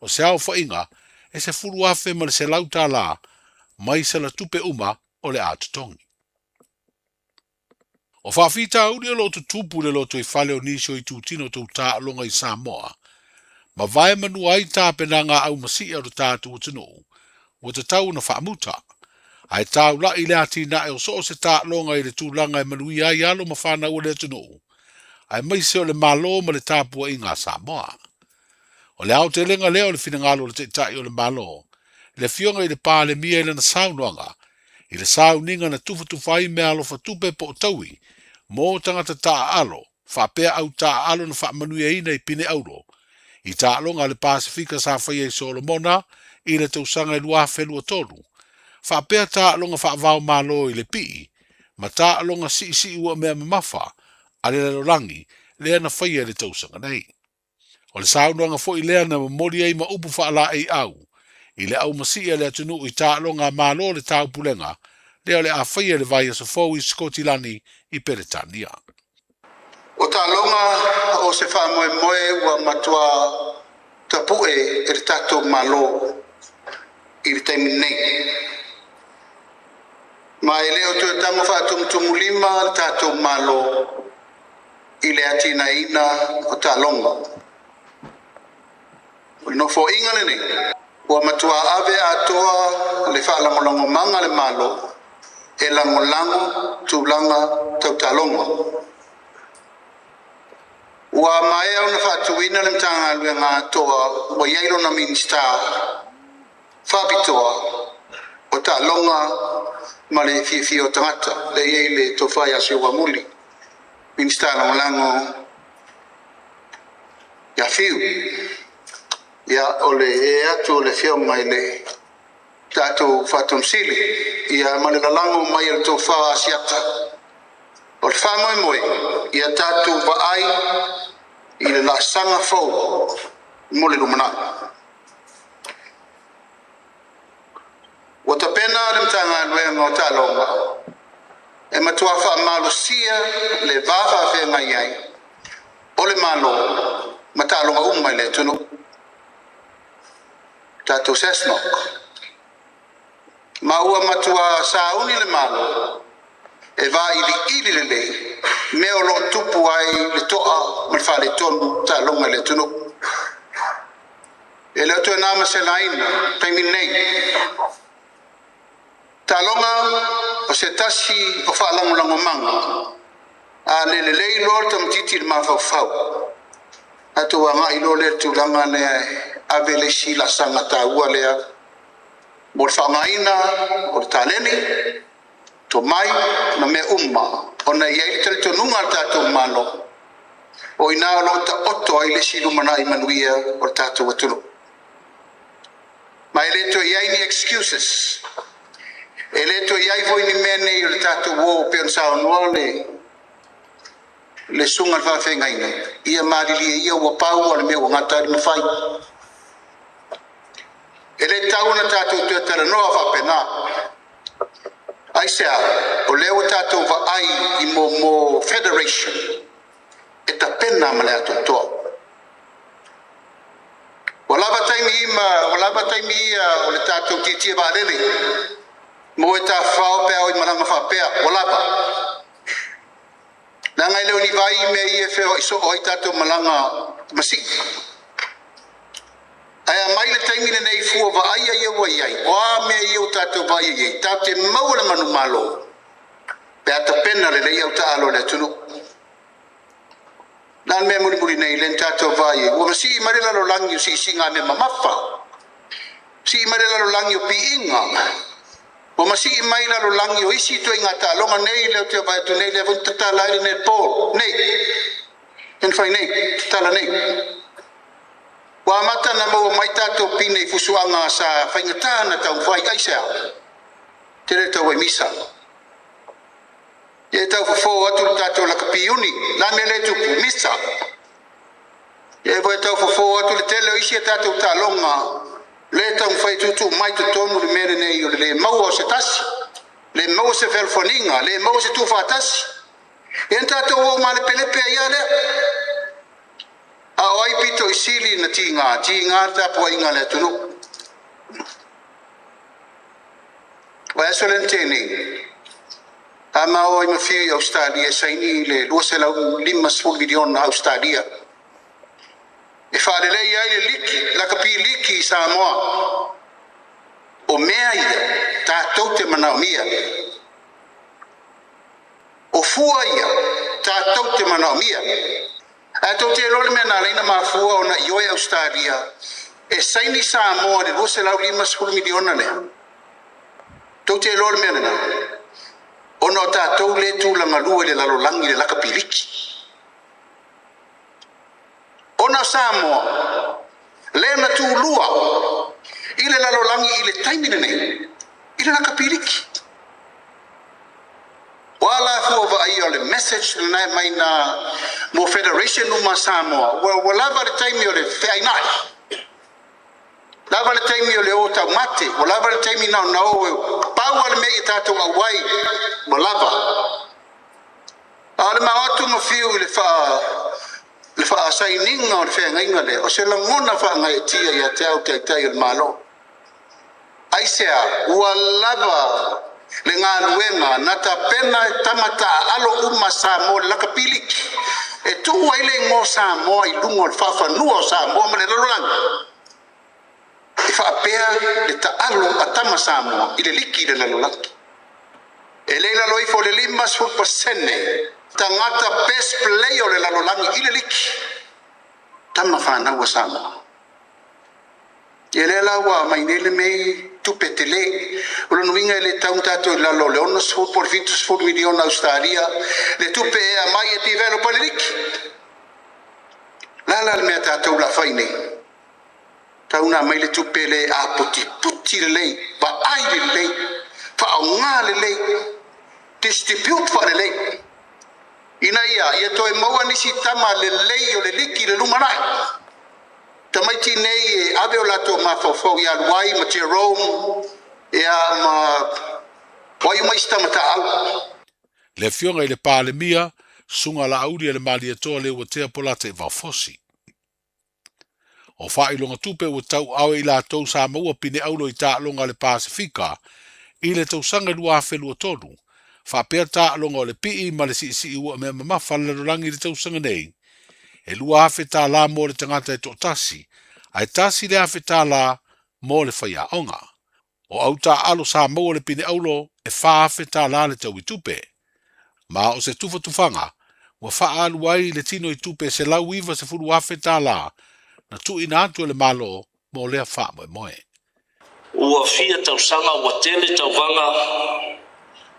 o se au whainga, e se furu afe ma le se lauta la, mai se la tupe uma o le atutongi. O wha fita uri o loto tupu le loto i fale o nisio i tutino tau ta longa i Samoa, ma vai manu ai tā penanga au masia o tātu o tino, o te tau na whaamuta. Ai tau la i le ati na e o so se tā longa i le tūlanga e manu i ai alo ma whana o le tino. Ai mai se o le malo ma le tāpua i ngā Samoa. O le au te lenga leo le finangalo le te tai o le malo, le fionga i le pā le mia i le na saunoanga, i le sau ninga na tufai me alo whatupe po taui, mō tangata tā alo, whapea au tā alo na whaamanu i ina i pine auro, I tālonga le Pasifika sa whaia I Solomona, I le tausanga I lua whenua tolu. Whapea tālonga whaavau malo I le pii, ma tālonga si ua mea mamafa, a le lalolangi, lea na whaia le tausanga nei. O le saunoanga fo I lea na mamori ei ma upu whaala ei au, I le au masia le atunu I tālonga malo le tau pulenga, lea le a whaia le vai asa fau I Skotilani I Peretania. O tālonga o se whamoe ua matua tapue e le tatou malo I le taimi nei. Ma e leo tu tango whaatumutumu lima le tatou malo I le atina ina o tālonga. O no fo inga le nei. Ua matua ave atoa le whaalamolongo manga le malo e langolango tūlanga tau tālonga. Ua mai au na whaatuina le mtanga alue ngā toa wa iairo na minista whapitoa o tālonga ma le fifi o tangata le iei le tofai a siwa muli. Minista langolango ia fiu. Ia ole e atu le fio mai le tātou whatumsili. Ia ma le lalango mai le tofa asiata. O le whamoe moe, ia tātou waai I le la sanga fau mo le lumana. Wata pena le mtanga lue ngau tālonga. E matua wha malo sia le wafa whea ngai ai. O le malo, ma tālonga umai le tunu. Tātou Cessnock. Ma ua matua sauni le malo. E va ili le lei. Me o lo tupu ai le toa ma fa le tonu tālonga le tunu. E leo tu e nama se laina, taimi nei. Tālonga o se tasi o whaalangolango manga. A le lei lor tam titi le mawhau. Atu a ngai lo le tūlanga le ave le si la sanga tā ua lea. Mo le whangaina o le tāleni. To mai na me umma. Ona iei tali tonunga al tātou malo. O ina lo ta oto ai le silu mana I manuia o tātou atunu. Ma e le to iei ni excuses. E le to iei voi ni mene I le tātou wo peon sao noa le sunga alfa whengaina. Ia marili ia ua pau o le mea ngata I mawhai. E le tau na tātou tua tala noa whapena. Aisea, o leo tātou wa ai I mo federation e ta pena ma le ato toa. Walaba taimi ia o le tātou titia wa lele. Mo e ta whao pea o I maranga whapea, walaba. Nanga leo ni vai me I e wheo iso o I tātou malanga masi. Aia mai le taimi le nei fua wa aia ia wa iai. O a mea ia o tātou wa iai. Tā te maua le manu malo. Pea ta pena le lei au ta alo le tunu. Nan mea muri nei le tātou wa iai. Ua masi I marela lo langi o si ngā me mamafa. Si I marela lo langi o pi inga. Ua masi I maila lo langi o isi tu inga ta longa nei le o te vai tu nei le avun tata lairi nei pō. Nei. En fai nei. Tala nei. Wa mata na mo mai tātou pine I fusuanga sa whaingatana tau whai aisea. Tere tau e misa. Ie tau fufo atu tātou laka piuni. Lane le tupu misa. Ie voi tau fufo atu le tele o isi tātou tālonga. Le tau whai tutu mai tutonu le mere nei o le mau o se tasi. Le mau se felfoninga. Le mau se tufa tasi. Ie tātou o ma le pelepe a ia lea. A oi pito I sili na tinga ta po inga le tunu. Wa solente ni. Ama oi ma fi Australia saini le lo se la 5 milion Australia. E fa le ia le liki, la kapi liki Samoa. O mea ia ta tote manaumia. O fua ia ta tote manaumia. A tau te lole mea nā leina mafua o na ioi Australia. E saini Samoa le lose lau 5 miliona lea. Tau te lole mea nana. O no tātou le tūlanga lua le lalolangi le laka piliki. O na Samoa. tūlua i le lalolangi i le taimina nei i le nakapiriki. Wala fua vai o le message na mai na mo federation uma Samoa. Wala va le taimi o le feainai. Lava le taimi o le o tau mate. Wala va le taimi na o pau le mei tātou awai. Wala. Ale maatu mo fiu i le fa saininga o le feainga le. O se langona fa ngai tia ia te au te tai o le malo. Aisea, wala le ngā luenga na ta pena tamata alo uma Samoa le lakapiliki e tu ai le ngō Samoa i lungo le whawhanua o Samoa ma le lalolanga e whaapea le ta alo a tama Samoa i le liki i le lalolaki e leila loi fo le 5% tangata best play o le lalolangi i le liki tama whanau a Samoa e lela wa mai nele mei tupe tele o no winga le taun tato la lo le ono so por fitus for milion Australia le tupe a mai e develop politik la me tato la faine tauna mai le tupe le a puti le ba ai le fa nga le distribute for le ina ia to e maua nisi tama le o le liki le lumanai tamaiti nei e ave o lato mafofo ia luai ma Jerome ia ma wai mai stamata au le fionga i le palemia sunga la auri le mali toa le watea polate va fosi o fai longa tupe o tau au i la tau sa maua pine aulo i ta longa le Pasifika i le tau sanga lua felu o tonu fa pea ta longa le pi ma le si ua me mafa le rangi le tau sanga nei e lua hawheta la mo le tangata e tōtasi, ai tasi le hawheta la mo le whaia onga. O au ta alo sa mo le pine aulo e wha hawheta la le tau i tupe. Ma o se tufa tufanga, wa wha alu ai le tino i tupe se lau iwa se furu hawheta la, na tu ina atu le malo mo lea wha moe moe. Ua fia tau sanga ua tele tau vanga,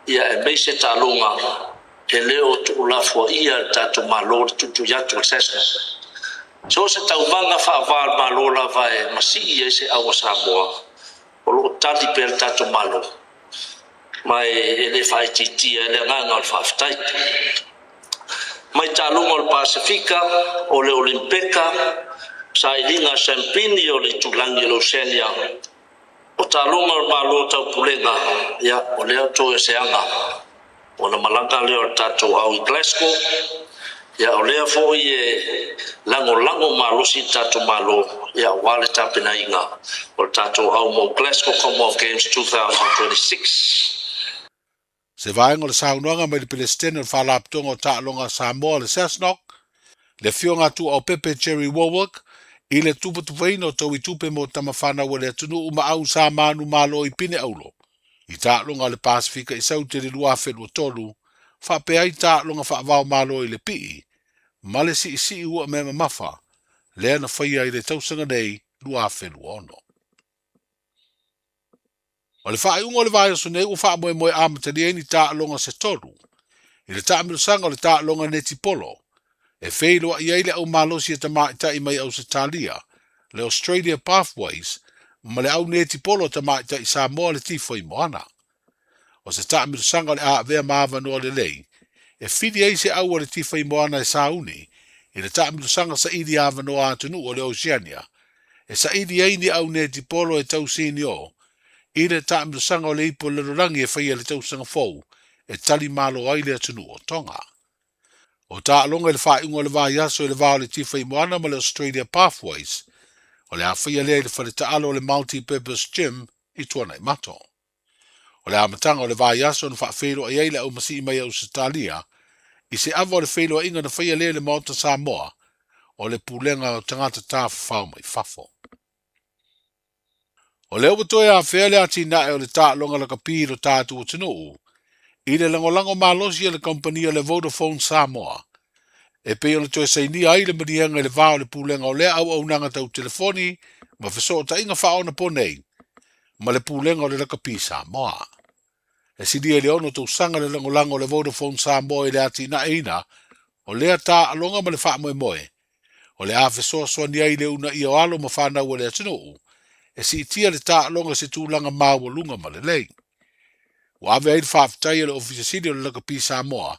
ia e meise ta longa, e leo tu lafua ia tatu malo tu yatu sesna so se tau vanga fa val malo la vai masi ia se awa Samoa o lo tali per tatu malo mai ele fai titi ele nganga al faftai mai talunga al Pasifika o le Olimpika sa ilinga champini o le tulangi lo Oceania o talunga al malo tau pulenga ya o le to e seanga o na malanga leo tato au i Glasgow ya o lea foi e lango malosi tato malo ya wale tapina inga o tato au mo Glasgow Commonwealth Games 2026 se vaenga le saunoanga mai le Palestine o whalaptonga o ta'alonga Samoa le Cessnock le fionga tu au Pepe Jerry Warwick i le tupa tupaina o tau i tupe mo tamawhana wa le atunu uma au sa manu malo i pine aulo I ta'alonga le Pasifika i saute le lua whelu o tolu, whapea i ta'alonga whaavao malo i le pii, ma le si ua me mamafa, lea na whaia i le tausanga nei lua whelu ono. O le whaaiunga o le vai aso nei u wha moe amatari ni ta'alonga se tolu, i le ta'amilusanga o le ta'alonga neti polo, e wheiloa i eile au malo si e tamaita i mai au se talia, le Australia Pathways, ma le au neti polo tamaita i Samoa le tifo i moana. O se taamiru sanga le a vea maava noa le lei, e whidi ei se au le tifo i moana e sauni, i le taamiru sanga sa idi ava noa atunu o le Oceania, e sa idi ei ni au neti polo e tau sini o, i le taamiru sanga o le ipo le rorangi e whaia le tau sanga fou, e tali malo ai le atunu o Tonga. O ta alonga le whaingo le vai aso e le vao le tifo i moana ma le Australia Pathways, o le awhia lea le whare taalo le multi-purpose gym i tuana i mato. O le amatanga o le vai aso na whaafelo i eile au masi i mai au Sitalia, i se awa o le whelo inga na whaia lea le Mount Samoa, o le pulenga o tangata tāwha whao mai whafo. O le upatoe a whea le ati nae o le tālonga la kapiro tātu o tinu, i le langolango malosi le kompania le Vodafone Samoa, e pe ona toe saini ai le marianga le vao le pulenga o lea au nanga tau telefoni, ma wheso ta inga whaona po nei, ma le pulenga o le lakapi Samoa. E sidi e le ono tau sanga le langolango le Vodafone Samoa i le ati na eina, o lea ta alonga ma le wha moe moe, O le a fesoasoa ni ai le una i o alo ma whanau o le atinuu. E si itia le tā longa se tūlanga māwalunga ma le lei. Wa ave ai whaafitai le ofisa siri o le laka pi Samoa,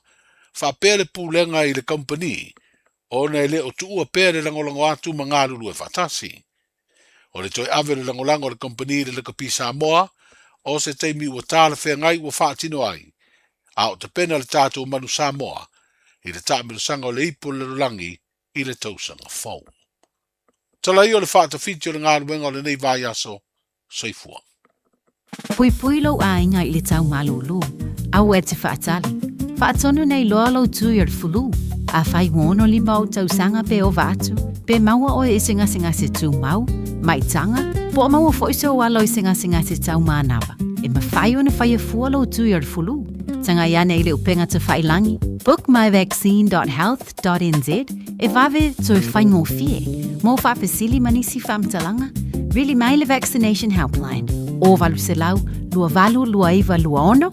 whaapea le pūlenga i le company, o na ele o tuua pea le langolango atu ma ngā lulu e whatasi. O le toi ave le langolango le company le laka pi Samoa, o se teimi ua tāle whea ngai ua whaatino ai. A o te pena le tātou manu Samoa, i le tāmiru sanga o le ipo le rulangi i le tausanga fau. Tala i o le whaatawhiti o le ngā ruenga o le nei vai aso, soifua. Pui pui lau a inga i le tau malulu. Au e te whaatali. Whaatonu nei loa lau tui ar fulu. A whai wono lima o tau sanga pe o vatu. Pe maua o e singa se tū mau. Mai tanga. Po o maua fo iso walo i singa se tau mānawa. E ma whai o na whai a fua lau tui ar fulu. Tanga iane i le upenga te whai langi. Book myvaccine.health.nz. E vave tui whai ngō fie. Mō whapesili manisi whamtalanga. Really mai le vaccination helpline. O valu se lau, lua valu lua iwa lua ono.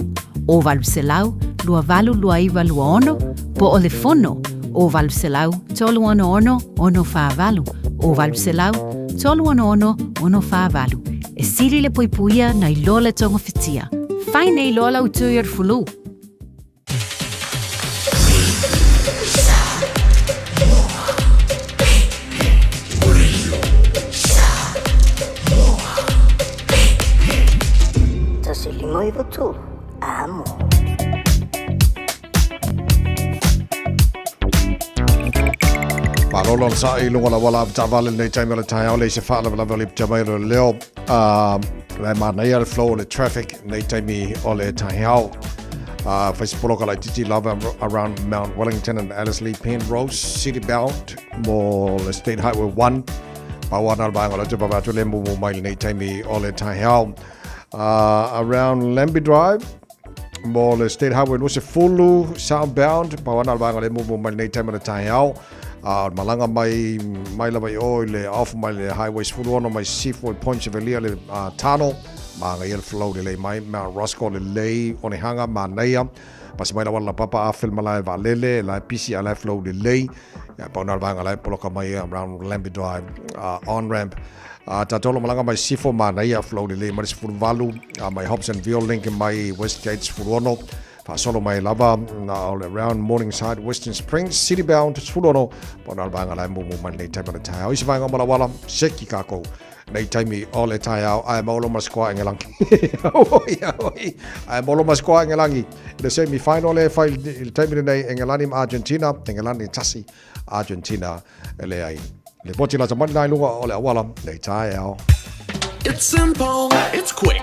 O valu se lau, lua valu lua iwa lua ono. Po o le fono. O valu se lau, tolu ono ono, ono wha valu. O valu se lau, tolu ono ono, ono wha valu. E siri le puipuia na i loa le tonga fitia. Whai nei loa lau tui ar fulu. Moi votu, amo. Malolo sa i lunga la wala tavale nei taimele tai ole se fala la vali jamairo leo la mana ia le flow le traffic nei taimi ole tai hao Facebook la titi love around Mount Wellington and Ellerslie Penrose city bound mo le State Highway 1 pawana ba la jaba tu le mo mai nei taimi ole tai hao around Lambie Drive, more the State Highway was a full southbound. Pawana bang le move my night time at the time. Malanga my lava oil off my highways full one on my C4 points of a tunnel. Manga yel flow delay my Mount Roscoe delay on a hanga manaya. Pas my la papa afil malai valele la PC la flow delay. Pawana bang la poloka my around Lambie Drive on ramp. Tatolo malanga mai sifo mana ia flow le maris fur valu my Hobsonville link in my West Gates furono fa solo mai lava all around Morningside Western Springs city bound furono pona banga la mo man nei time na tai isi vanga mala wala seki kako nei time all the time I am all mas kwa ngelangi I am all mas kwa ngelangi the semi final e file il time nei Engelani Argentina Engelani tasi Argentina le ai le poti la zamani nai lunga ole awala le tai ao. It's simple, it's quick.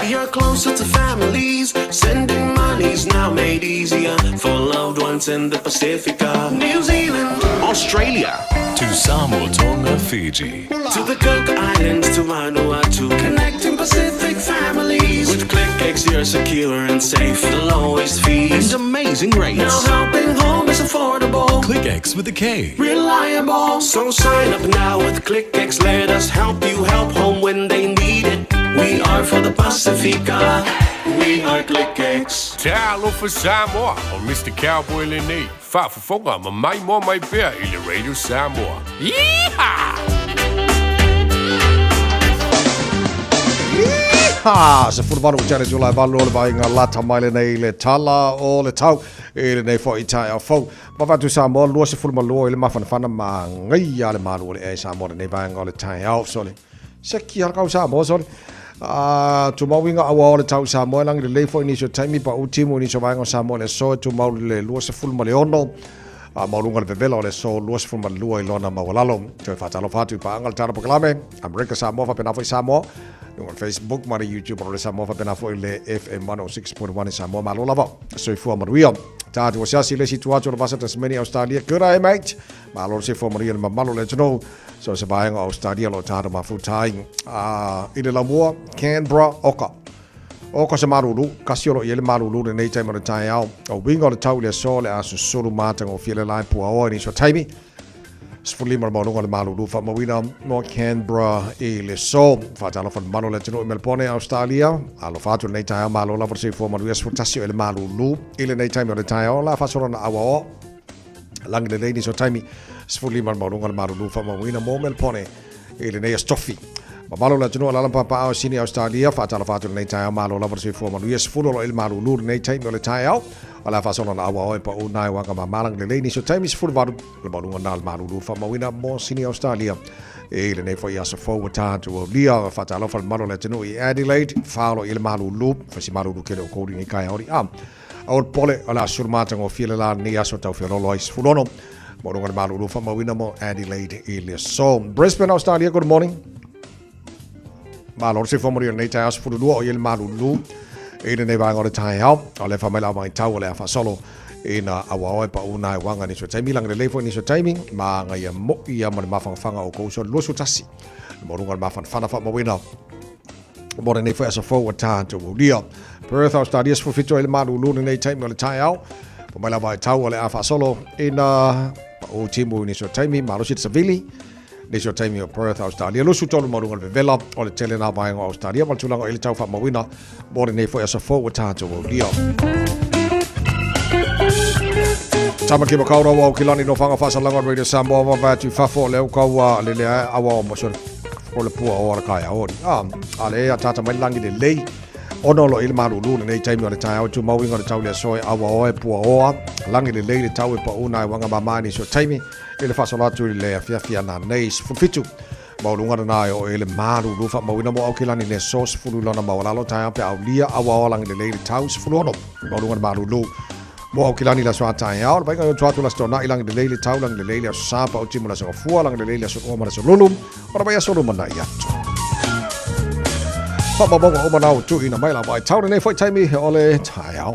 You're closer to families. Sending money's now made easier for loved ones in the Pacifica. New Zealand, Australia, to Samoa, Tonga, Fiji, to the Cook Islands, to Vanuatu. Connecting Pacific families. With ClickX, you're secure and safe. The lowest fees and amazing rates. Now helping home is affordable. ClickX with a K. Reliable. So sign up now with ClickX. Let us help you help home when they need it. We are for the Pacifica. We are ClickX. Talo for Samoa o Mr. Cowboy Lenny. Whaafafonga ma mai mo mai pea i le Radio Samoa. Yeehaw! Se furvanu chane julai valu ole vai ngā lata mai le nei le tala o le tau e le nei fo i tai au fau. Mawhatu Samoa lua se fulma lua i le mawhanawhana ma ngai a le malu o le e Samoa le nei vai ngā le tai au sole. Se ki harkau Samoa sole. Tu mawinga awa o le tau Samoa langi le leifo iniso taimi pa utimu iniso vai ngā Samoa le so tu mau le lua se fulma le ono. Maulunga le vevela o le so lua se fulma lua i lona mawalalo. Toi whatalo whatu pa angal tara pakalame. Amerika Samoa whapenafo i Samoa. On Facebook, mari YouTube, or Samoa Penafo le FM 106.1 in Samoa Malolava. So for Maria, Tatu was Yasi Lesi to watch all of us at many Australia. Good eye, mate. Malor say for Maria and Mamalo, let you know. So it's buying Australia or Tata Mafutai. In the Lamoa, Canberra, Oka. Oka Samarulu, Casiolo Yel Marulu, the night time on the tie out. Or wing on the Taulia Sol as a solo martin or feel a line poor in your timing. Sfulima maunga le malulu fa mawina no Canberra e le so fa talo fa malo le tino Melbourne Australia alo fa tu nei tai malo la forse fo malu es futasio le malulu ile nei tai mo le tai la fa solo na awa lang le lady so time 15 maurunga le marulu fa mawina mo Melpone e le nei stoffi ma malo la tino la papa o sini Australia fa tala fa nei tai malo la versi fo malu yes fulo il marulu nei tai mo le tai au ala fa sono na awa pa unai wa ka malang le ni so tai mis fulo baru le marunga na marulu fa mawina mo sini Australia e le nei fo ia so fo wata to lia fa tala fa malo la tino i Adelaide fa lo il marulu fa si marulu ke le ko ni kai ori am au pole ala surmata ngo file la ni aso tau filo lois fulono morunga marulu fa mawina mo Adelaide ile so Brisbane Australia good morning Malor se formulering nei tai as fu lu o il marulu e nei va ngore tai hao o le fa mai la mai tau le fa solo ina awa pa una wanga ni so tai milang le lefo ni so timing ma nga ya mo ia ma fanga o ko so lu so tasi morunga ma fana fa mawina mo nei fa so forward time to dia Perth Australia fu fito il marulu nei tai mo le tai hao pa mai la mai tau le fa solo ina o timu ni so timing ma lo sit savili This your time in Perth, Australia. Lusu tolu marunga le vela o le tele na vai ngo Australia mal tulanga ile tau fa mawina mo nei fo asa fo wata to dia. Tama ke makaura wa kilani no fanga fa salanga radio Samoa wa va tu fa fo le ka wa le awa mo so ko le pua o ka ya ori. Ale ya tata mai langi le lei. Ono lo il marulu nei time o le tai o tu mawinga le tau le soi awa o pua o langi le lei le tau pa una wanga mamani so time ele fa sola tu le fia na nei fitu maulunga na o ele maru lu fa mawina mo au kilani ne sos fulu lona mawala lo tai pe au lia awa lang le le taus fulu no maulunga maru lu mo au kilani la so tai au ba ga tu la stona ilang le le tau lang le le sa pa o timu la so fu lang le le so o ma so lulum ora ba ya so lum na ya fa ba o ma na tu ina mai la ba tau ne foi tai mi ole tai au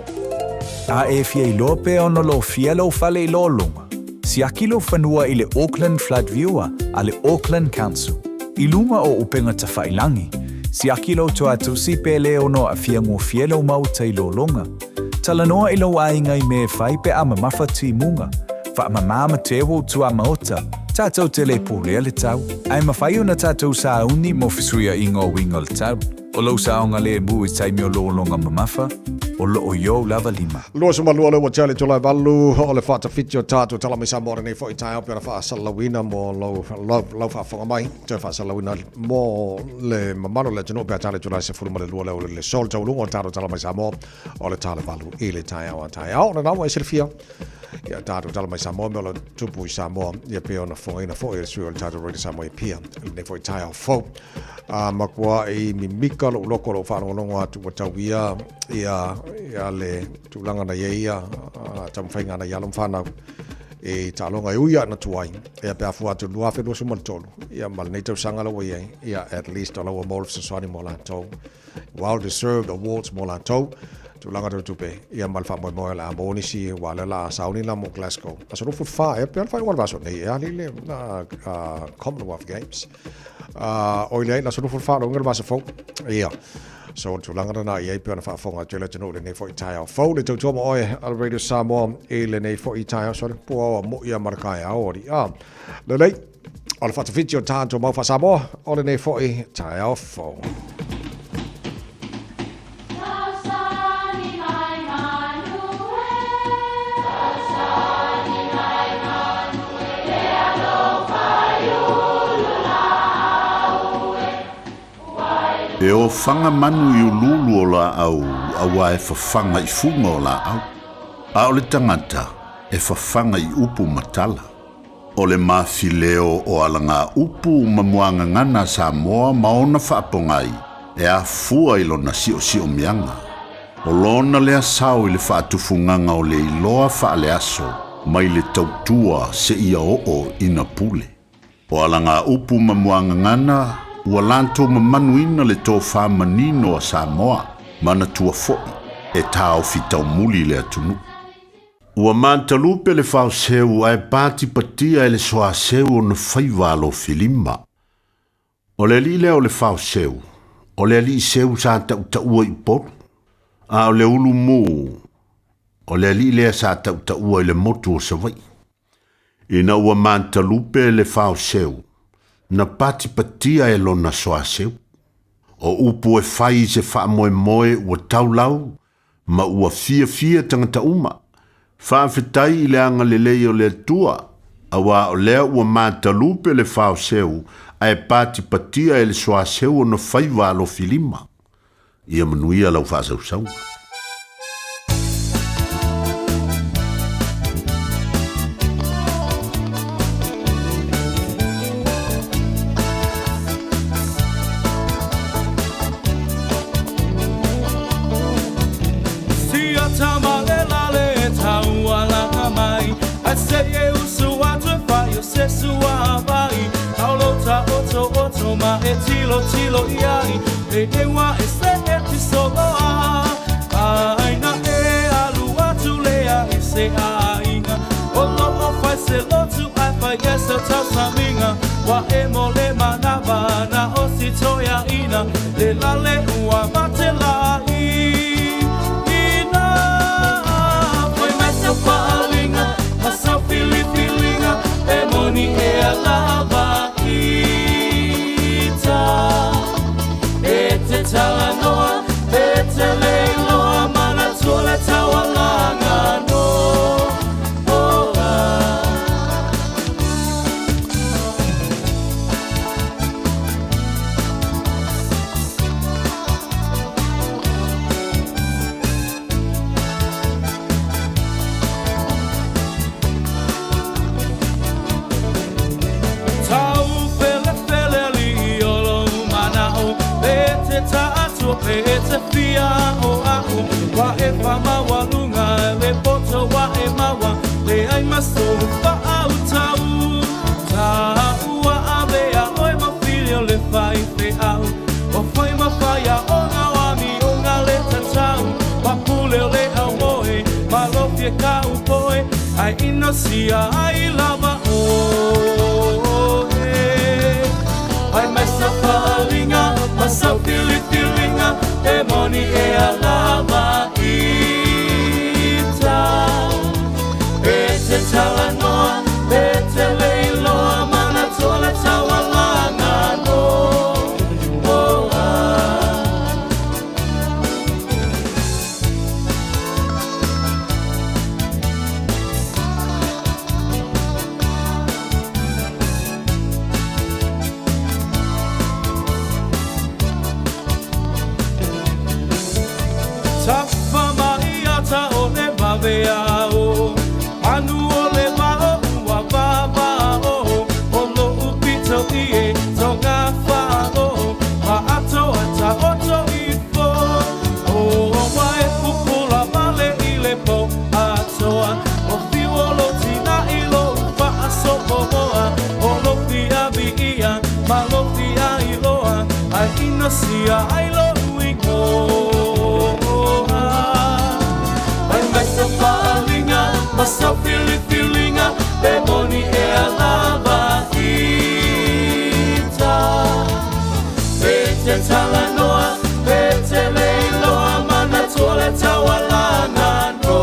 a e fie lope ono lo fielo fale lo lunga Si akilo fanua i le Auckland Flood Viewer a le Auckland Council. I lunga o upenga tawhailangi, si akilo toa tusi pe leo no a fiango fielo mau teilo longa. Talanoa ilo ainga I me fai pe ama mawhati munga, fa ama mama tewo tua maota, tātou tele pōlea le tau. Ai mawhai una tātou sa uni mo fisuia ingo wingo le tau. O lau sa onga le mu I taimi o loo longa mamafa, o loo yo lava lima. Lua suma lua lua tele tola valu, o le whata fitio tātou tala misa mora nei fo I tai opera wha salawina mo lau wha whonga mai, te wha salawina mo le mamano le tino pia tale tola se furuma le lua le sol tau lungo tātou tala misa mo, o le tala valu I le tai au, na nawa e silfia. Ia tātou tala mai Samoa me o le tupu I Samoa, ia pia ona whongaina fo e sui o le tātou ready Samoa I pia, nei fo I tai au fo. Makua I mimika lo loko lo whanongonongo atu wa tau ia le tūlanga na ia, tamwhainga na ialum whanau, e tālonga e uia na tuai, ia pia fua atu lua whenua suman tolu, ia mal nei tau sangala wa ia at least o lawa Morris Society mo lantou, well deserved awards mo lantou, tūlanga tau tupe, ia mal wha moe la amonisi, wale la sauni la mo Glasgow. Aso no fut wha, ia pia whainua waso nei, ia lile na Commonwealth Games. O ile na suru fa lo ngal masa fo ia so tu langa na ia pe na fa fo nga tele tino le nei fo I tai fo le tu mo oi al radio Samoa e le nei fo I tai so po mo ia markai a ori le lei al fa fitio tanto mo fa Samoa o le nei fo I tai fo E o whanga manu I ululu o la au, awa e whawhanga I funga o la au. A o le tangata, e whawhanga I upu matala. O le mawhileo o alanga upu mamuanga ngana Samoa maona whaapongai, e a fua I lona sio mianga. O lona lea sao I le whaatufunganga o le iloa whaale aso, mai le tautua se ia o ina pule. O alanga upu mamuanga ngana, ua lantou mamanuina le tō whamanino a Samoa, mana tua fo'i, e tāo fitau muli le atunu. Ua mantalupe le whao seu ai pāti patia e le soa seu o na whaiwalo filima. O le li leo le whao seu, o le li seu sa tau I poru, a o le ulu mū, o le li lea sa tau I le motu o sawai. Ina ua mantalupe le whao seu, na pati patia e lona soa seu. O upu e whai se wha moe ua taulau, ma ua fia tangata uma. Wha whitai I le anga le lei o le tua, Awa o lea ua mātalupe le whao seu, ai pāti patia e le soa seu no whaiva alo filima. Ia manuia lau whaasau sau. Ma e tilo iai e wa e se e ti soloa aina e alu atu lea e se ainga o lo fai se lo tu ai fai esa tau saminga wa e mole manaba na o si toia ina le lale ua mate la ina foi myself palinga myself feelinga e moni e alava e te talanoa, e te leiloa, mana tole tawalanga no e te fia o aku wa e whama walunga le poto wa e mawa le ai maso wha au tau taua avea oi ma filio le whai te au o whai ma whaia o ngā wami o ngā le tatau wa pule le au moe ma lofie ka upoe ai ino sia ai lava o ai maisa whalinga masau filinga e moni e alama ita e te talanoa e te leiloa mana tola tawalanga no o anu o le mao ua vava o lo upito ie tonga wha ma ato ata oto i fo o wae pupula male i le po atoa o fiu o lo tina i lo wha aso moa o lo fia vi ia ma lo fia i loa ai ina sia ai lo uingo myself feelinga e moni e alava ita e te talanoa e te leiloa mana tole tawalanga no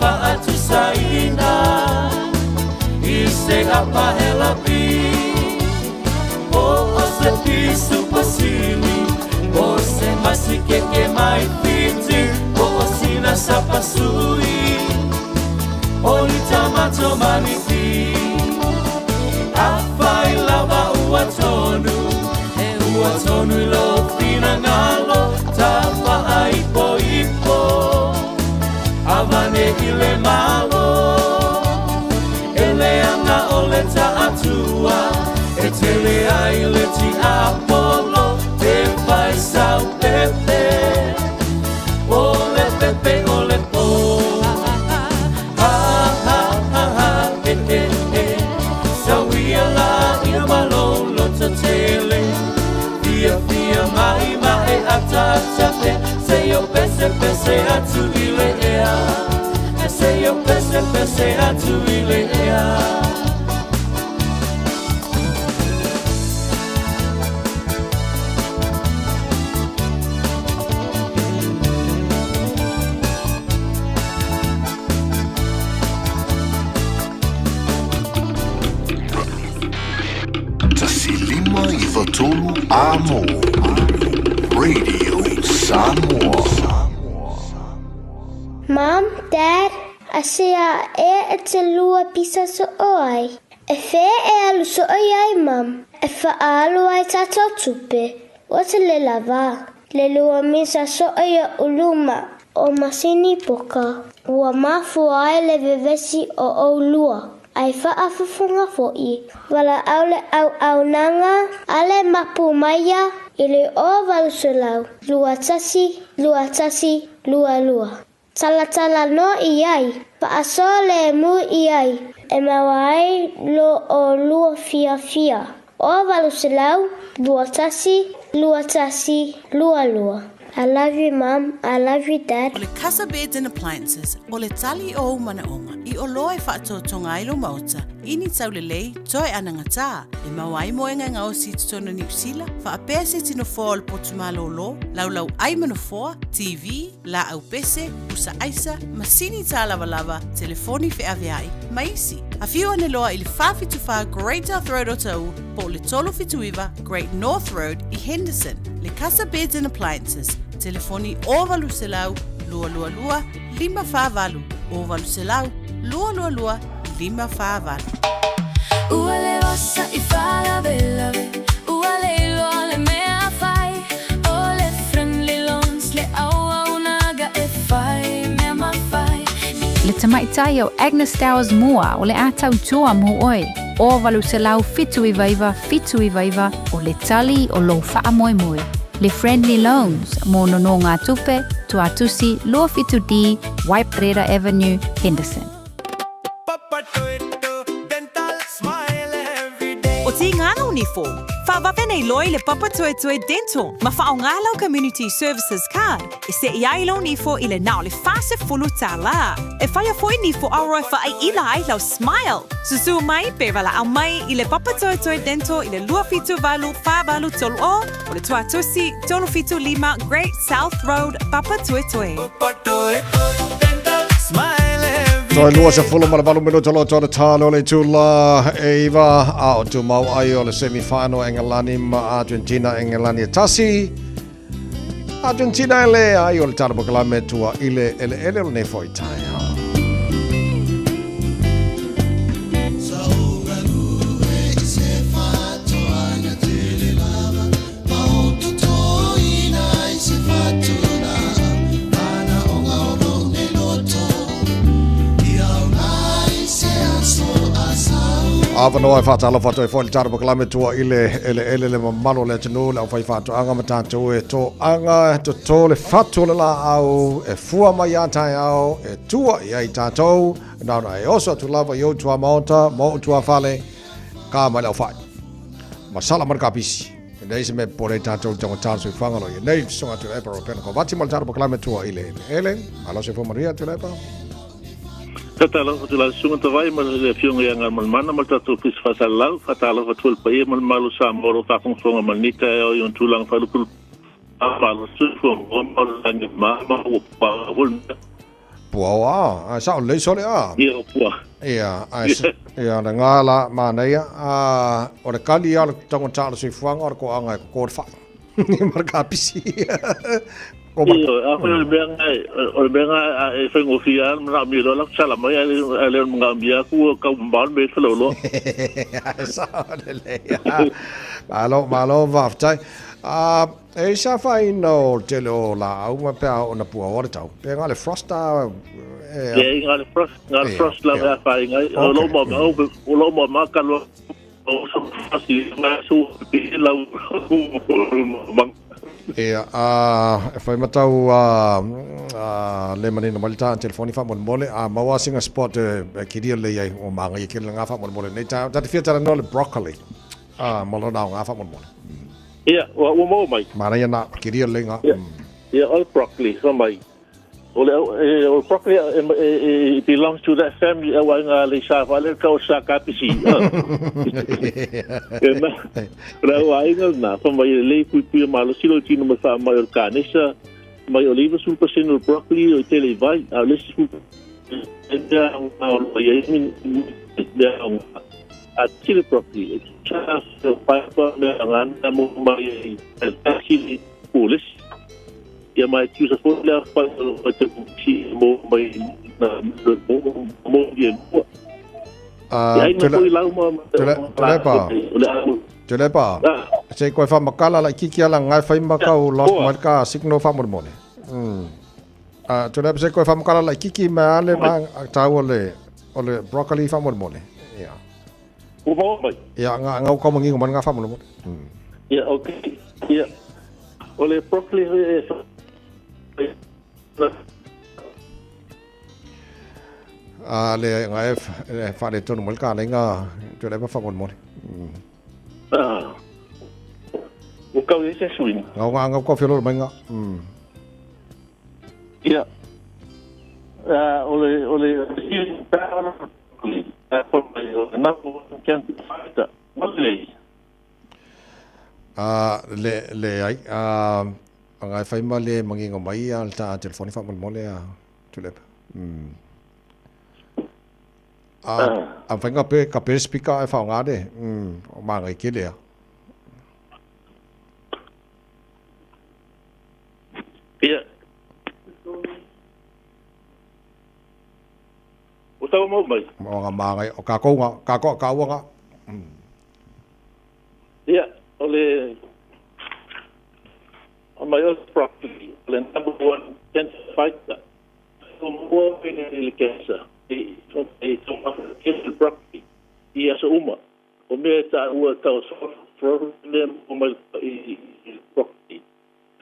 Faatu saina ise apa ela pi o se pisu pasili o se masike ke mai piti o sina sapasui o ni tamato maniti afai lava uatonu lo fina ngalo tafa aipo ipo avane ile malo ele anga ole ta atua etele aile ti apolo te fai sau pepe ole pepe ole po sawia la ia malo lo tele fia mai atachate se yo pese atu ile ea se yo pese atu ile ea Amo. Radio Samoa. Mom, Dad, asia te lua pisa so oi. E fe alu so oi Mom. E alu ai tatou tupe. O te le lava. Le lua misa so oi uluma. O masini poka. Ua mafu ai le vevesi o lua. Ai whaafafunga fo'i. Wala aule au nanga. Ale mapu maya. Ile o valusulau. Lua tasi, lua. Tala no iai. Paaso le mu iai. E mawai lo o lua fia. O valusulau. Lua tasi, lua. I love you, Mom. I love you, Dad. O le Casa Beds and Appliances, o le tali o umanaonga, i o loa e whaatotonga ilo mauta, ini tau le lei, toi anangata, e mawai moenga ngao si tutono New Zealand, whaapea se tino fōa o le potumalo lo, laulau ai manofoa, TV, la au pese, usa aisa, masini tā lava, telefoni fe aveai, maisi. A whiu ane loa i le whawhituwha Great North Road o tau, po le tolo fituiva Great North Road i Henderson. Le Casa Beds and Appliances, telefoni o valuselau, lua, 5 o valuselau, lua, 5. Ua le osa I whala belave, ua le iloa le mea whai, o le friendly loans le au naga e whai, mea mawhai. Le tamaitai o Agnes Towers mua o le atau tua mu oi. O valuselau fitu I vaiva o le tali o lo faa moe. Le Friendly Loans, mo nono ngā tupe, tuatusi, Lua Fitu D, Waiparera Avenue, Henderson. O ti ngana unifo, whawape nei loi le Papa Toe Toe Dental, ma whao ngālau Community Services Card, e se iai lau nifo I le nao le whase fulu tā la. E whaia foi nifo auroi whaai ila ai lau Smile. Susu mai, pe wala au mai I le Papa Toe Toe Dental I le lua fitu valu, wha valu tolu o le tuatusi, tolu fitu 5, Great South Road, Papa Toe Toe. Toi lua se fulu mara valu minuto lo tōna tālo le tūla e iwa a o tu mau ai o le semi-final Engelani ma Argentina Engelani e tasi. Argentina ele ai o le tāna pokalame tua ile ele o ne foi tai. Ava noa e whātalo whato e whoi tāra pokalame tua ele le mamalo le tenu le au whai whato anga ma tātou e tō anga to tō le whato le la au e fua mai atai au e tua I ai tātou nāna e oso tu lava I o tua maota mo tua whale ka mai lau whai ma sala mara ka pisi nei se me pore tātou tonga tātou I whangalo I nei songa tu lepa ro pena ko vati mal tāra pokalame tua ele alo se whamaria tu lepa Fatalo tu la sunga tawai ma le fionga yanga mana ma tatu pis fasalau fatalo fatul pai ma malu sa moro ta fong fonga manika o yon tulang falupul apalo sufu ma ma pa hol Pua a sa le sole a ia pua ia na ngala ma nei a o le kali al tonga tala si fuanga o ko anga ko fa ni marka pisi o le benga e fengo fia na mi lo la sala mai ale mga bia ku ka ban be lo sa le malo vaftai e sa fai no te lo la uma pa ona pu ora tau pe ngale frosta ngale frost la va fai ngai lo mo ma ka lo so fasi ma su pi la e fai matau le manina malita telefoni fa mole a mawa singa spot kiria le ai o manga I kila nga fa mole nei ta te fia tara no le broccoli molo na nga fa mole wa mo mai mana ia na kiria le nga all broccoli so mai o broccoli it belongs to that family wa nga le sa fa le ka sa ka pisi ra wa inga na fa mai le pu malo silo tino ma fa mai organisa mai oliva sul pasino broccoli o tele vai a le su Chile property. So, Papa, Angana, Mumbai, Chile police. Ya mai tu sa fola pa macam si Mumbai na mo dia. Tulepa. Se koe wha makala la kiki ala ngai whai makau lost marka signo wha mormone. Tulepa se koe wha makala la kiki me ale ma tau ole broccoli wha mormone. Ia. Ia ngau kau mangi ngoman ngā wha mormone. Ia, okay. Ia. Ole broccoli le ngai fa le tonu malka le nga tulepa wha mormone. O kau e se suing. Ngau kau whiolo mai nga. Ia. Ole pāra napo can't fight le ai ngai whai ma le mangi ngā mai al ta telefoni wha mole a tulepa. Am whainga pe ka pe speaker e whao ngā de. O mā ngai ke lea. Ia. O tau mau mai. O ngā mā ngai o ka kounga, ka koa ka ua ngā. Ia, ole o mai o property, ole number one cancer fighter. O mua pene ele cancer. So cancer property. Ia sa uma. O mea ta ua tau problem o mai property.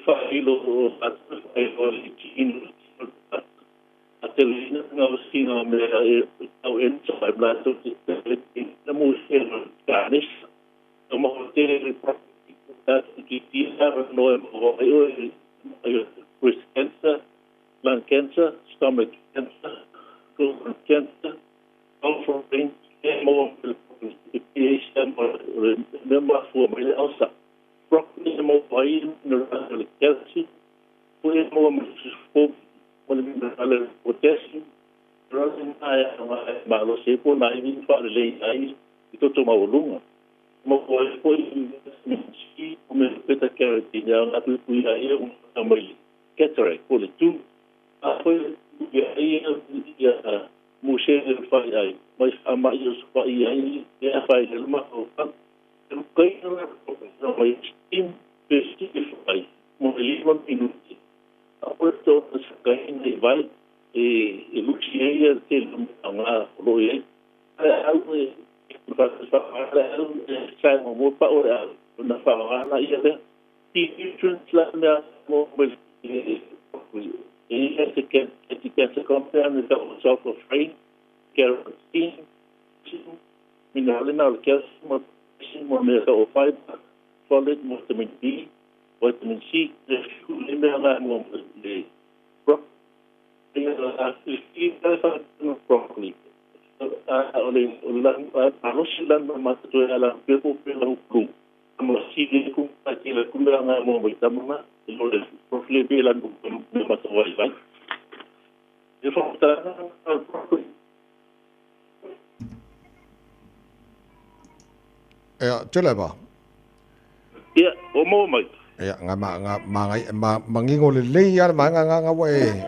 Whailo o atu o inu atelina ngā wasina mea e tau ensai blato na museo ganis o maho tere property atu ki tia noe mo breast cancer, lung cancer, stomach cancer, colon cancer, offering mo PHM member for my elsa broccoli mo pai na calcium foi mo mo mo potassium rosin ai ma lo se po na i fa le ai to to ma lunga mo foi si me beta carotene na tu ai un mai cataract por tu foi ya mushe fa ai mas ama eu fa ai ya fa ele ma o kai na mai steam pestify mo lima minuti aporto sa kai ni vai e lucia te nga roye au fa sa mo pa ora na fa na ia ti nutrients la na mo e se compound is also for free carotene mineral na calcium mo o fiber folate mo vitamin B vitamin C the mineral mo le broccoli arosilan ma to ala pepo pelo ku mo si ku pa ki la ku nga mo vitamina le broccoli be la mo ma to vai e fa ta broccoli tulepa. Ia, o mo mai. Ia, ngā mangingo le lei ia, ngā wai.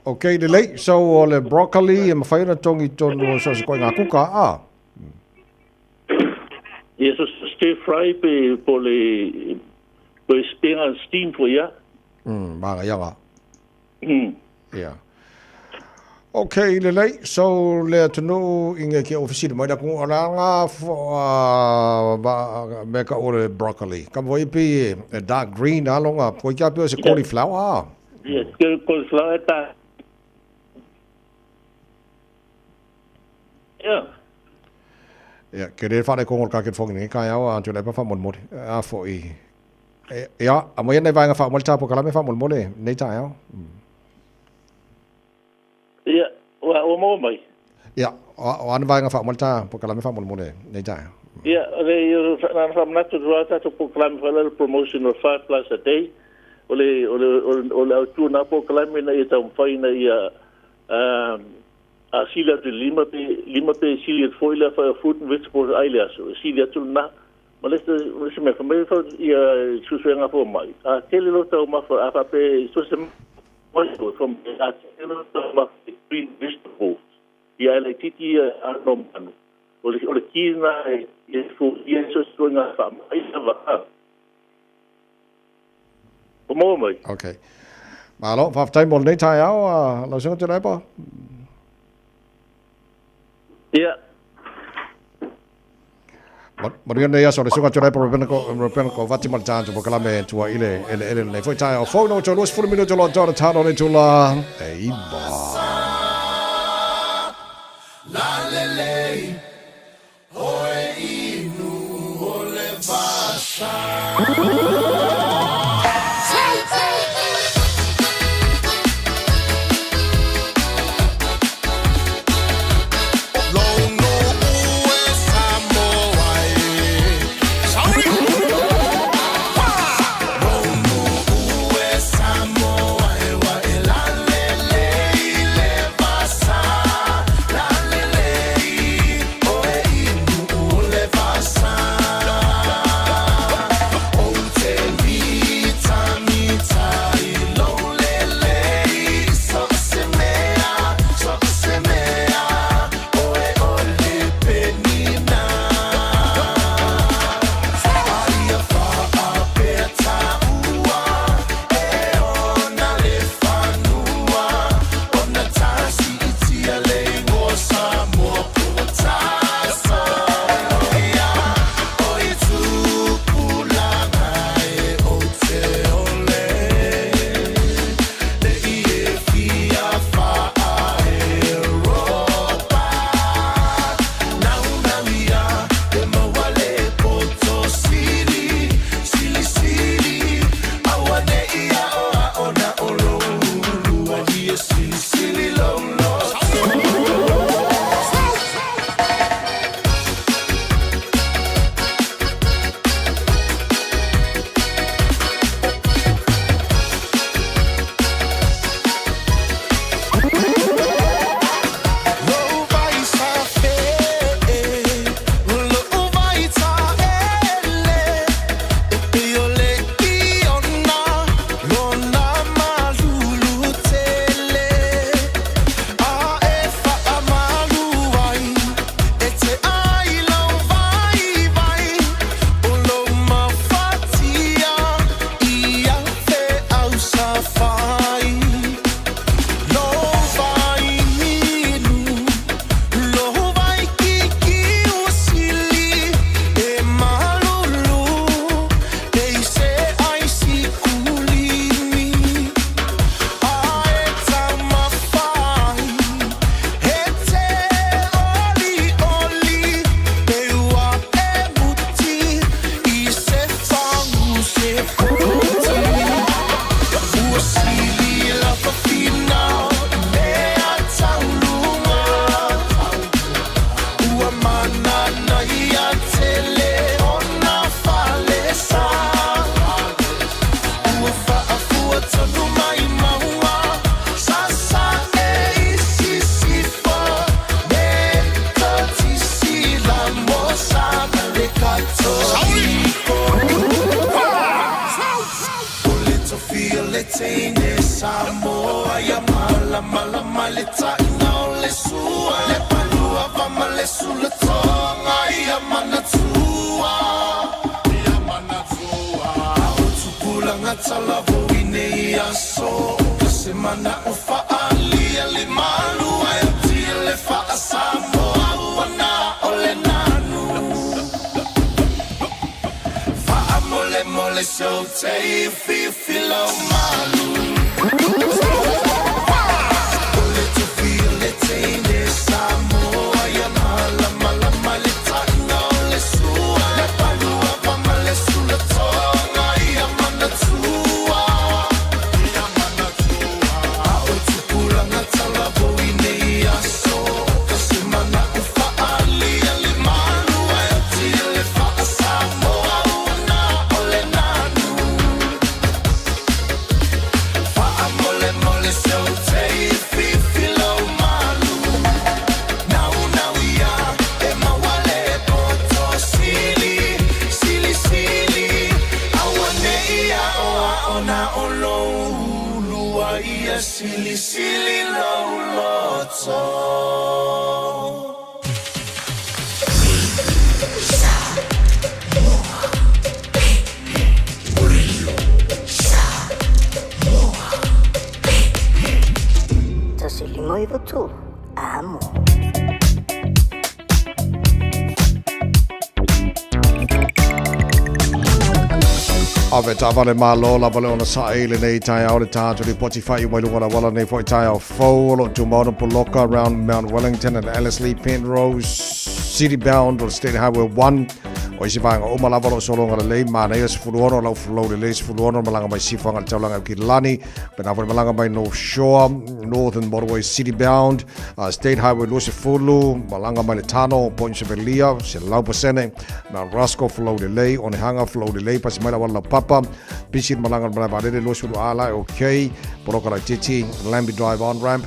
Okay, le lei, so o le broccoli, e mawhaina tongi tonu, so se koe ngā kuka, Ia, so stir fry po le spinga steam po ia. Mga ianga. Ia. Okay, le lei, so le tunu inge ke ofisiri mai da kung ora nga me ka ore broccoli. Kam voi pi dark green alonga, ko kia pio se cauliflower. Yes, cauliflower ta. Yeah. Ja, ke re fare kongol ka ke fongi ni ka ya wa tu le pa fa mon mori. A fo I. Ja, amoy na va nga fa mol ta po kala me fa mol mole, nei ta ya. Ia, o mo mai. Ia, o anu vai nga fa molta po kala me fa mol mole, nei ta. Ia, le na fa na tu rata to po kala me fa le promotion of 5 plus a day. Ole tu na po kala me na ita fai na ia Sila tu lima pe sila foila fa fruit and vegetables aile aso. Sila tu na malesta me fa me fa ia susuenga fo mai. Tele lo tau ma fa apa pe so se from tele lo tau ma green vegetables. Ia le titi ano manu. O le kina e fo ia susuenga fa mai va. Mo mai. Okay. Malo fa tai mo nei tai au lo so te lai po. Yeah. Maria nei aso le sunga tore por ben ko vati mal tanto po kala me tua ile le foi tai o fono to los 4 minuto lo tore tano le tula e ba La lele oe inu ole vasa. Silly, silly, low, low, Tasi limoi betul, amo. Ave tawale malo la vale ona saile nei tai au le tātu li poti whai mai lunga wala nei fo tai au fo lo tu mauna poloka around Mount Wellington and Ellerslie Penrose City bound or State Highway 1 o isi vanga o malava lo solonga le lei mana ia sifuluono lau fulau le lei sifuluono malanga mai sifanga le taulanga ki lani pena fo malanga mai North Shore Northern Motorway City bound State Highway lo sifulu malanga mai le tano Point Sevelia se lau pasene Mount Roscoe fulau le lei o ne hanga fulau le lei pasi mai la wala papa pisin malanga mai vale lo sifulu ala okay poroka la titi Lambie Drive on ramp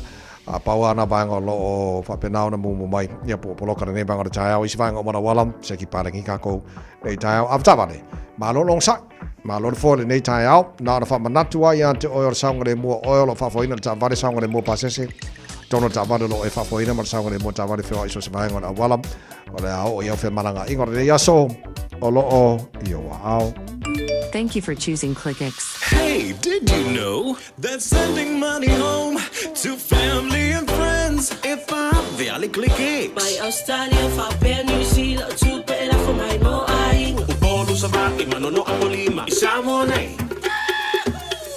paua na banga lo fa penau na mumu mai ia poloka ne banga de tai au isi vanga o mana wala se ki parangi ka ko nei tai au avtavane malo long sa malo fo le nei tai au na fa manatua ia te oil sanga le mo oil fa foina ta vale sanga le mo pasese tono ta vale lo e fa foina ma sanga le mo ta vale fe iso se vanga na wala ole au ia fe malanga ingor le yaso o lo o io au. Thank you for choosing ClickX. Hey, did you know that sending money home to family and friends if I'm really ClickX? By Australia, for New Zealand, to pay for my mo ai. Ubolu sa baki manono apolima isamone.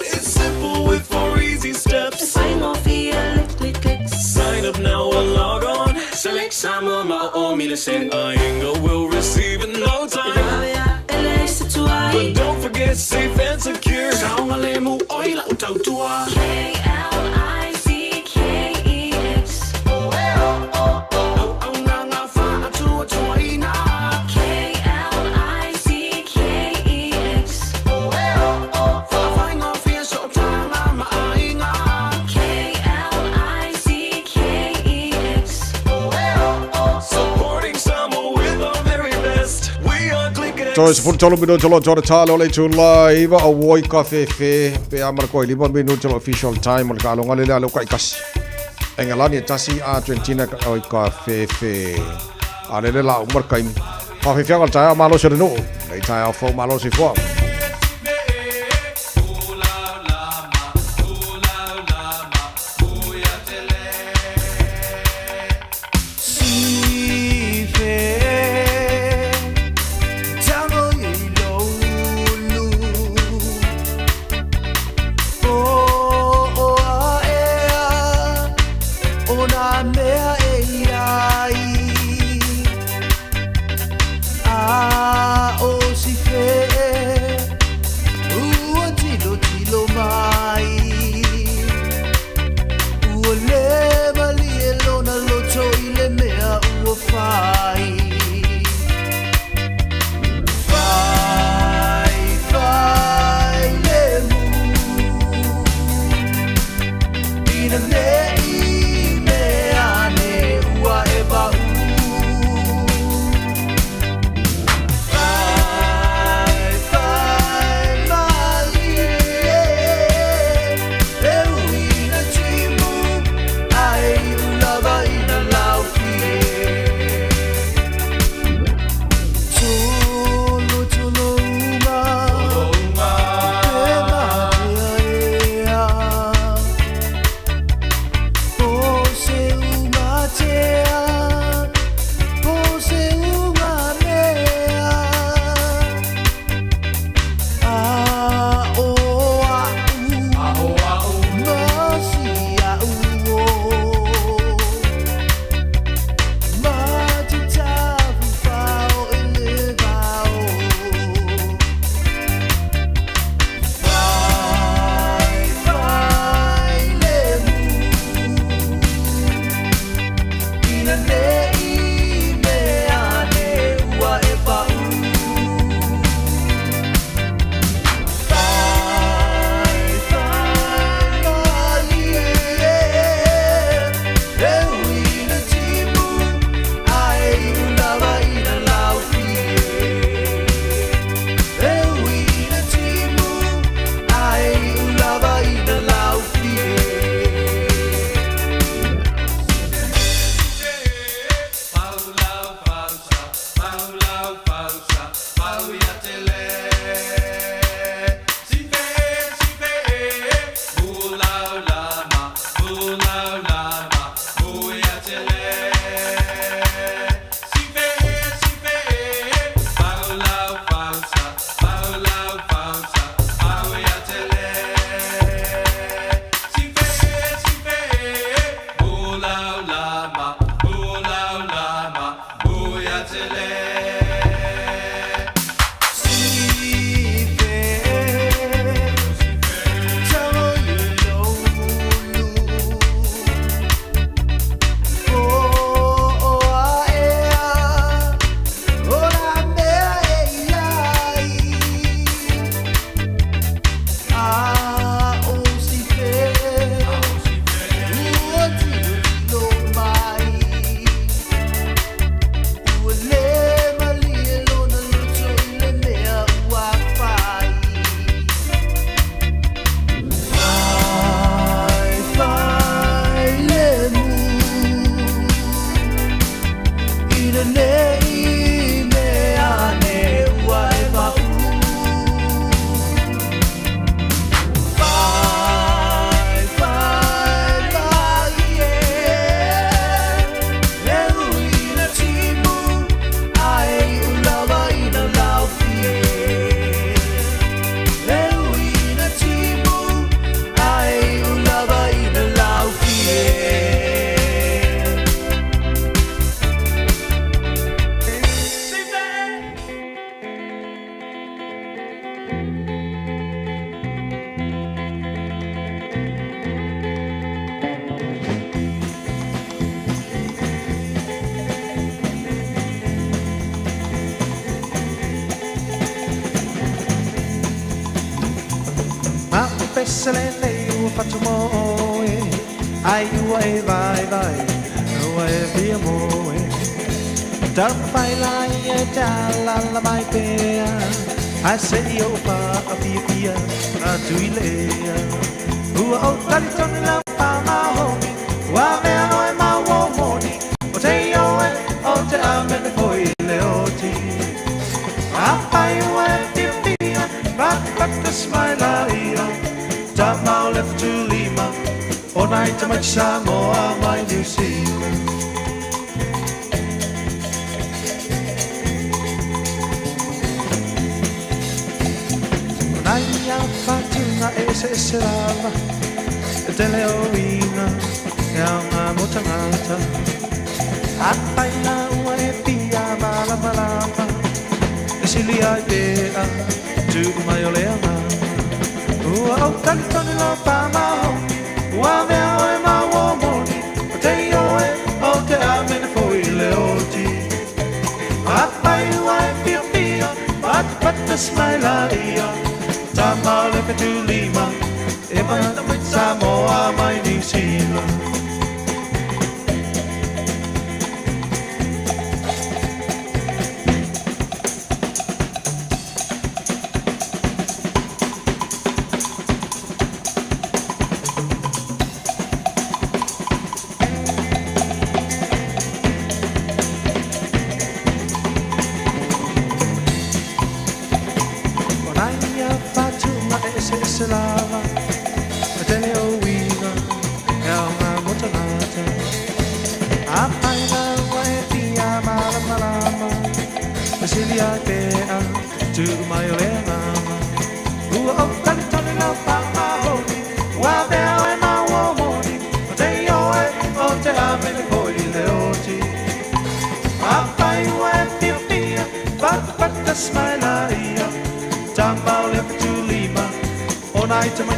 It's simple with 4 easy steps. Sign off here, ClickX. Sign up now or log on. Select Samoa Ma'o Milicent. Ainga will receive in no time. But don't forget safe and secure. Saunga lemu oila utautua. KLICKEX. Aunanga fa atua tuaina. KLICKEX. Fa fainga fia so tanga maainga. KLICKEX. Supporting Samoa with the very best. We are ClickX. So it's 40 minuto lo tore talo le tu live a woi cafe fe pe amar ko 11 minuto official time ka longa le lo kai kas engalani tasi Argentina ka oi cafe fe ale le la umar kai fa fe fianga ta malo se no le ta fo malo si fo sele nei ua whatumoe ai ua e vai vai ua e via moe Tam whai lai e te alala mai pēa ai se i o wha a pia pia a tui lea ua o tari toni la wha mahomi ua mea noe ma wo moni o te ioe o te amene hoi leo ti a whai ua e pia pia Bata smaila ia Tamau left to Lima O nai tamai Samoa mai New Zealand O nai a whatunga e se lava E te leo ina E a ngā motangata A pai na ua e pia malama lama E sili ai pea Tu mai o lea ma Ua au tali toni lo pa maho Ua mea oe ma wo moni O te ioe o te amene foi leo ti A pai ua e pia pia Pata smaila ia Tamau lepe tu Lima E mai Samoa mai New Zealand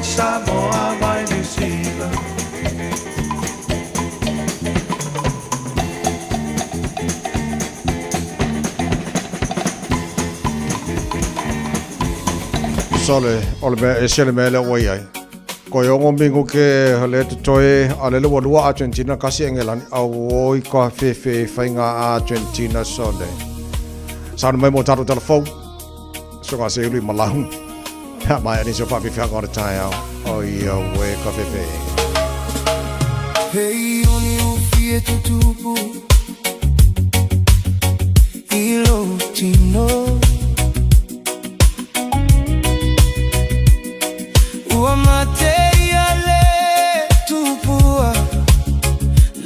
Samoa mai New Zealand Sole ole me e sele me le wai ai ko yo ngomingu ke le te toe ale le walua Argentina kasi engelani au oi ko fe fainga Argentina sole sa mai mo taru telefon so ka se lui malahu ha mai ani so pa fi fa ngora tai au o yo we ko fe Hey oni o fie tutupu Ilo tino Ua mateia le tupua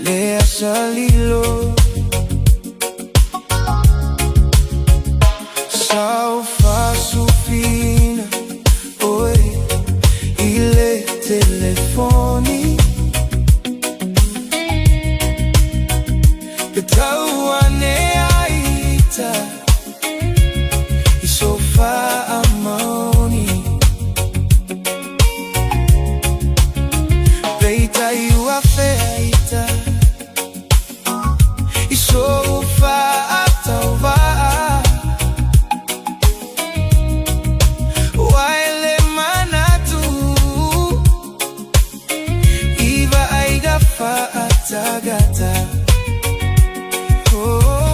Le asalilo Sao faço fina Oi Ile telefoni Tawane aita Isofa amoni Beita iua feita Isofa atauva Waile manatu Iva aiga fa atagata Lo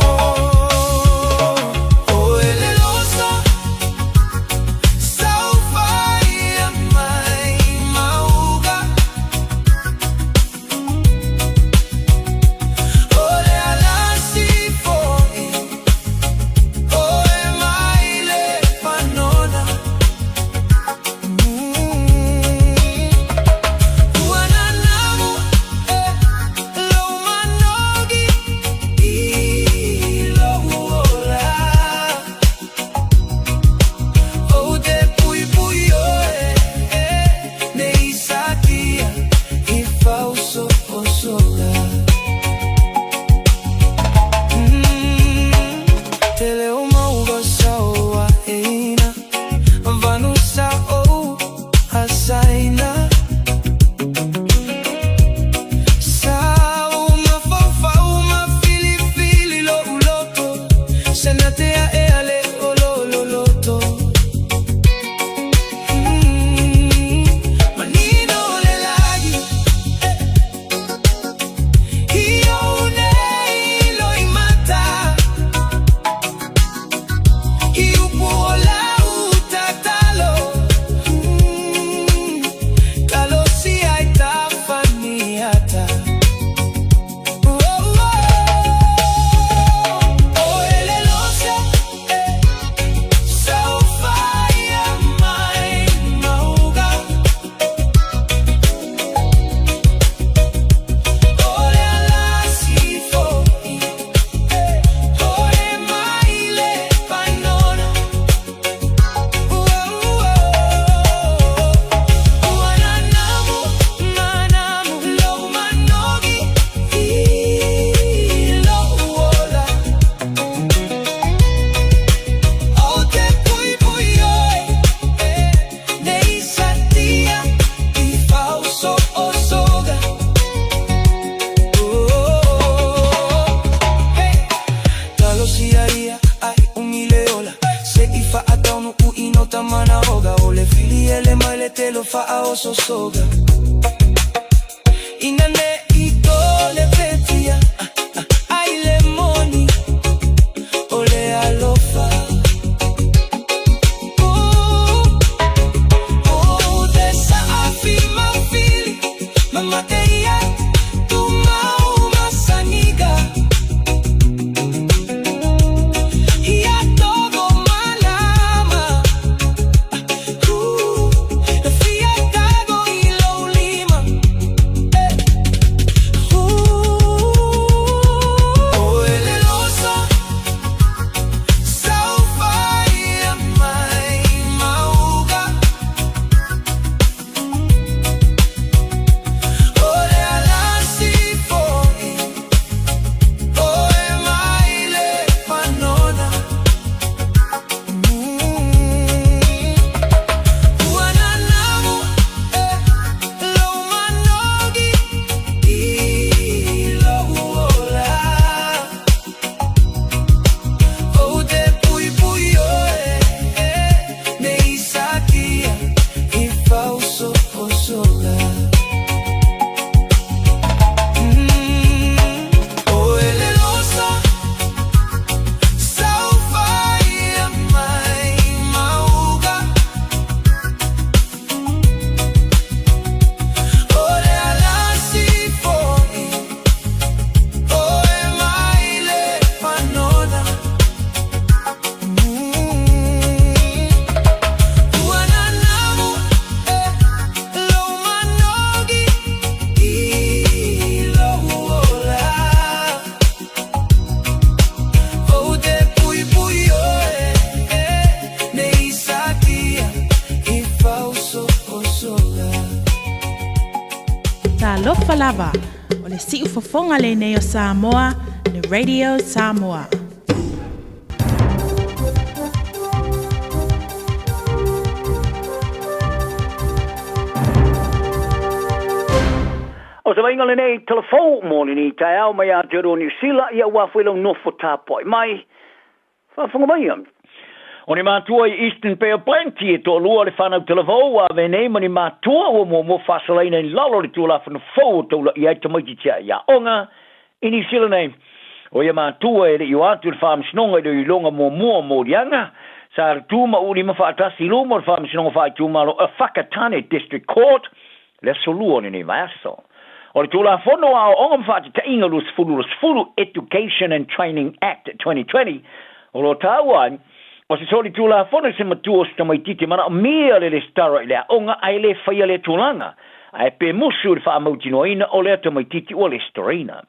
lo fa o so soga inane ito le petia ai le moni ole alofa oh desa afi ma fili mama teia tu mau masaniga ia todo manama fia cago y lo lima oh elelosa saufai mai mauga ole alasi foi oh mai le panona Wananamu lo manogi lo wola oh de pui pui me isakia e falso osoga oh elelosa saufai mai mauga ole alasi foi oh mai le panona Wananamu lo manogi lo wola oh de pui pui ne isakia e falso osoga Talofa lava o le si'u fofonga le nei o Samoa le Radio Samoa. O se vainga le nei telefou mōni ni tai au mai a te ro New Zealand ia wawhilo nofo tāpoi mai. Whafunga mai am. O ni mātua i Eastern Bay of Plenty e tō lua le whanau telefou a venei mani mātua o mo whasalaina i lalo le tūla whanu fau tōla i ai tamaiti tia ia onga i New Zealand nei. O ia mātua e le i o atu le whaamsinonga i longa mo dianga. Sa tūma uri ma whaatasi lumo le whaamsinonga whaai tūmalo a Whakatane District Court le solua ni ni vaiaso. O le tūla whono a o onga mwhaati ta inga Lusfulu Education and Training Act 2020 o lo tāwai o se sori tūla whono se matua sta mai titi mana o mea le stara i lea onga ai le whaia le tūlanga ai pe musu le wha mautinoina o lea ta mai titi o le starina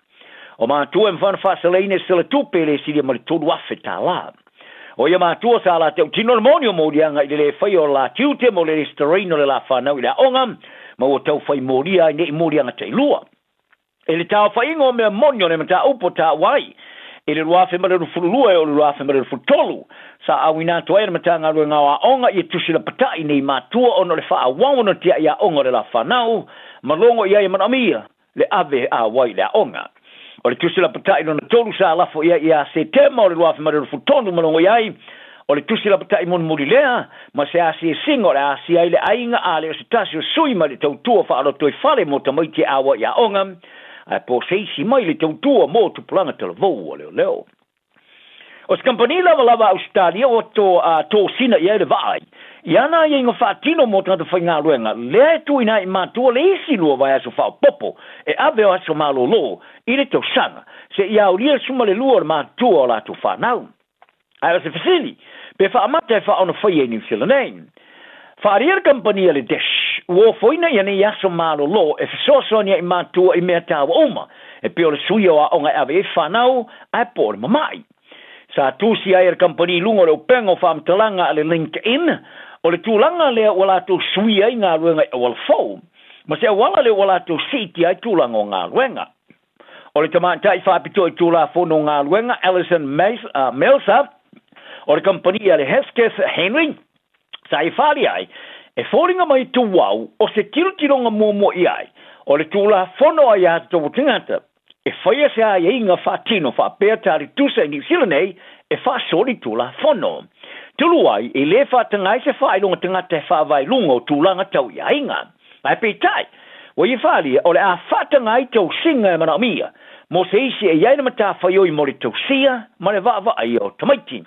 o mātua mwhana whasaleine se le tupe le siria ma le tōru afe tā la o ia mātua sa la teo tino le monio mōrianga i le whaia o la tiute mo le starina le la whanau i lea onga ma o tau whai moria i nei moria ngata i lua. E le tau whai ingo mea monio ne mata upo tā wai. E le ruafe mareru furulua e o le ruafe mareru futolu. Sa awina toa e mata ngā rua ngā onga i tusi la patai nei mātua ono le wha awawana tia i a onga le la whanau. Malongo i ai manamia le ave a wai le onga. O le tusi la patai no na tolu sa lafo i a se tema o le ruafe mareru futolu malongo i ai. O le tusi la patai mon muri lea, ma se asi e singo le asi ai le ainga a le o se tasi o sui ma le tautua wha alo toi whale mo tamaiti awa i a onga, a po seisi mai le tautua mo tupulanga televou o leo leo. O se kampani lava Australia o tō sina i aere vai, i ana i inga whaatino mo tangata whainga ruenga, le tu ina i mātua le isi lua vai aso whao popo, e ave o aso malo lo, i le tau sanga, se i au lia suma le lua le mātua o la tu whanau. Ai o se fasili, pe wha amata e wha ona whai e New Zealand nei. Wha aria kampania le Dash, uo whoina i ane i aso malo lo, e whasosonia i mātua i mea tāwa oma, e pe o le sui o a onga ave e whanau, ai po le mamai. Sa tūsi ai kampani lungo le upengo whaamtalanga ale LinkedIn, o le tūlanga lea wala tū sui ai ngā ruenga e wala fau, ma se wala le wala tū siti ai tūlanga o ngā ruenga. O le tamantai whaapito i tūla whono ngā ruenga, Alison Melsa, o le kampania le Hesketh Henry, sa i whari ai, e whoringa mai tu wau, o se tirotironga mōmo i ai, o le tūla whono ai atu tō tingata, e whaia se ai inga whatino whapea tari tusa i New Zealand nei, e whasori tūla whono. Tuluai, e le whatangai se whailunga tangata e whawailunga o tūlanga tau i ainga. Ai peitai, wa i whali, o le a whatangai tau singa e mana mia, mo se isi e iaina mata whaioi mo le tau sia, ma le wawa ai o tamaiti.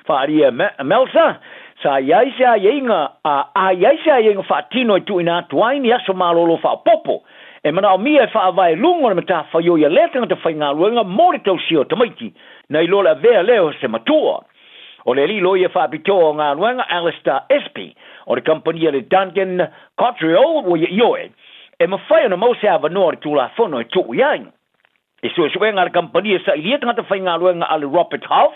Whali e Melsa, sa iaisa a iaisa a ienga whaatino e tu ina tuaini aso malolo whaapopo, e mana mia e whawailunga le mata whaioi a letanga te whainga luenga mo le tau sia o tamaiti, na i lola vea leo se matua. O le li loia whaapitoa o ngā ruanga Alistair Espy, o le company le Duncan Cotterill o ioe, e mawhai ana mause a wanoa le tūla whono e tuku iai. E suenga le company sa ilia tangata whai ngā ruanga a le Robert Half,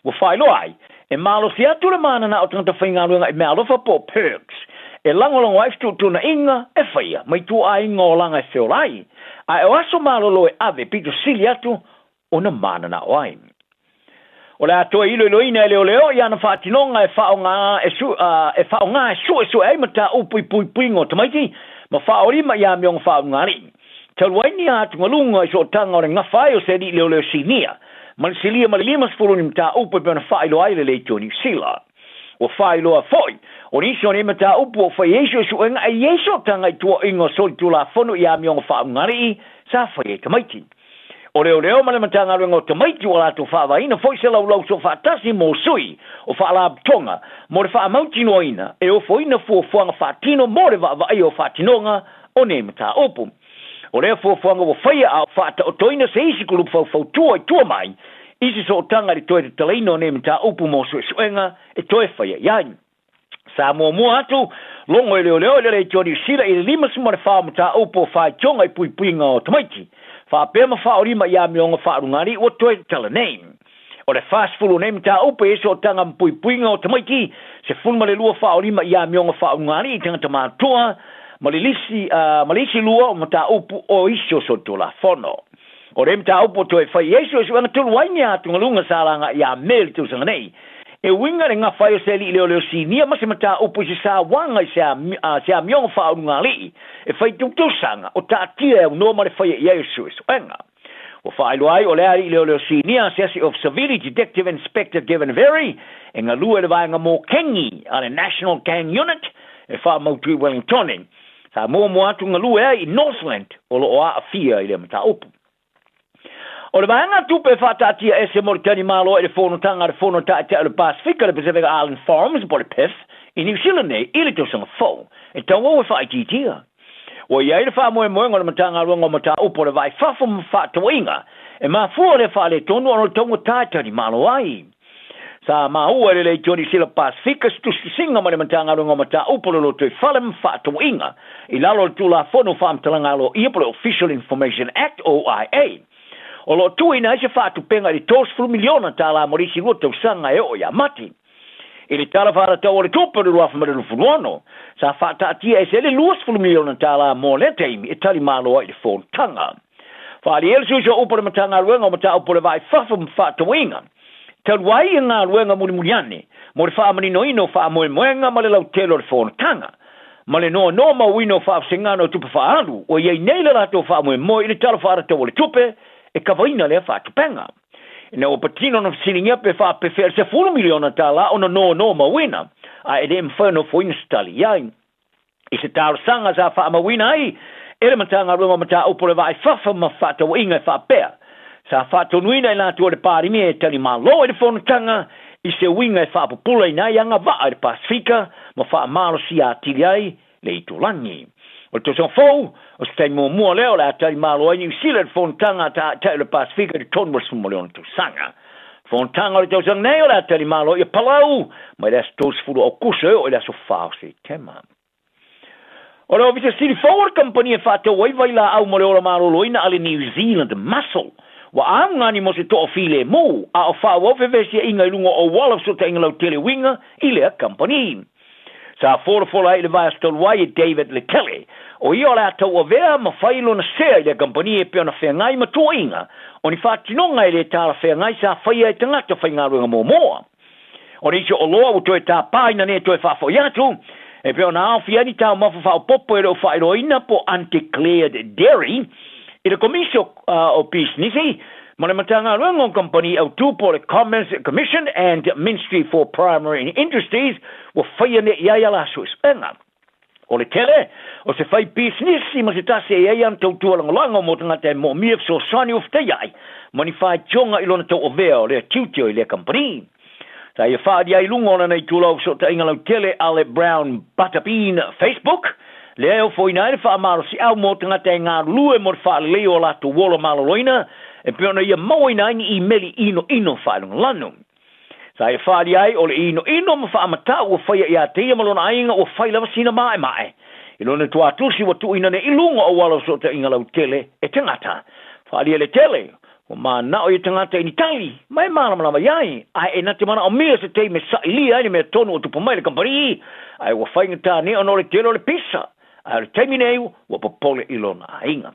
wa whai loai, e malo si atu le mana na o tangata whai ngā ruanga e mea lofa po perks, e langolongo aiftu tuna inga e whaia, mai tu a inga o langa e whiolai, a e o aso malo lo e ave pito sili atu o na mana na oai. O le atoa ilo ina leo ia na whaatinonga e whaonga e su e mata upui ngo tamaiti, ma whaorima ia meong whaonga ri. Taluaini a tungalunga i so tanga o le ngawhai o se di leo sinia, ma le silia ma le lima spuruni mata upui pe na whailo aile le tio New Zealand. O whailo a foi, o niso ne mata upu o whai eiso su enga e eiso tanga i tua ingo soli tula whonu ia meong whaonga ri, sa whai e tamaiti. O leo ma le matanga rengo tamaiti o lato whawaina, foi se lau so whaatasi mo sui, o whaalab tonga, mo le whaamautino ina, e o foina fuafuanga whaatino, mo le whaai o whaatinonga, o ne mata opu. O leo fuafuanga o whaia a whaata o toina se isi kulup tua i tua mai, isi so tanga li toe te talaino ne mata opu mo suenga, e toe whaia iai. Sa mua atu, longo e leo le Johnny Sila i le lima suma le whaa mata opu o whaai tonga i puinga o tamaiti. Whapema whaorima ia mionga whaarungari o toi tala name. O le fast fulu name ta upe eso o tanga mpuipuinga o tamaiti, se fulma le lua whaorima ia mionga whaarungari i tanga tamatua, malisi lua o mata upu o isio so tula fono. O rem ta upo toi whai eso eso anga tulu waini a tungalunga salanga ia mele tu sanga nei. E winga le ngā whai o se li leo sinia masi mata upu si sa wanga i se a mionga whaarungari, e whai sanga o ta tia e unoma le whai e Yesu e suenga. O whai loai o leari leo sinia Assessor of Civility Detective Inspector Gavin Very, e ngā lua le vaenga mō kengi a le National Gang Unit, e wha mautui Wellington. Sa mō atu ngā lua i Northland, o lo o a fia i le mata upu. O le vaenga tupe whatatia e se Moritani malo e le whonotanga le whonota e le Pasifika le Pacific Island Farms, po le PIF, i New Zealand nei, i le tosanga whau, e tau o e whaititia. O iai le wha moe o le matanga runga o mata upo le vai whafo mwhatawainga, e maa fua le wha le tonu o le tonga tātari malo ai. Sa maa ua le Johnny Sila Pasifika stusinga ma le matanga runga o mata upo le loto i whale mwhatawainga, i lalo le tula whono whamtalanga lo ia po le Official Information Act, OIA. O lo tui na ise whātu penga i tos fulu miliona tāla morisi rua tau sanga e o ia mati. I le tala whāra tau o le tōpa le ruafa mare lufuruano, sa whātātia e se le luas fulu miliona tāla mō le teimi e tali māloa i le whōntanga. Whāri ele suso upo le matanga ruenga o mata upo le vai whafa mwhātu winga. Tau wai e ngā ruenga muri muriane, mo le whaamani no ino wha moe moenga ma le lau telo le whōntanga. Ma le no ma wino wha sengano tupe whaalu, o iei neile rato wha moe moe i le tala whāra tau o le tupe, e kawaina le whātupenga. Ina o patino na sininga pe whāpewhera se 4 miliona tāla o na no mawina, a e dem whano fwina stali iai. I se tāra sanga sa wha mawina ai, ere matanga runga mata upore vai whafa ma whātawa inga e whāpea. Sa whātonuina i nātua le pārimi e tali malo e le whonatanga, i se winga e whāpupula i nai anga waa e Pasifika, ma wha amaro si a tili ai le itulangi. O to son fou, o se taimo mua leo la tali malo ai New Zealand whontanga ta le Pasifika di tonwa sumo to sanga. Whontanga le to son neo la tali malo i palau, ma i las tos furu o kusa o i las o whao se tema. O le ovisa City Forward Company e whātou wai la au mo le ora malo loina ale New Zealand muscle. Wa aangani mo se toa file mo, a o whao ofevesia inga ilunga o Wallaf so ta inga lau tele winga i lea company. Sa fola i le vai stolwai David Lekele, o i o la tau o vea ma whailo na sea i le company e peo na whengai ma tua inga, o ni whātinonga i le tāla whengai sa whaia i tangata whaingaruinga mō moa. O ni se o loa u toe tā pāina ne toe whafo iatu, e peo na au fiani tau mafu whao popo e reo whairoina po undeclared dairy, i le komisio o business, Mole matanga luengo company au tupo le Commerce Commission and Ministry for Primary Industries wa faiane ia la sus. Enga. O le tele, o se fai business i ma se tase e ian tau tualangolango mo tanga te mo mief so sani of te iai. Mani fai tionga ilona tau o vea o le tiutio i le company. Sa ia whaadi ai lungo na nei tūlau so ta inga lau tele Ale Brown Butterbean Facebook. Leo foi nai fa amaro si au mo tanga te ngā lue mo fa leo la tu wola maloloina e peona ia moi nai i meli ino whailunga lanu. Sa e whaari ai o le ino ma wha amata ua whaia ia te ia malona ainga o whaila wasina mae. Ilona tua tusi wa tuina ne ilunga o wala so te inga lau tele e tangata. Whaari le tele, o maa na o i tangata ini taili, mai malama iai, ai e nate mana o mea se te me sa ilia ai me tonu o tupu mai le kampari, ai wa whainga tā ne ono le tele o le pisa, ai le teimi neu wa popole ilona ainga.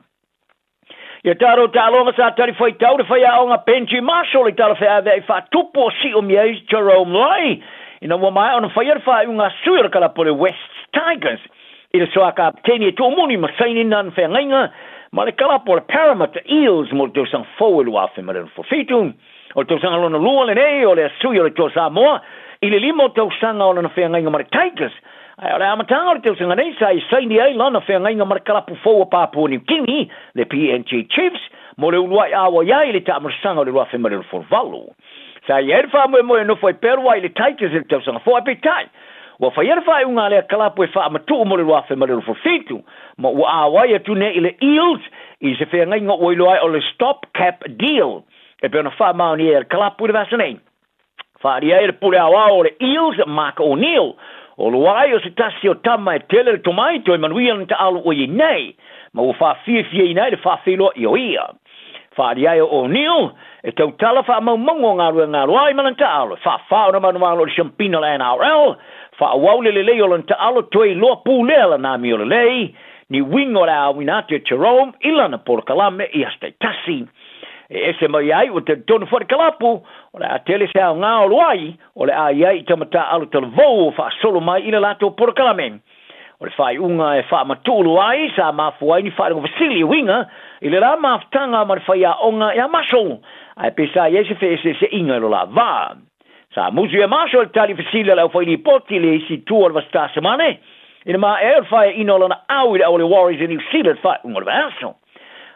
Ia taro tālonga sa tari whai tau re whai aonga Benji Marshall i taro whai awe i wha tupo si o miei Jerome Lai. Ina wa mai ona whai ar whai unga suira kala po le West Tigers. I le soa ka apteni e tō muni ma saini nan whai ngainga. Ma le kala po le Parramatta Eels mo le tau sang forward wa whai mara for fitu. O le tau sang alona lua le nei o le sui o le tō Samoa. I le limo tau sanga o le whai ngainga ma le Tigers. Ai ora amatanga o te usanga nei sai saini ai lana whea ngainga marakalapu fōua Papua New Guinea, le PNG Chiefs, mo le uruai awa iai le taamarasanga o le ruafe marero forvalu. Sai erfa moe no foi perwa i le Tigers le te usanga fōa petai. Wa whai erfa unga le kalapu e wha amatu mo le ruafe marero forfitu, ma ua awa i atu ne i le Eels, i se whea ngainga o iloai o le stop cap deal. E peona wha maoni e le kalapu le vasa nei. Whaari ai le pule awa o le Eels, Mark O'Neill, o luai o se tasi o tama e tele le tomaito e manuia na ta alu o i nei, ma ua whawhia i nei le whawhilo i o ia. Whaari ai o O'Neill, e tau tala wha maumongo ngā ruai mana ta alu, whawhao na manualo le Champino le NRL, whawau le leo le ta alu toi loa pūlea la nami o le lei, ni wingo le awinate Jerome, ilana por kalame i hasta tasi. E se mai ai o te tonu whare kalapu, o le a tele se au ngā o luai, o le a iai tamata alu tala vau o wha solo mai ina lato por kalame. O le whai unga e wha matulu ai, sa mafuai ni wharengo Vasili winga, i le la maftanga ma le whai a onga e a masol, ai pesa i se se inga lo la va. Sa musu e masol tali Vasili lau whai ni poti le isi tua le vasta semane, ina ma e whai ino lana au i le Warriors in New Zealand whai unga le vaso.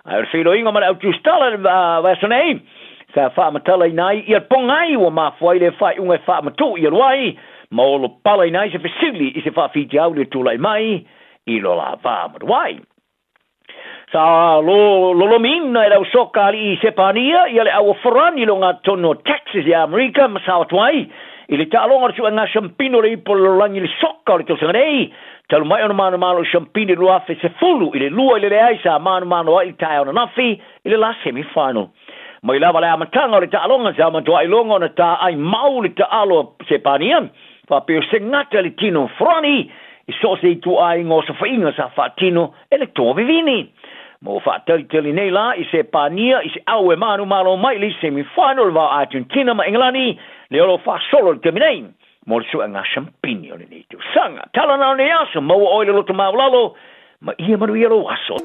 Ai filo inga mana au stala vasonei sa fa matala nai ia pongai o ma foi le fa unga fa matu ia wai ma o pala nai se Vasili i se fa fiti au le tulai mai i lo la va wai sa lo mina era soka i se pania ia le au forani lo nga tono Texas ya America ma sa twai i le talonga su nga Champino le po lo langi le soka le tosanei talo mai ona mano Champino lo afe se fulu i le lua i le aisa mano ai tai ona nafi i le last semi-final. Mai lava le amatanga o le talonga sa matua i longa ona ta ai mau le taalo se pania fa pe se ngata le tino froni i so se tu ai ngo so fainga sa fatino e le to vivini. Mo fa tali nei la i se pania i se au e mano mai le semi-final va Argentina ma Englani le olo fa solo il terminei. Mo le sua nga Champino le nei tu sanga. Tala na ne aso mo o le loto maulalo ma ia manu ia lo aso.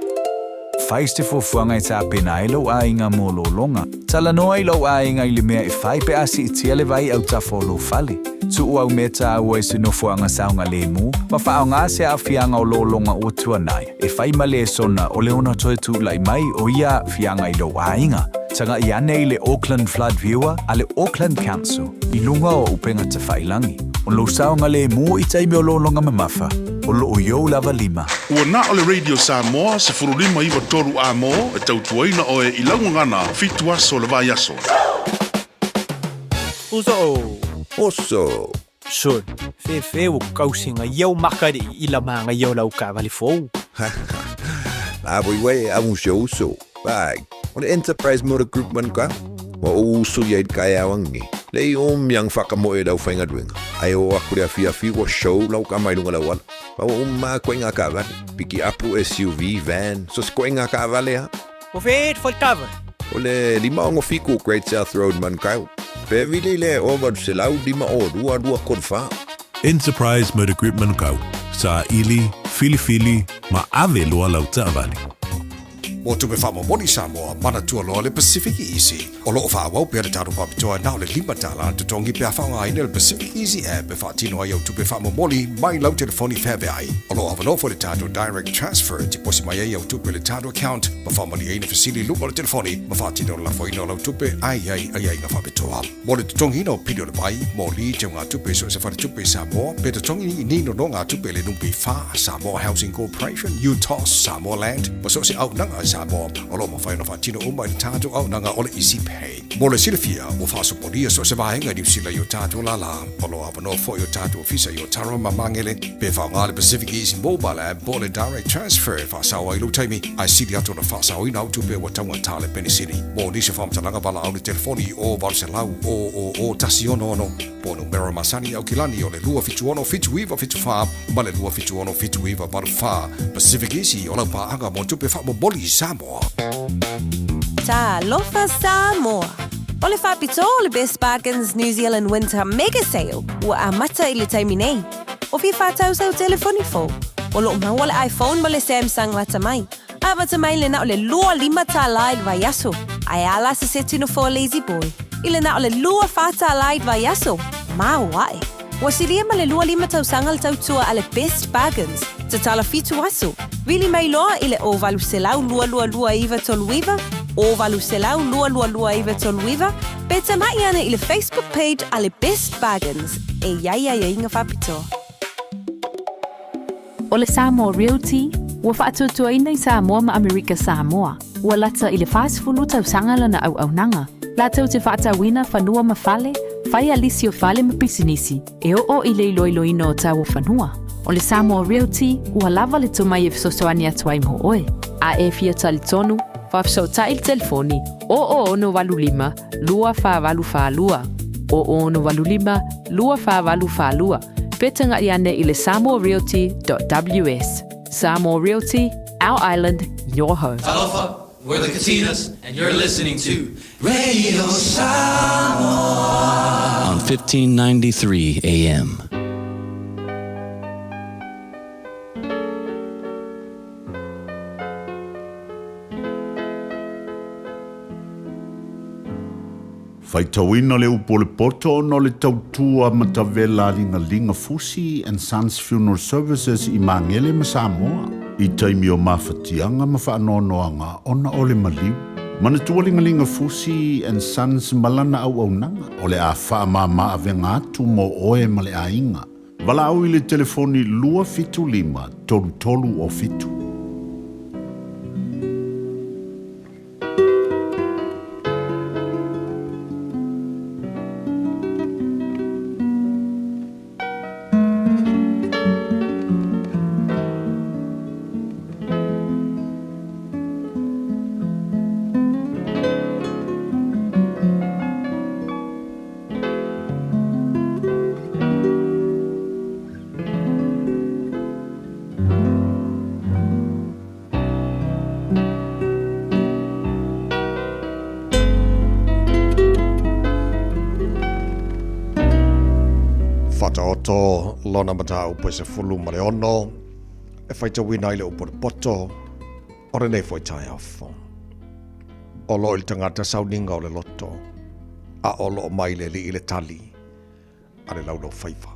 Faiste fuanga i ta pena i lo ainga mo lo longa. Tala noa i lo ainga i le mea i fai pe asi i tia le vai au ta folo fali. Tu au meta au e se no fuanga saunga le mu, ma fa au ngā se a fianga o lo longa o tuanai. E fai ma le sona o le ona toe tu lai mai o ia fianga i lo ainga. Tanga i ane i le Auckland Flood Viewer a le Auckland Council i lunga o upenga te whailangi. O lo saunga le mu i taime o lo longa mamafa. O lo o iou lava lima. Ua na o le Radio Samoa se furulima iwa toru a mo e tautuaina o e ilangu ngana fitu aso le vai aso. Oso. Son, fe o kausinga iau makari i la manga iau lau ka vali fou. La boi a museo uso. Bye. O le Enterprise Motor Group man ka. Wa o uso iaid kai awangi. Lei yang whakamoe lau whainga duenga. Ai o aku rea fiafi wa show lau ka mailunga lau wala. Ma o maa koenga ka vale. Piki apu SUV, van. So se koenga ka vale ha. O feet faltava. O le lima ongo fiku Great South Road man kau. Pe vile le over se lau lima o dua konfa. Enterprise Motor Group man kau. Sa ili, fili, ma ave loa lau ta vale. Mo tupe wha moni Samoa, mana tua loa le Pacific Easy. O loo wha wau pia le tātou papitoa nao le lima tala, te tongi pia whaunga ina le Pacific Easy app, e wha tino ai au tupe wha moni, mai lau telefoni whebe ai. O loo awanofo le tātou direct transfer, ti posi mai ai au tupe le tātou account, ma wha mani eina fasili lupa le telefoni, ma wha tino la fo ina lau tupe, ai nga whapitoa. Mo le tongi ina o pidio le bai, mo li te ngā tupe so se whare tupe Samoa, pe te tongi nino no ngā tupe le numpi wha, Samoa Housing Corporation, UTOS, Samoa Land, ma so se au nanga Samoa, o lo ma whaina whatino uma i tātou au nanga ole isi pay. Mo le silafia, o whasoponia so se vahenga ni usila i o tātou lala, o lo awano fo i o tātou ofisa i o taro mamangele, pe whaongale Pacific Easy Mobile app, bo le direct transfer, whasawa i lu taimi, ai sili ato na whasawa i nau tupe wa taunga tale penisini. Mo nisi whamtalanga wala au le telefoni o Barcelau, o Tasiono ono, po numero masani au kilani o le lua fitu ono fitu iwa fitu wha, ma le lua fitu ono fitu iwa maru wha, Pacific Easy o lau paanga mo tupe wha mo boli Samoa. Ta lofa Samoa. O le whapito o le Best Bargains New Zealand Winter Mega Sale ua a mata i le taimi nei. O fi whātau sau telefoni fo. O lo maua le iPhone mo le Samsung mata mai. A mata mai le na o le lua lima tā laid vai aso. Ai ala se se tino fo lazy boy. I le na o le lua whātā laid vai aso. Mā wae. Wa siria ma le lua lima tau sanga le tau tua a le Best Bargains. Te tala fitu aso. Wili mai loa i le o valu selau lua iwa tolu iwa. O valu selau lua iwa tolu iwa. Pe te mai ana i le Facebook page a le Best Bargains. E iai inga whapito. O le Samoa Realty, ua whaatutua ina i Samoa ma Amerika Samoa. Ua lata i le whaasifulu tau sangala na au nanga. Latau te whaatawina whanua ma whale, whai alisi o whale ma pisinisi. E o i le iloiloina o tau o whanua. O le Samoa Realty, ua lava le tumai e fisosoani atuai mo oe. A e fia tali tonu, whafso ta il telefoni. O ono walu lima, lua wha walu wha lua. O ono walu lima, lua wha walu wha lua. Petanga iane i le samoarealty.ws. Samoa Realty, our island, your home. Aloha, we're the Katinas, and you're listening to Radio Samoa on 1593 AM. Faitawina le upo le poto no le tautua matavela linga Fusi and Sons Funeral Services I Mangele ma Samoa. I taimi o mawhatianga ma whaanoanoanga ona o le maliu. Manatua linga Fusi and Sons malana au nanga o le a whaamama avenga atu mo oe ma le a inga. Wala au I le telefoni lua fitu lima tolu o fitu. Whataoto, lona mata upo se fulu mare ono, e whaita wina ile upo poto, ore nei whaitai awho. O lo il tangata sauninga o le loto, a o lo mai le li ile tali, a le launo whaiva.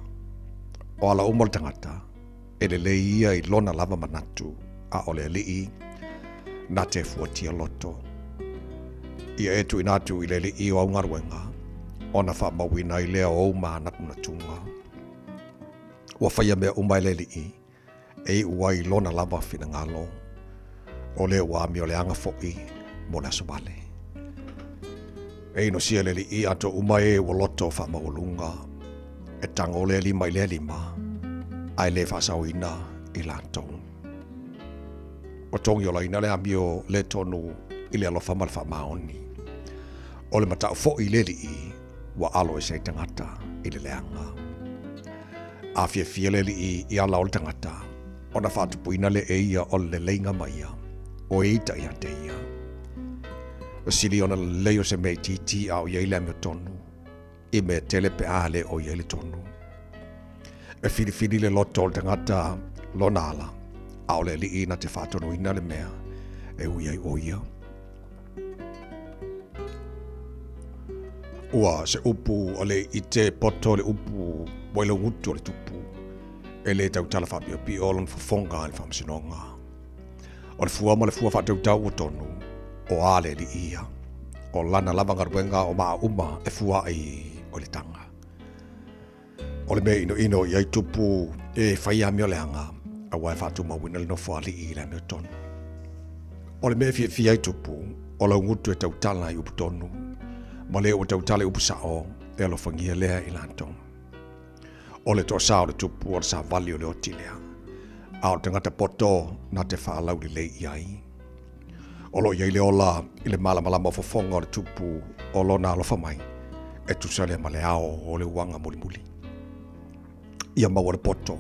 O ala umal tangata, e le le ia I lona lava manatu, a o le li na te fuatia loto. Ia etu inatu I le li o aungaruenga, ona wha mawina I lea o maa natunga. Ua whaia mea umaileli e ua I lona lava whina ngalo. O lea ua mi o le anga fo'i mo le asomale. E no sia leli ato umae ua loto wha maulunga. E tanga o lea lima I lea lima. Ai le whasauina I lantou. O tongi o laina le amio le tonu I le alofa malfa maoni. O le matau fo'i leli ua alo e se tangata I le leanga. A fia leli I ala o le tangata. O na whatupuina le eia o le leinga maia. O eita ia te ia. O sili ona leo se mei titi au iei le amio tonu. I me tele pe ale o iei le tonu. E fili le loto o le tangata lo nala. Au le li na te whatonu ina le mea. e ui ai oia. Ua se upu o le i te poto le upu wailo ngutu o le tupu. E le tau tala whapio pi o lon fafonga le whamasinonga. O le fuama le fua whatau tau o tonu o ale li ia. O lana lavanga ruenga o maa uma e fua ai o le tanga. O le mea ino i ai tupu e whaia mio le anga a wai whatu mawina le no fua li i le mea tonu. O le mea fia ai tupu o lau ngutu e tau tala i upu tonu. Ma leo o tau tala i upu sao e alo whangia lea i lantong. O le toa sao le tupu o le sa vali o le oti lea. A o te ngata poto na te whaalau li lei i ai. O lo iai le ola i le malamalama o fofonga o le tupu o lo na alofa mai e tusale ma le ao o le uanga muli muli. Ia maua le poto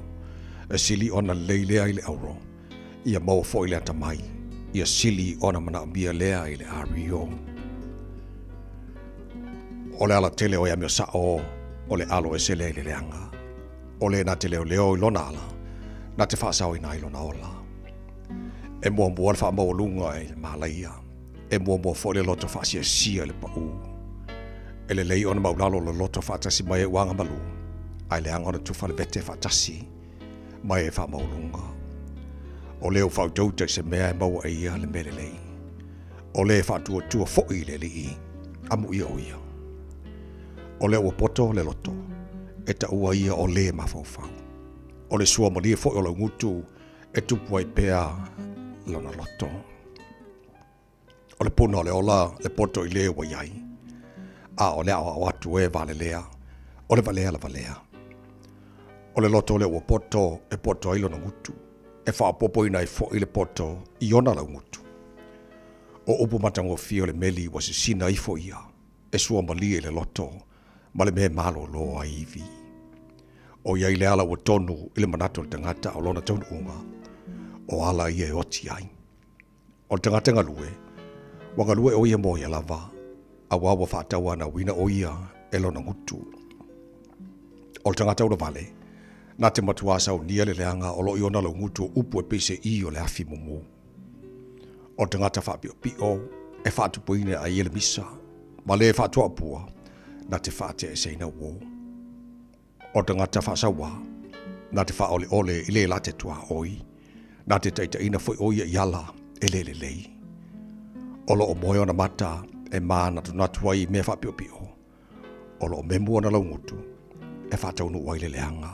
e sili ona leilea i le auro. Ia maua fo i le ata mai. Ia sili ona mana ambia lea i le ario. O le ala tele o ia mio sao o le alo e sele i le leanga. O le na te leo leo i lona ala na te whaasau i na i lona ola. E mua mua le wha maua lunga e le malaia. E mua mua fo le loto whaasia sia le pau. E le lei ona maulalo le loto whaatasi mai e wanga malu. Ai le angona tufa le vete whaatasi mai e wha maulunga. O leo whautoute se mea e maua e ia le mele lei. O le whaatua tua fo i le li i. Amu ia o ia. O leo o poto le loto. E ta ua ia o le mawhauwhau. O le sua malia fo o le ngutu e tupu ai pea lona loto. O le puna o le ola le poto i le ua iai. A o le awa atu e vale lea. O le valea la valea. O le loto le ua poto e poto ai lona ngutu. E wha popo ina i fo i le poto i ona la ngutu. O upu matango fio le meli wa se sina i fo ia. E sua malia i le loto. Ma le me malo lo a iwi. O iai le ala ua tonu i le manato le tangata o lona taunu unga. O ala ia e oti ai. O le tangata ngalue. Wa ngalue o ia mo ia lava. A wawa whaatawa na wina o ia e lona ngutu. O le tangata ula vale. Na te matuasa o nia le leanga o lo iona lo ngutu upu e pese i o le afi mumu. O le tangata whaapio pio e whaatupuine a ia le misa. Ma le whaatua apua. Na te whaate e seina wo. O te ngata whaasawa, na te whaole ole i le late tua oi, na te teita ina foi oia i ala e le lei. Olo o moe ona mata e maa na tunatua i mea whapio pio. Olo o memua na laungutu e whaataunu wai le leanga.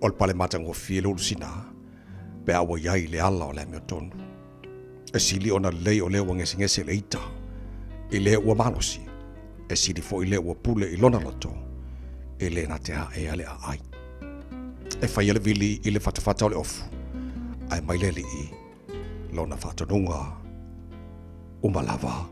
Ol pale mata ngo fie lulu sina, pe awa iai le ala o le mea tonu. E sili ona lei o leo ngese le ita, i le ua malosi. E sili fo i le ua pule i lona loto, e le na te e ale a ai. E whai ele vili i le whatawhata o le ofu, ai mai le li i, lona whatonunga, umalava.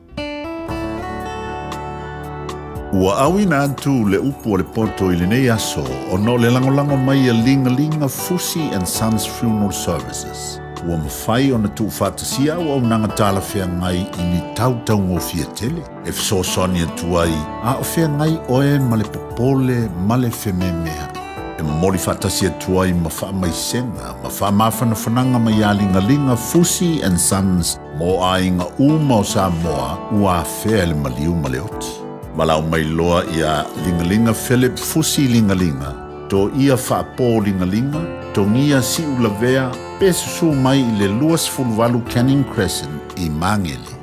Ua awina atu le upu o le poto i le nei aso, o no le langolango mai a linga Fusi and Sons Funeral Services. Ua mawhai o na tu whatasia o au nanga tala whea ngai i ni tautau ngō fia tele. E fso soni atu ai, a o whea ngai oe ma le popole ma le wheme mea. E mori whatasia atu ai ma wha mai senga, ma wha mawhana whananga mai a linga Fusi and Sons mo a inga uma o Samoa ua whea le maliu ma le oti. Malau mai loa ia linga Philip Fusi linga. To ia whaapo linga, to ngia si ulavea, pesu mai i le luas fulvalu Canning Crescent i Mangele.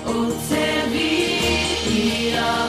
O te vi ia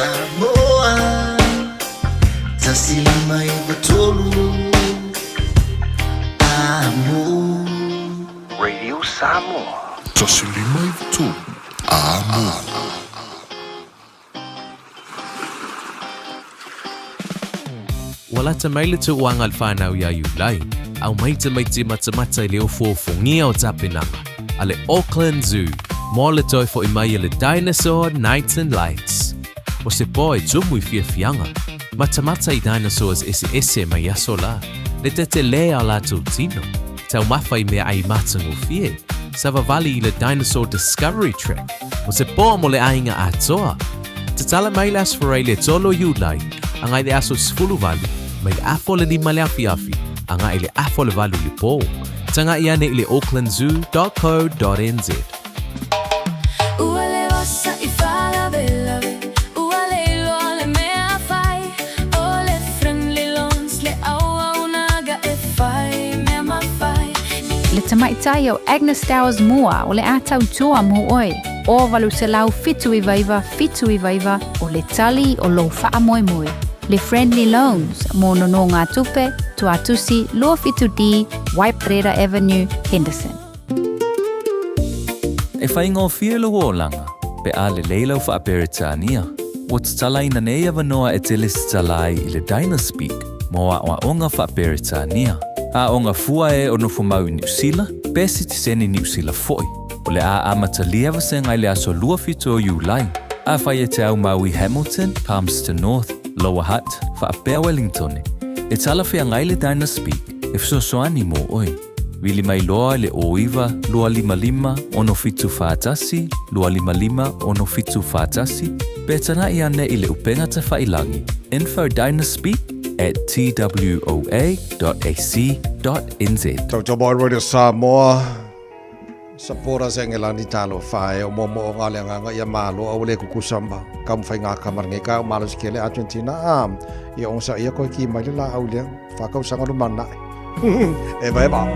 Samoa Tasilima Ivatolu Amo Radio Samoa. Tasilima Ivatolu Amo. Wala tamaile tu wanga alfana ya yulai au maita mata ile ofofongia o tapinanga ale Auckland Zoo mola toi fo imai le Dinosaur Nights and Lights o se boy tumu i fianga mata I dinosaurs ese mai asola le tete lea la tu tino tau mawhai mea ai matango fie sava vali I le Dinosaur Discovery Trek o se po mo le ainga atoa tatala mai las forai le tolo yulai angai le aso sfulu vali mai afo le lima le afi anga ile afo le valu li po tanga iane ile aucklandzoo.co.nz Uale ossa I fala bella uale lo ale mea fai ole friendly loans le aua unaga e fai mea ma fai Le tamaitai o Agnes Dowers mua o le atau tua mo oi. O valu se lau fitu I vaiva o le tali o lo faa moe moe. Le Friendly Loans mo no ngā tupe, tuatusi, lua fitu di, Waiparera Avenue, Henderson. E whaingo whielo langa, pe a le leilau wha aperitania. O tatala ina neia wanoa e teles talai I le Dynaspeak, mo a onga wha aperitania. A onga fua e o nofo mau I New Zealand, pe si tiseni New Zealand foi. O le a amatalia wasenga I le aso lua fitu o Iulai. A whai e te au mau I Hamilton, Palmerston North, Lower Hutt, whaapea Wellington. E tala whea ngai le Dynaspeak, e wsosoani mo oi. Wili mai loa le oiva, lua lima ono fitu whaatasi, lua lima ono fitu whaatasi. Betana I ane I le upenga te whailangi. Info dynaspeak@twa.ac.nz. Tau boy Radio Samoa. Sapora sengelani talo fae o momo o ngale nganga ia malo o le kukusamba kam fai nga kamar ngai ka malo skele Argentina ia onsa ia ko ki mai la au le fa ka sanga no manna e vai ba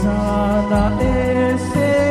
Sana ese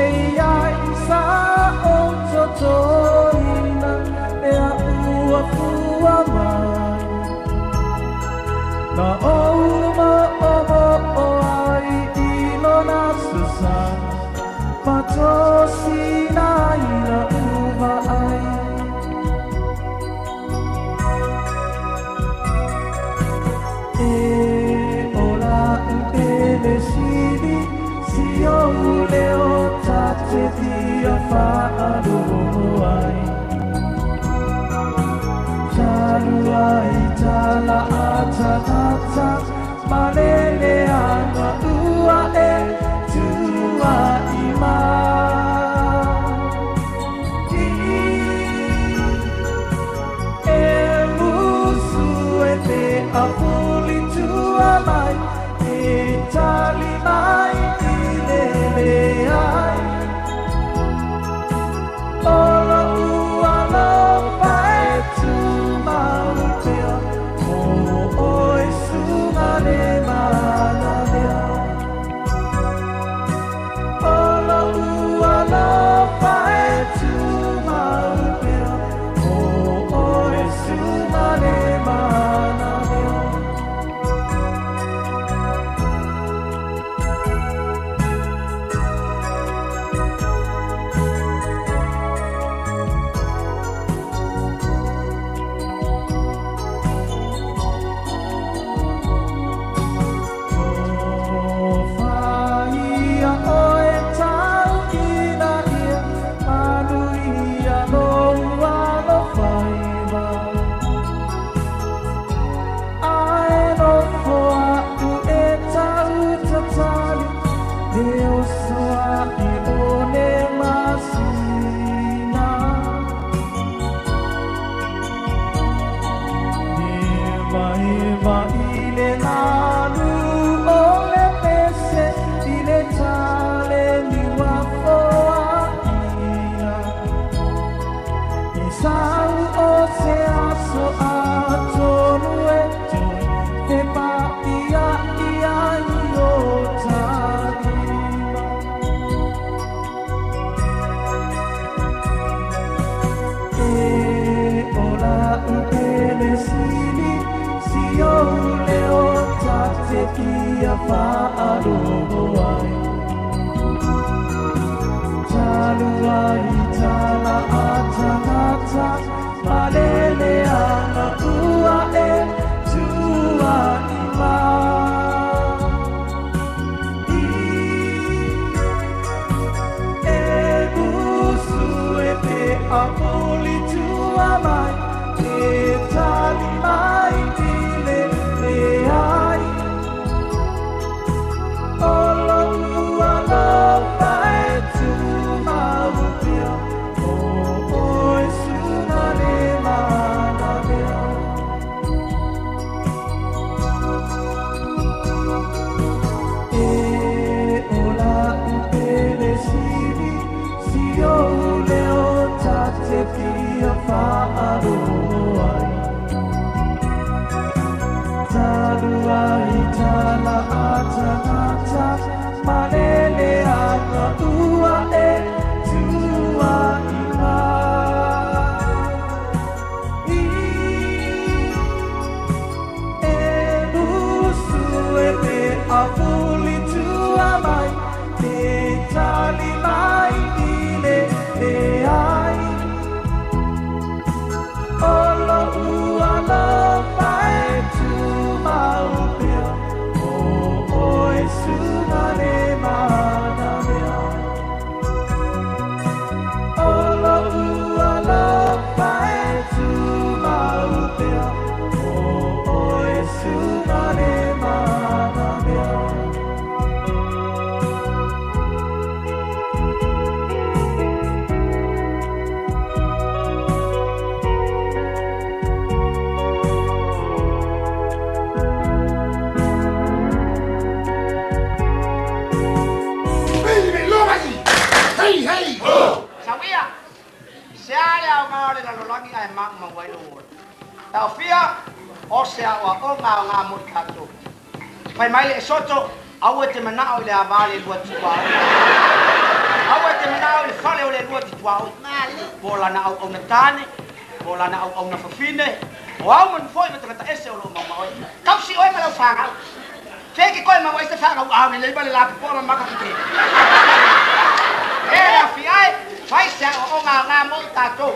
tatou.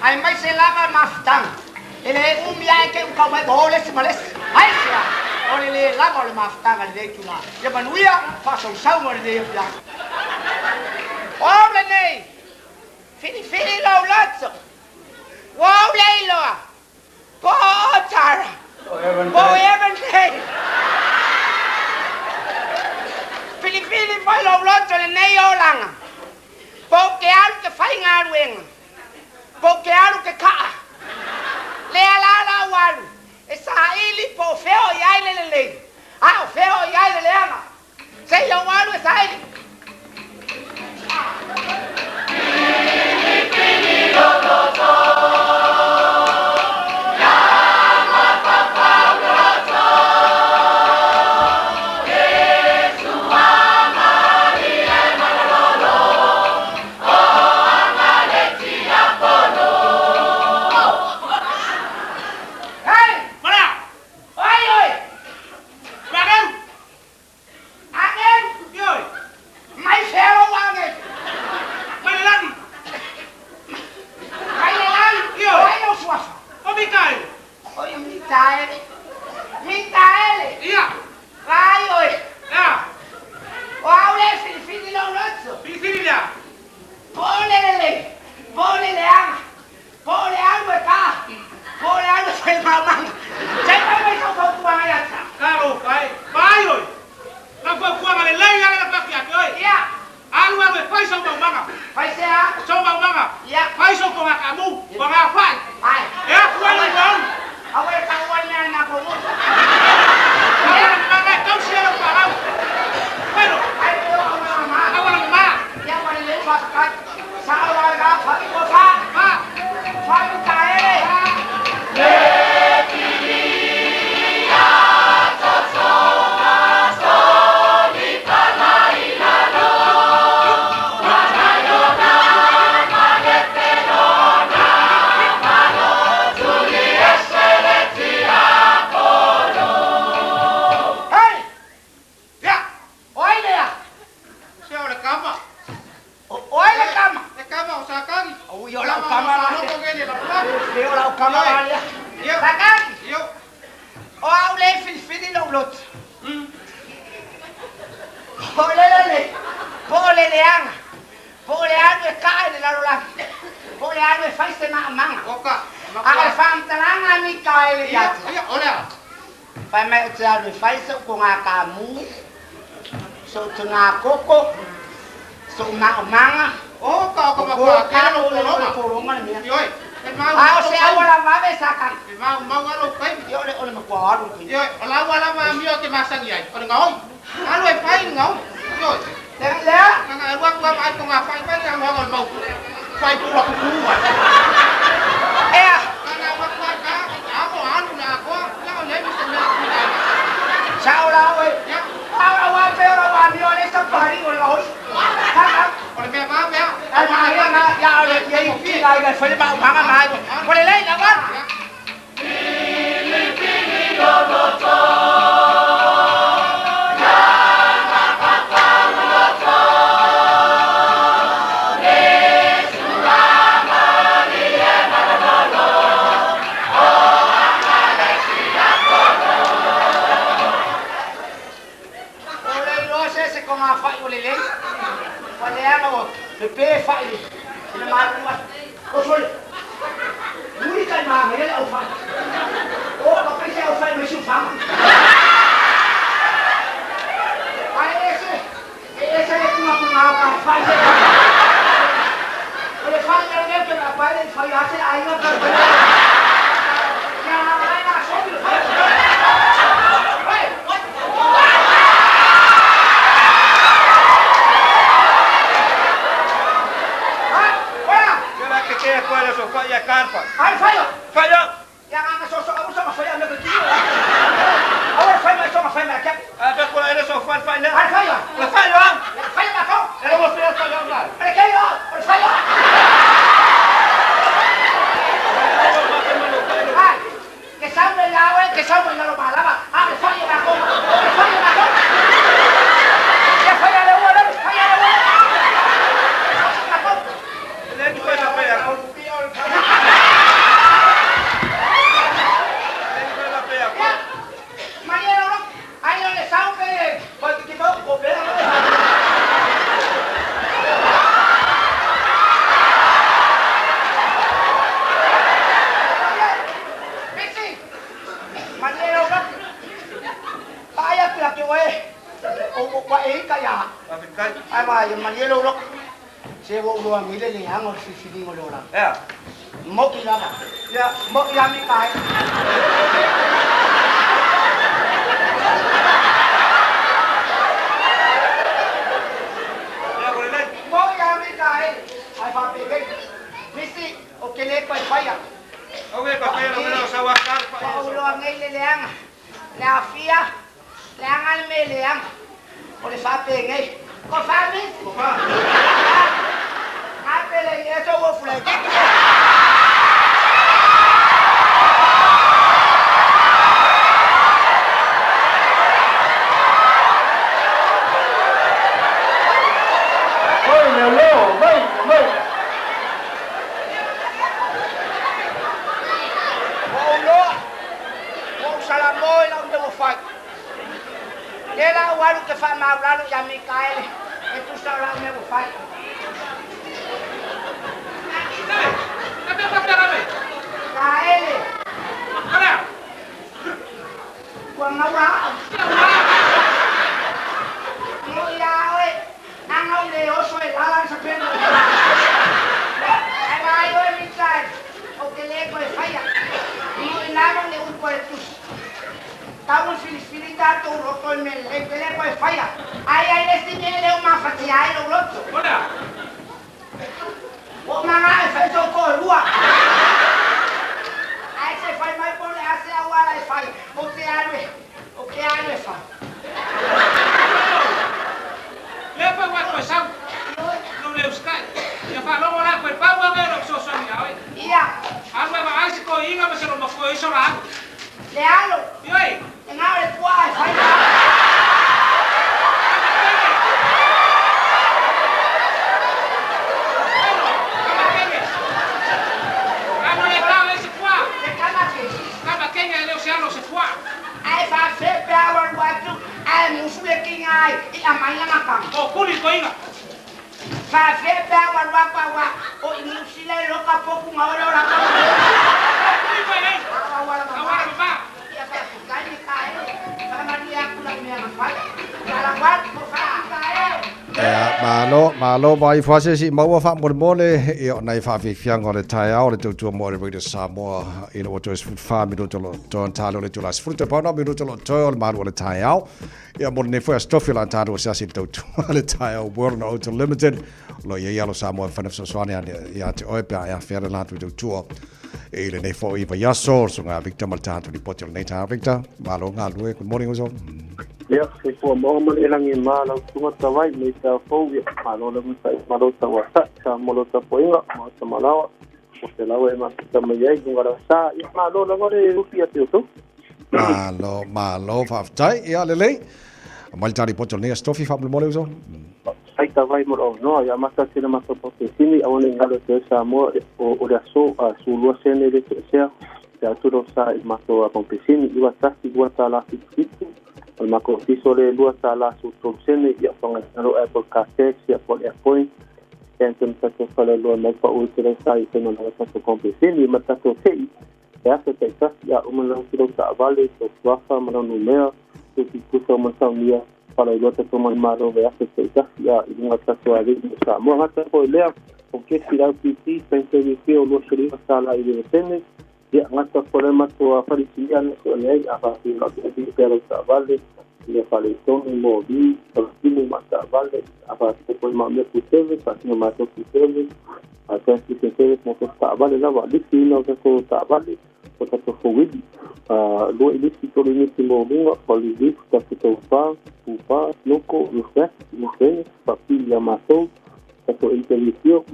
Ai mai se lava mafutanga. Ele umia ke u kau mai bole se males. Ai sia. Ole le lava le mafutanga le tuna. Ia manuia fa sau mo le ia. Ole nei. Fini lo lazzo. Wow leilo. Go tara. Go even nei. Fini vai lo lazzo le nei olanga. Porque algo que fai ngaruenga. Porque algo que ka. Le ala walu. Esa ili po feo ya le. Ah, feo ya le ama. Se yo walu esa ili. Koko, so manga. Oh, kau kau Yoi. Ah, se awala mave sakan. Mau alo pai. Yo le ole makuaru. Yo, ala mio ke masang yai. Ole ngau. Alo e pai ngau. Yo. Le. Nga ruak ai ko nga pai pai yang ngau mau. Pai ku ro ku wa. Nga ruak ka. Amo anu na ko. Nga le mi se me. Chao la oi. Ya. Awa pero wa mio le sa pari ole ngau. Ole me ma me. Ai ma ya ole ye ki ai ga fai ba ma ma. Ole le na wa. Pepe fai, ina marua. Kosol. Muri kai ma ngel au fai. Oh, ka pese au fai mesu fama. Ai ese kuma ka fai. Ole fai ya ne ke na pare fai ase ai na ka. Ya ai na so bi fai. Kuala so faya kanpa. Ai faya. Faya. Yang ang so aku sama faya na begitu. Awal faya sama faya kap. Ada kuala ada so faya. Ai faya. La faya. Faya na kau. Ada mo faya faya na. Ada kaya. Faya. Ai. Que sabe lawe, que sabe na lo malaba. Ah, faya na kau. Faya na kau. Ya faya le wala, faya le wala. Le tu faya faya kau. Ai Manielo lo. Se wo lo ngile le hango sisi ngolo la. Ya. Mo ila ma. Ya, mo ila mi kai. Ya boleh lagi. Mo ila mi kai. Ai pa pe. Misi, oke le ko faya. Oke, pa pe lo sawakal pa. Lo ngile le hang. Le afia. Le hangal me le hang. Oleh fa pe ngai. Ko fa mi? Ko fa. Apa lagi itu wo flag. Oi, meu, vai. Vou salamoi lá onde eu faz. Era o ano que faz mal lá no Yamicael. E tu só lá onde eu faz. Kaele. Mana? Kuang ngawang. Mo ya oi. Angau le osoi lalang sa peno. Ai mai oi mitai. O que le ko faya. Mo inamo le un puertus. Tawon filipilita to roto me le ko faya. Ai le stimele uma fatia ai lo lotto. Mana? O mga efeito ko lua. Ai se fai mai por le hace agua la fai. O que ane fai. Le fa wa ko sam. No le uskai. Ya fa lo la ko pa wa me ro so so ni ai. Ia. Alme ba ai ko inga me se lo mo ko iso la. Le alo. Yoi. En abre kwa fai. Ai fa fe power watu ai musule kingai I amanya makam. Oh kuli ko inga. Fa fe power wa o musule loka poku ngawala ora ka. Kuli ko ai. Awara ba. Ya fa kali kai. Para dia kula me fa. Ala wat ko fa kai. Malo vai fase si mau fa mole e nei fa fi fiang ole tai au le tu mo le de Samoa in o to food farm do to ton talo le tulas fruta pa no do to to mal ole tai au e mo ne foi stofila tado sa si to le tai au world no to limited lo ye yalo Samoa fa so swani ya te oi pa ya fer la tu to e le nei foi va ya so nga Victor Maltato di potio nei ta Victor malo nga lu good morning also. Ya, se fue mo elang in malo tunga tawai me ta fobia malo le mutai malo tawa sa malo ta poinga mo ta malawa o se lawe ma ta me ye ngara sa I malo la ngore rupia tu to malo fa tai ya le Maltari potio nei stofi fa mo uso ai tawai mo no ya masa sina masa potini awone ngalo te sa mo o da so su lo sene de sea ya tu do sa I mato a compesini I wa tasti guata la fitu al mako fisole lua sala su topsene ya ponga no Apple Castex ya por point entonces se fala lo mai pa ultra sai se no la paso compesini mata to sei ya se te ya un lo que ta vale to swafa mano numero tu kuso masamia para lo te toman malo ya se te ya un ataque a de sa mo hasta po lea porque si la PT pense que lo sería sala y de tenis ya ngata problema to aparician so le a partir de pero ta vale le faltou mo vi todo mata vale a partir de mame puteve no mato puteve até que se teve mo ta vale la vale si no que ta vale o ta to fluidi lo ilisi to le mo bingo polivis ta to pa upa loco no sé papilla mato to interview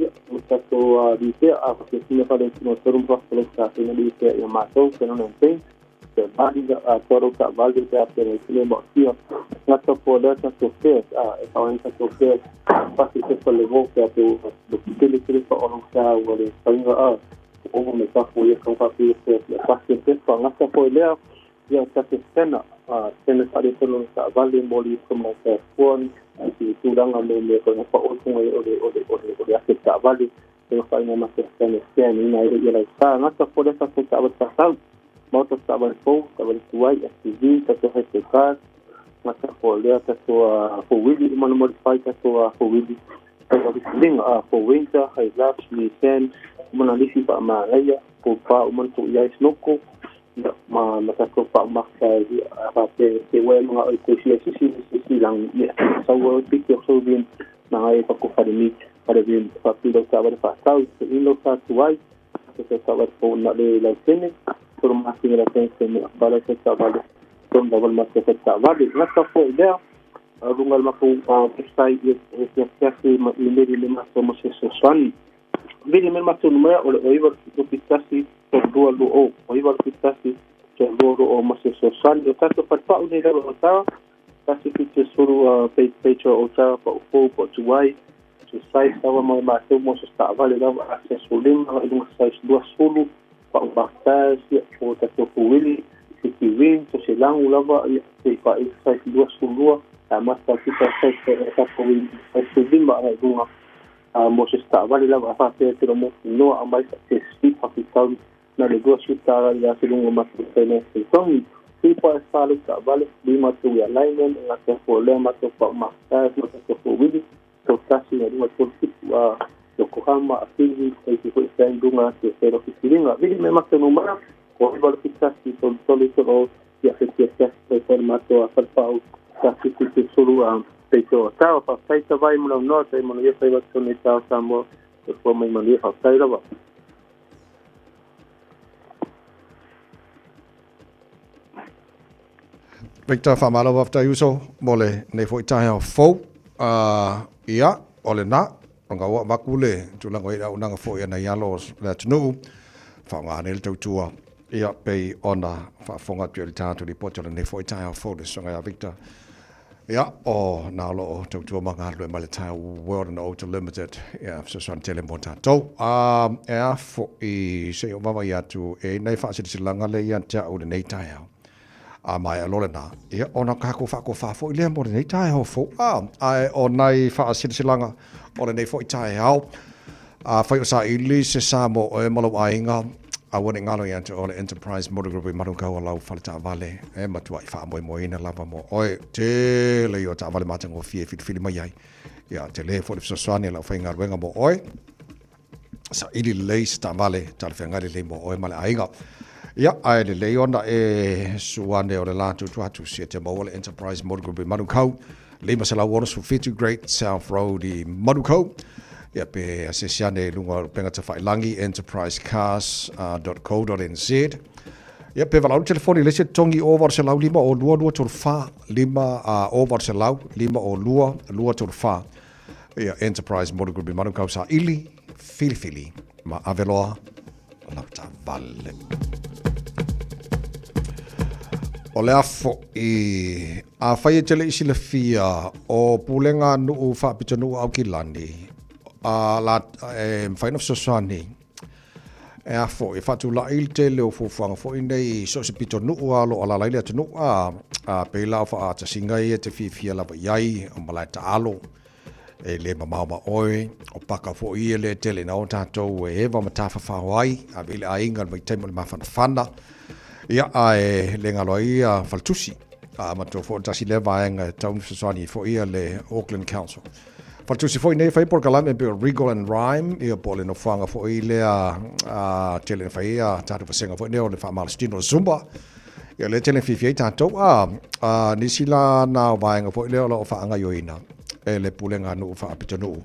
to dice que si me parece no ser un proceso que no dice ya mato que no entiende se valida a todo que valida que el clima tío la to poder to ser esa to ser fácil que se le boca que lo que le para o sea o le tenga o me está fue con fácil que fácil que para hasta poder ya se cena se parece no está vale moli como que fue si tu dan a me con pa o de aceptar vale pero fai uma questão de e na ele já está nossa por essa estava passando moto estava em fogo estava em suai ativi está a respeitar ngata ko le ta to for wili man modify ta to for wili ta ling for winter hai laps ni sen mana lisi pa ma ya po pa man to ya snoko ma ta ko pa ma ka apa te we ma ko si lang ya so wo pick your so bien na ai pa ko fa ni para bien pa pilo ta va fa ta in lo ta tuai se ta va po na le la sene por más que la gente me para que ta va con double más que ta va de la ta po idea rungal ma ko sai es casi le más como se son vedi men ma numero o iva to pitasi to do o iva pitasi to do o ma se son yo tanto per pa un idea o ta casi que solo page o ta po po tuai to sai stava ma se mo se stava le dava accesso lima e un sai due solo pa un battaglia o ta to wili se ti vinto se lang lava e pa sai due solo la massa tutta sai ta po wili se lima e una mo se stava le dava fa te mo no a mai se sti pa pitau na le due città la se lungo ma se ne se son si può fare vale lima tu ya alignment la te problema to pa ma ta no te po wili so casi na uma kursi Yokohama asili ko isang dunga se pero kisilinga vidi me makta numara ko iba kitasi solo ya se formato a falpau casi que solo peito ta pa saita vai mo no te mo ye sai vato ni ta samo ko mai mali fa sai la ba Victor Famalo of Tayuso mole ne foi taia fo ia ole na nga wa makule tula ngoi au nanga fo ia na yalo la tnu fa nga nel tua ia pe ona fa fonga tu ta tu report ne foi taia fo de so nga Victor ia o na lo tua manga lo male taia world and auto limited ia so son telemonta to ia fo I se o mama ia tu e nei fa se langa le ia ta o nei taia mai alole na ia ona ka ko fa fo ile mo nei tai ho fo ai onai fa silanga o nei fo tai ho fa sa ili se sa mo e mo ainga a woni ngalo ia to all enterprise motor group maru ka wala fa ta vale e matua fa mo ina lava mo oi te le yo ta vale matango fi mai ai ia te le fo so swani la fa ngar wenga mo oi sa ili le sta vale ta fa ngar le mo oi male ainga ia ai le leona e suane o le latu tu se te mobile enterprise motor group Manukau le masala water for 50 Great South Road I Manukau ia pe asesiane lunga penga te failangi enterprisecars.co.nz ia pe valau telefoni le se tongi over se lau lima o lua tur fa lima over se lau lima o lua tur fa ia enterprise motor group Manukau sa ili fili ma aveloa la ta valle o le afo I a whaia tele isi le fia o pulenga nuu whapita nuu au ki lani a la whaina fsosani e afo I whatu la il te leo fufuanga fo inei so se pito nuu alo ala laile atu nuu a peila o wha ata singa I te fia lava iai o malai ta alo e le mamauma oi o paka fo I le tele na o tātou e ewa matafa whawai a vile a inga mai teimu le mawhanawhana ia ai le ngalo ia faltusi mato fo tasi le vaenga town sosani fo ia le Auckland Council faltusi fo nei fai por kalame be Regal and Rhyme ia pole no fanga fo ile tele fai ia tatu fasenga fo nei le fa Malstino Zumba ia le tele fifi tato ni sila na vaenga fo ile lo fa anga yoina e le pulenga no fa apitanu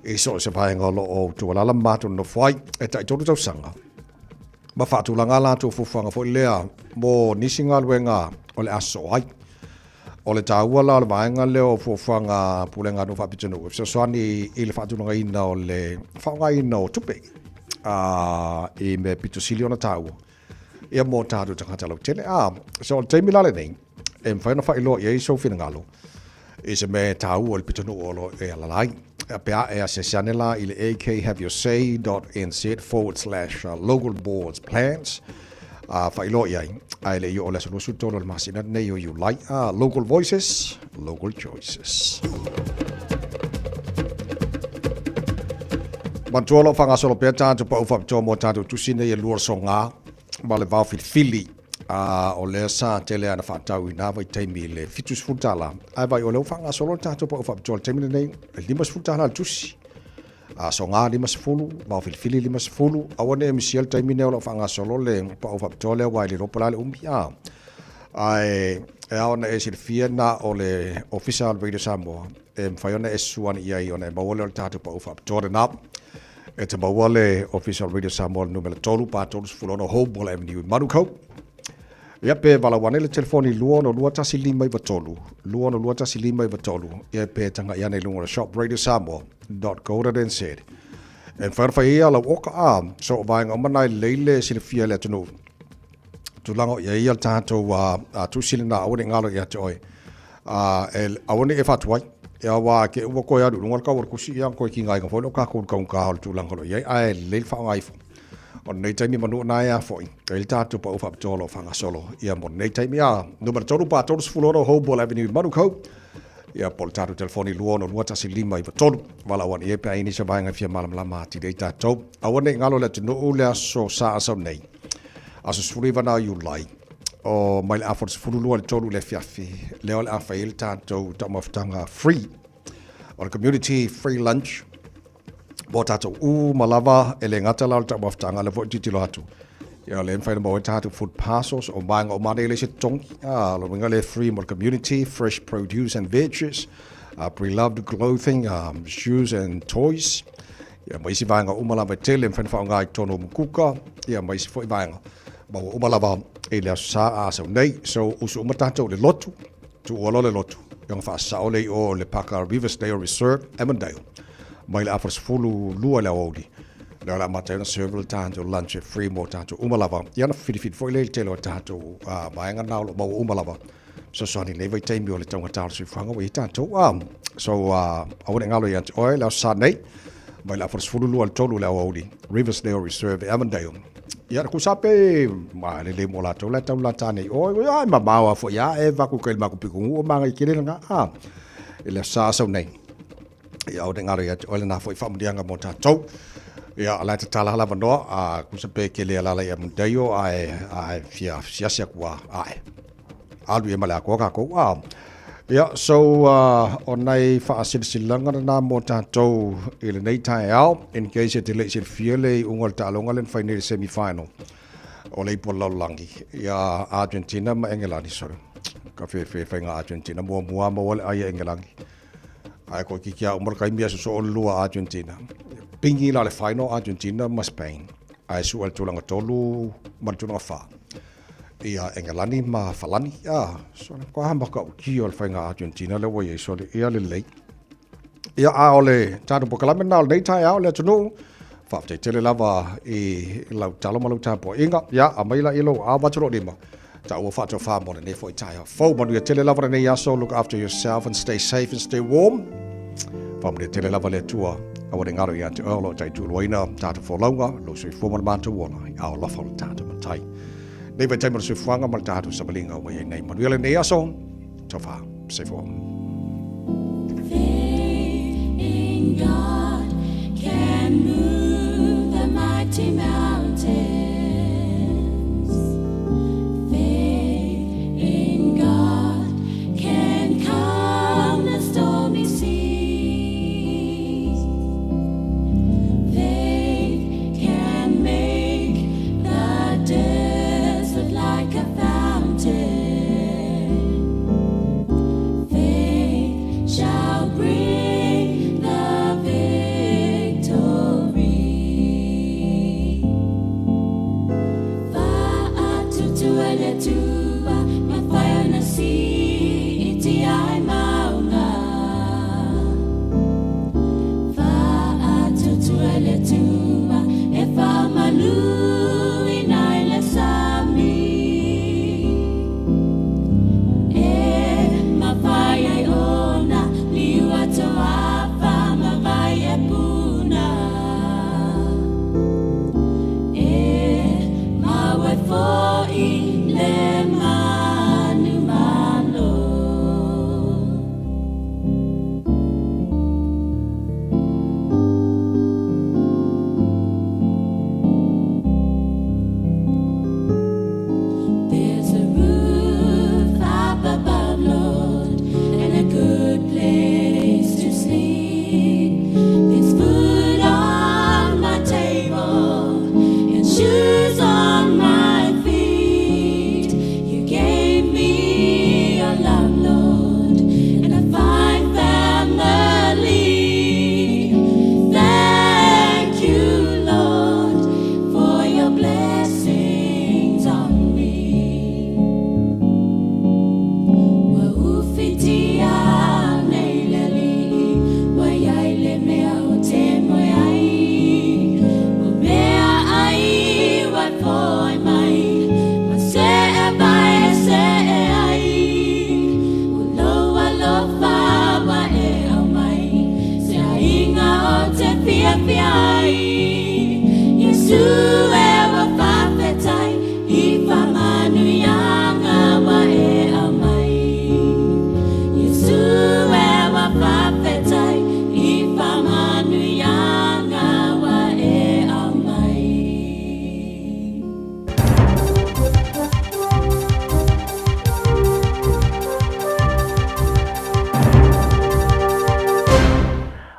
e so se vaenga lo o tu la mato no fai e tai totu sanga ma fatu langa la tu fufuanga fo lea mo nisinga luenga o le aso ai o le taua la vaenga leo fufuanga pulenga no fapitunu so swani I le fatu nga ina o le faunga ina o tupe I me pitusili ona tau ia mo tatu tangata lau tele so te milale nei e mwhaina whailo I so fina ngalo I se me tau o le pitunu o lo e alalai pea e asesiane la I le akhaveyousay.nz/local boards plans whailo iai ai le o le solusu tolo le masina nei o you like local voices local choices Mantuolo whangasolo pea tātou pa uwhapitoa mo tātou tusine I lua songa ma le vau fili o le sa tele ana whaatau I nā vai teimi le fitus futala. Ai vai o leo whanga solo tātou pa o whaapitoa le teimi nei, limas futala le tusi. So ngā limas fulu, mau filifili limas fulu, awane e misiel teimi neo la whanga solo le pa o whaapitoa le wai le ropala le umi a. Ai, e aona e silfia na o le official Radio Samoa, e mwhaiona e suani ia I ona e mawale o le tātou pa o whaapitoa le nā. E te mawale official Radio Samoa numero tolu, pa tolu sfulono Hobol Avenue Manukau. Ia pe valawane le telefoni lua no lua tasi lima I watolu. Lua no lua tasi lima I watolu. Ia pe tanga iane lunga shopradiosamo.co.nz. E whanawha ia la oka a, so o vaenga omanai leile silifia le atunu. Tulango ia ia tātou tusili na awane ngalo ia te oi. Awane e whatuai. Ia wā ke ua koe adu, lunga kawar kusi ia koe ki ngai ka whono ka kūr kaun ka hau tulangolo. Ia ai leil whaangaifu. O nei taimi manu na ia foi. Ka il tātou pa ufa ptolo whanga solo. Ia mo nei taimi a. Numero tolu pa tolu sfuloro Hobol Avenue Manukau. Ia pol tātou telefoni luono lua tasi lima I tolu. Wala wan ie pia ini sa vaenga fia malam lama ati dei tātou. Awane ngalo le tunu ule aso sa asau nei. Aso sfuriva na you lai. O mai le afo sfuru lua le tolu le fiafi. Leo le afa il tātou tamaftanga free. O le community free lunch. Bo tātou malava e le ngata lau tamaftanga le vo titilo atu. Ia le mwhaina mo e tātou food parcels o maanga o mane le se tongi. Lo winga le free mo community, fresh produce and veggies, pre-loved clothing, shoes and toys. Ia maisi vaenga umalava tele mwhaina whao ngai tono mkuka. Ia maisi fwoi vaenga. Mau umalava e le asa asau nei. So usu umatātou le lotu, tu ualo le lotu. Ia ngā whaasao le o le Paka Riversdale Reserve, Avondale. Mai le afras fulu lua le audi. Leo la matena serve tātou lunch free mo tātou umalava. Ia na whiriwhiri fwoi le telo tātou maenga naulo mau umalava. So sani le vai teimi o le taunga tālo sui whanga wei tātou. So awane ngalo i ante oe leo sa nei. Mai la afras fulu lua le tolu le audi. Riversdale Reserve, Avondale. Ia na kusape le mo la tau le tau la tānei. Oe ai mamawa fo ia e vaku kail maku pikungu o manga I kere nga. Ile sa asau nei. Ia o ngaro ia oe le na fwoi whamudianga mo tātou. Ia ala te tala hala wanoa, kusape ke le alala ia mundaio ai fia siasia kua ai. Alu e male a kua kako. Ia, so o nei whaasilisilanga na mo tātou I le nei tae au, in case te le sir fia le ungal ta alonga len whainere semi-final. O le ipo laulangi. Ia Argentina ma Engelani, sorry. Ka whainga Argentina, mua wale ai Engelangi. Ai ko kikia umar kaimia so lua Argentina. Pingi la le final Argentina ma Spain. Ai su al tulanga tolu ma tulanga fa. Ia Engelani ma falani. So ko hamba ka ki ol whainga Argentina le wai so le ia le lei. Ia a ole tātou pokalame nā nei tai au le tunu. Whapte tele lava I lau talo malau tāpo. Inga, ia a maila ilo a waturo lima. Ta ua whātua whāmone nei fo I tai au. Fau manu ia tele lava nei aso, look after yourself and stay safe and stay warm. Whamone tele lava le tua. Awane ngaro I ante olo tai tūloina tātou wholaunga, lo sui fōmana mātou wala I au lafa o tātou matai. Nei vai taimara sui whanga ma tātou sabalinga o wai nei manu ia le nei aso. Tau wha, safe warm. In God can move the mighty mountains. Faith in God can calm the stormy seas. Faith can make the desert like a fountain. Faith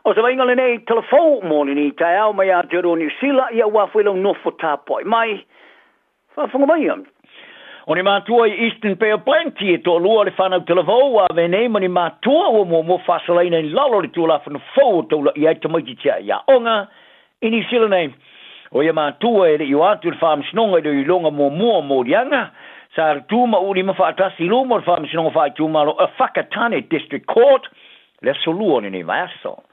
O sa inga le nei telefon mo ni tai au mai a te ro New Zealand ia wa fwelo no fota poi mai fa funga mai am o ni matua i Eastern Bay Plenty e to lua le whanau telefon a venei mani matua o mo fasalaina in lalo le tula whanu fau to la ia te maiti tia ia onga i New Zealand nei o ia matua e le i watu le whaam sinonga i longa mo dianga sa tuma uri ma whaatasi lumo le whaam sinonga whaai tumalo a Whakatane District Court le solua ni nei maeso.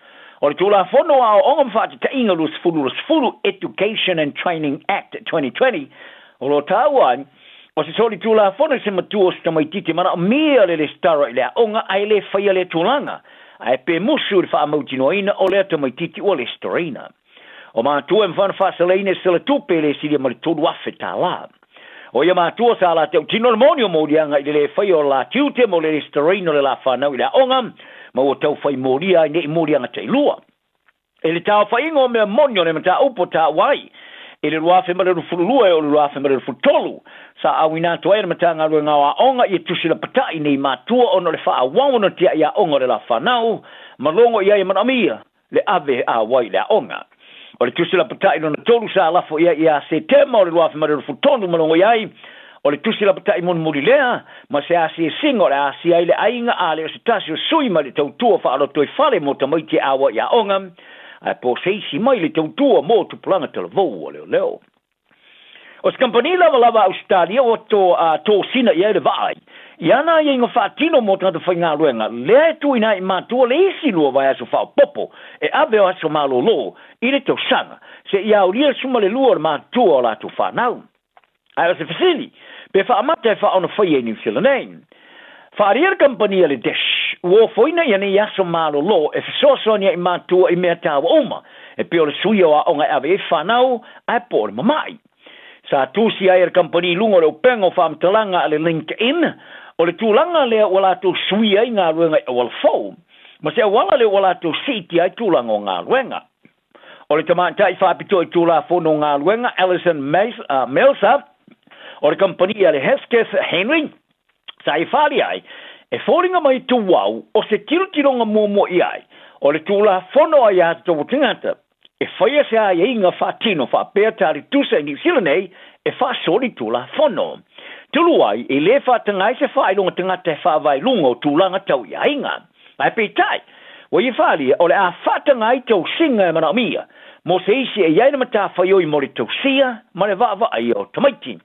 O le tula fono a o ngam ta inga lus fulu Education and Training Act 2020 o lo tauan o se soli tula fono se matua sta mai titi mana mea le stara le onga ai le faia le tulanga ai pe musu le fa mautinoina o le mai titi o le storina o ma tu en van fasalene se le tupe le si ma le tulu afeta la o ia ma tu sa la te tino monio modianga le faia o la tute mo le storina le la fa na le onga ma o tau fai moria nei moria nga te lua. E le tau fai ingo mea monio ne mata upo ta wai. E le ruafe mare rufulua e o le ruafe mare rufutolu. Sa awina toa e mata ngā rua ngawa onga i tusi la patai nei matua ono le faa wawono tia ia onga le la whanau. Malongo ia i manamia le ave a wai le onga. O le tusi la patai no na tolu sa lafo ia se tema o le ruafe mare rufutolu malongo iai. O le tusi la patai mon murilea, ma se asi e singo le asi ai le ainga a le o se tasi o sui ma le tautua wha alo toi fale mo ta maiti awa ia onga, ai po seisi mai le tautua mo tu planga televou o leo leo. O se kampani lava Australia o to sina ia le vai, iana ia ingo whaatino mo tanga whai ngā ruenga, le tu ina i matua le isi lua vai aso whao popo, e ave o aso malo lo, i le tau sanga, se ia o lia suma le lua le matua o la tu whanau. Ai o se fasili, pe fa amata fa ona fa ye New Zealand nei fa ria company le dish wo foina ya ni yaso malo lo e so sonia i matu i meta oma e pe o le suio a onga ave fa nau ai por mai sa tu si ai company lungo le pengo fa mtalanga le LinkedIn o le tulanga le wala tu suia nga ruenga o le fo ma se wala le wala tu siti ai tulanga nga ruenga o le tamanta i fa pito i tula fo no nga ruenga Alison Melsa o le compania le Hesketh Henry sa i whare ai e whoringa mai tu wau o se tirotironga momo i ai o le tula whono ai atu tō tingata e whaia se ai inga whaatino whaapea tari tusa i New Zealand nei e whaasori tula whono tulu ai e le whaatangai se whailunga tingata e whaavai lunga o tūlanga tau i ainga ai peitai o i whare o le a whaatangai tau singa e mana mia mo se isi e iaina mata whaioi mo le tau sia ma le vava ai o tamaiti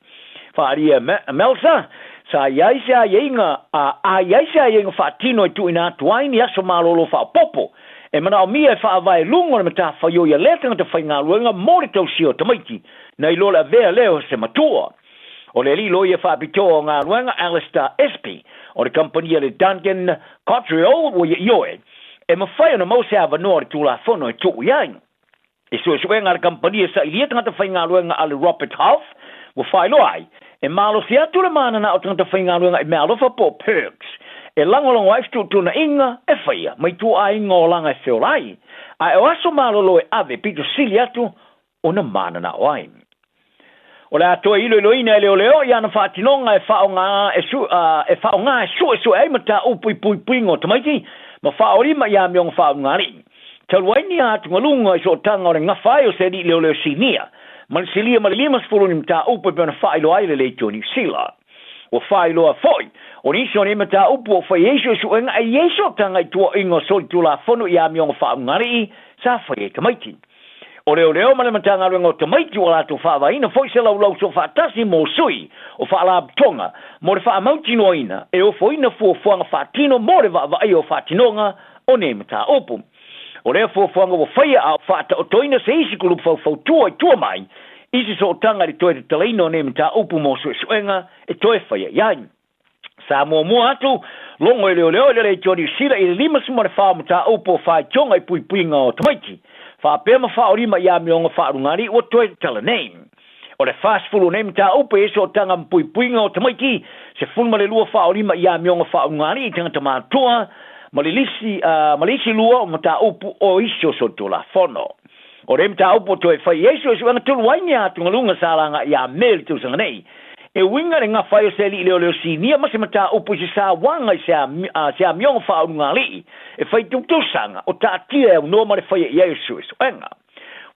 Faria Melsa sa yaisa yenga a yaisa yenga fatino tu ina tuaini aso malolo fa popo e mana mia fa vai lungo mata fa yo ya letra te fa nga luenga mori to sio tomaiti na i lola vea leo se matua o le li lo ye fa pito nga luenga Alistair SP o le company le Duncan Cottrell wo yoe e ma fa no mo se ava no tu la fono tu yang e so nga company sa ili te fa nga luenga al Robert Half wo fa lo ai e malo si atu le mana na o tanga whainga runga e mea lofa po perks. E langolongo aiftu tuna inga e whaia, mai tu a inga o langa e whiolai. A e o aso malo lo e ave pito sili atu o na mana na oai. O le atoa ilo ina e leo leo i ana whaatinonga e whaonga e su e mata upui pui ngo tamaiti, ma whaorima i a meong whaonga ri. Taluaini a atu ngalunga i so tanga o le ngawhai o se di leo sinia. Man silia ma lima spulu ni mta upo pe na failo aile le New Zealand. O failo a foi. O nisi o ni mta upo o fai yeso su enga a yeso tanga i tua ingo soli tula fono i a mionga wha ngari sa fai e tamaiti. O leo ma le mta ngaru ingo tamaiti o la tu wha vaina foi se lau so wha tasi mo sui o wha la tonga mo le wha amauti no ina e o foina fuanga wha tino mo le wa ai o wha tinonga o ne mta upo. O lea fuanga o whaia a whaata o toina se isi kulup fau tua mai, isi so o tanga li toe te talaino ne mta upu mo suenga e toe whaia iai. Sa mua atu, longo e leo le Johnny Sira i lima sumare wha mta upu o whae tionga i pui ngā o tamaiti. Whapea ma whaorima ia mionga whaarungari o toi tala name. O le fast full name ta upe e so tanga mpuipuinga o tamaiki se funma le lua whaorima ia mionga whaarungari i tanga tamatua malisi lua o mata upu o isio so tola fono. O rem ta upo toi whai yesu e suanga tulu waini a tungalunga salanga ia mele tu sanga nei. E winga le ngā whai o se li leo si nia masi mata upu si sa wanga i se a mionga whaarungari e whai tusanga o ta tia e unoma le whai yesu e suanga.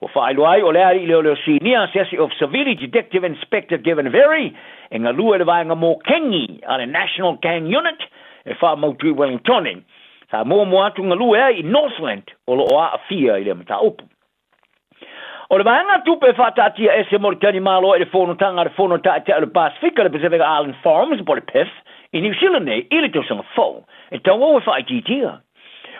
O whaeloai o leari leo senior assessor of civility detective inspector Given Very e ngā lua le vaenga mō kengi a le National Gang Unit e wha mautui Wellington. Sa mō atu ngā lua i Northland o lo oa a fia i le mata upu. O le vaenga tupe whatatia e se Moritani malo e le whonotanga le whonota e te le Pasifika le Pacific Island Farms po le PIF i New Zealand nei i le tosanga whau e tau o e whaititia.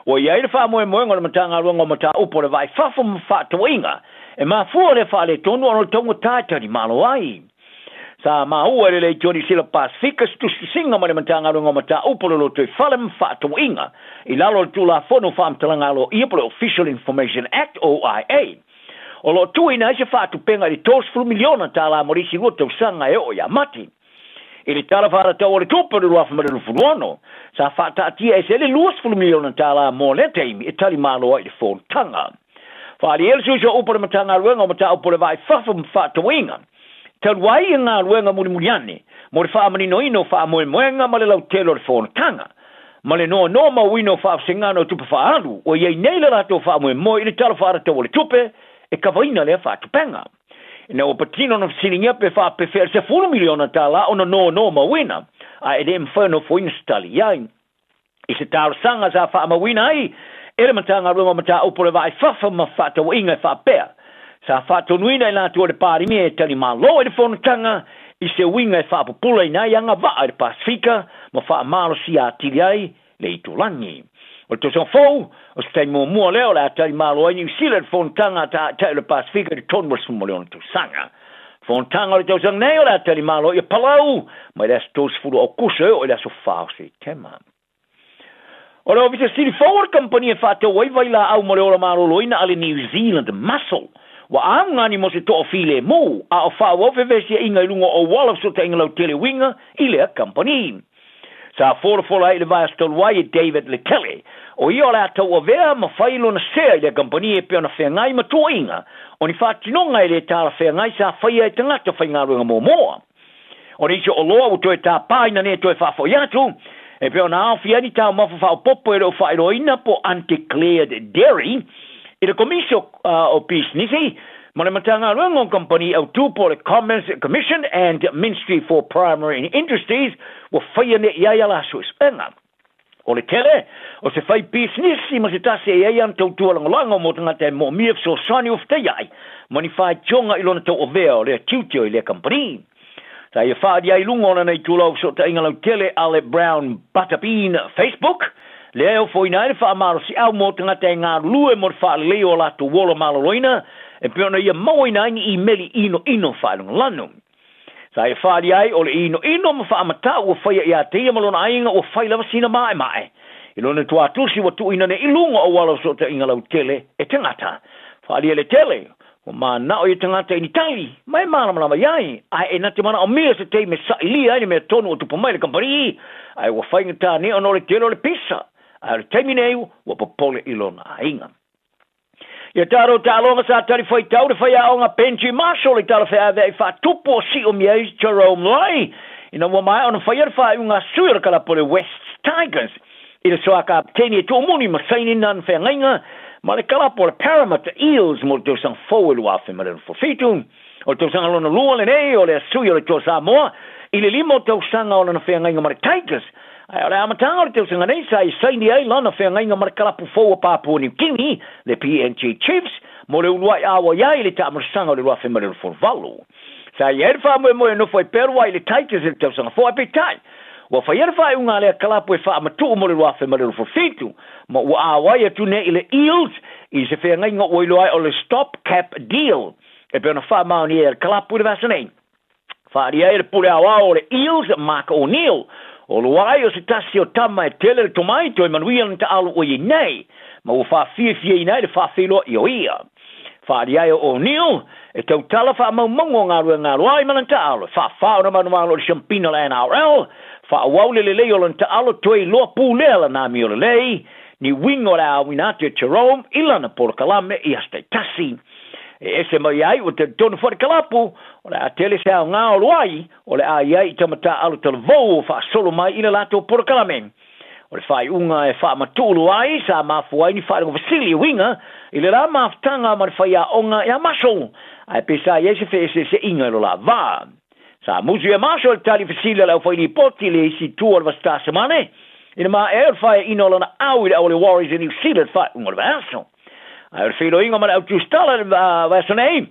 O ia le fa moe moe ngol matanga rongo mata upo le vai fafu mfa toinga e ma fu le fa le tonu ono tongo tata di malo ai sa ma u le Johnny Sila Pacifica stu singa ma le matanga rongo mata upo lo to fa le mfa toinga i lalo tu la fono fam talanga lo i po Official Information Act OIA o lo tu ina se fa tu penga di tos fu miliona tala morisi roto sanga e o ya mati ele tala fara tau le topo de roa fama le furuano sa fata tia e se le luas fulu miliona tala mo le teimi e tali malo ai le fon tanga fa ali el sujo upo le matanga ruenga o mata upo le vai fafa mfata winga tal wai nga ruenga muri muriane mo le fa mani no ino fa mo moenga ma le lau telo le fon tanga ma le no ma wino fa singano tupa fa alu o ye nei le rato fa mo ile tala fara tau le tupe e kavaina le fa tupenga na o patino no silinga pe fa pe fer se fulu miliona tala ona no ma wina a edem fa no fo instali yain i se tar sanga za fa ma wina ai ele matanga ro mata o por vai fa ma fa to inga fa pe sa fa to nuina na to le pari mi e tali ma lo e fo tanga i se winga fa popula ina yanga va al Pasifika ma fa malo si atiliai le itulani o to so fo o stai mo leo la tali malo ai New Zealand fontanga ta le Pasifika de ton was mo leon to sanga fontanga le to sang nei la tali malo e palau ma le stos fu o kuso o le so fausi tema o lo vise si forward company fa to wai vai la au mo le malo loina ale New Zealand muscle wa angani mo se to file mo a fa wo fe vesi inga lungo o wall of so te inglo tele winga ile company sa fola ile vai stol wai David Lekele o io la to o vea ma failo na se ile company pe ona fe ngai ma toinga oni fa tinonga ile tala fe ngai sa fa ia tanga to fa ngaro mo oni jo o lo to ta paina ne to fa fo yatu e pe ona fi ani ta ma fa popo e fa ina po undeclared dairy ile komisio o business Mole matanga rungo company au tupo le Commerce Commission and Ministry for Primary Industries wa fai ne ia la suspenga. O le tele o se fai business ma se tase ia tau tualango mo tanga te mo mi so sani of te ai. Moni fai jonga ilona to oveo le tutio ile company. Sa ia fa dia ilungo na nei tulo so te ingalo tele Ale Brown Butterbean Facebook. Leo foi nai fa maro si au mo tanga te nga lue mo fa leo la to wolo maloina. E peona ia mauina i meli ino whaelunga lanu. Sa e whaari ai o le ino ma whaamata ua whaia ia te ia malona ainga ua whailawa sina mai. I lona tua tusi wa tu ina ne ilunga o wala so te inga lau tele e tangata. Whaari le tele, o maa nao i tangata i Nitali, mai malama iai, ai e nate mana o mea se te me sa ili ai me tonu o tupa mai le kampari, ai ua whainga ta ne ono le tele o le pisa, ai le teimi nei ua papole ilona ainga. Ia taro talonga sa tari foi tau de foi a onga Benji Marshall i tala fea vei fa tupo si o miei Jerome Lai. Ina wa mai ona foi fa unga suira kala pole West Tigers. Ina soa ka teni to muni ma saini nan fea ngainga. Ma le kala pole Parramatta Eels mo do sang forward wa fe maren for fitu. O to sang alona lua le nei o le suira to Samoa. Ile limo to sang alona fea ngainga ma le Tigers. Ai ora amatanga o te usanga nei sai saini ai lana whea ngai ngā marakalapu fōa Papua New Guinea, le PNG Chiefs, mo le unuai awa iai le tamarasanga o le ruafe marero forvalu. Sai ere wha moe no fai perua i le Tigers e le te usanga fōa petai. Wa whai ere wha unga le kalapu e wha amatu mo le ruafe marero forfitu, ma ua awa ia tu ne i le Eels, i se whea ngai ngā oiloai o le Stop Cap Deal. E peona wha maoni e le kalapu i le vasa nei. Wha ria e le pule awa o le Eels, Mark O'Neill, o luai o se tasi o tama e tele le tomai to e manuia na ta alu o i nei, ma ua wha fia i nei le wha whilo i o ia. whaariai o O'Neill, e tau tala wha maumongo ngā rua ngā rua i malanta alo, wha whaona manu le Champino le NRL, wha awaule le lei o lanta alo toi loa pūlea la nami o le lei, ni wingo le awina te Jerome, ilana por kalame i hasta tasi. E se mai ai o te tonu whare kalapu, o le a tele se au ngā o luai, o le a iai i tamata alo tala vou o wha solo mai ina lato por kalame. O le whai unga e wha matulu ai, sa mafuai ni whare o Vasili winga, i le rā maftanga ma le whai a onga e a maso, ai pesa i ese whese se inga lo la vā. Sa musu e maso le tali Vasili lau whai ni poti le isi tua le vasta semane, ina ma e whai ino lana au i le au le Warriors in New Zealand whai unga le vaso. Ai le whilo inga mana au tūstala vaso nei,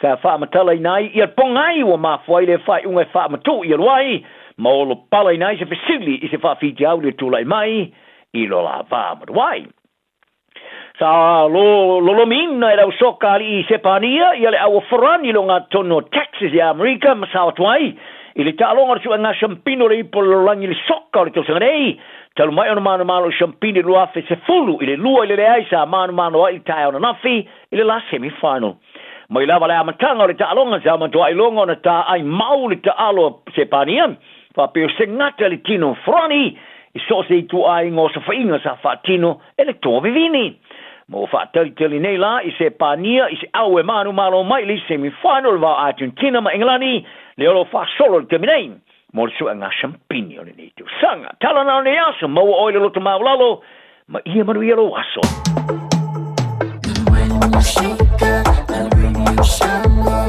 sa wha matala i nai, i al pongai ua mafuai le whai unga e wha matu i al wai, ma o lo pala i nai se Vasili i se wha whiti au le tūlai mai, i lo la vā matuai. Sa lo mina e rau soka ali i Sepania, i ale au forani lo ngā tono Texas i Amerika, ma sa watuai, i le tālonga su ngā Champino le ipo lo langi le soka o le tōsanga nei, talu mai ona mano Champino lo afe se fulu, i le lua i le aisa, mano ai tai ona nafi, i le la semi-final. Mai lava le amatanga o le tālonga, sa matua i longa ona tā ai mau le tālo Sepania, fa peo se ngata le tino forani, i so se i tu ai ngō sa whainga sa whaatino e le tō vivini. Mo whaatari nei la i se pania i se au e manu malo mai li semi-final va Argentina ma Englani le olo wha solo le terminei. Mo le sua ngā Champini o le nei tu sanga. Tala nao ne aso mau oile loto maulalo ma ia manu i alo aso. When you shake up, I'll bring you some more.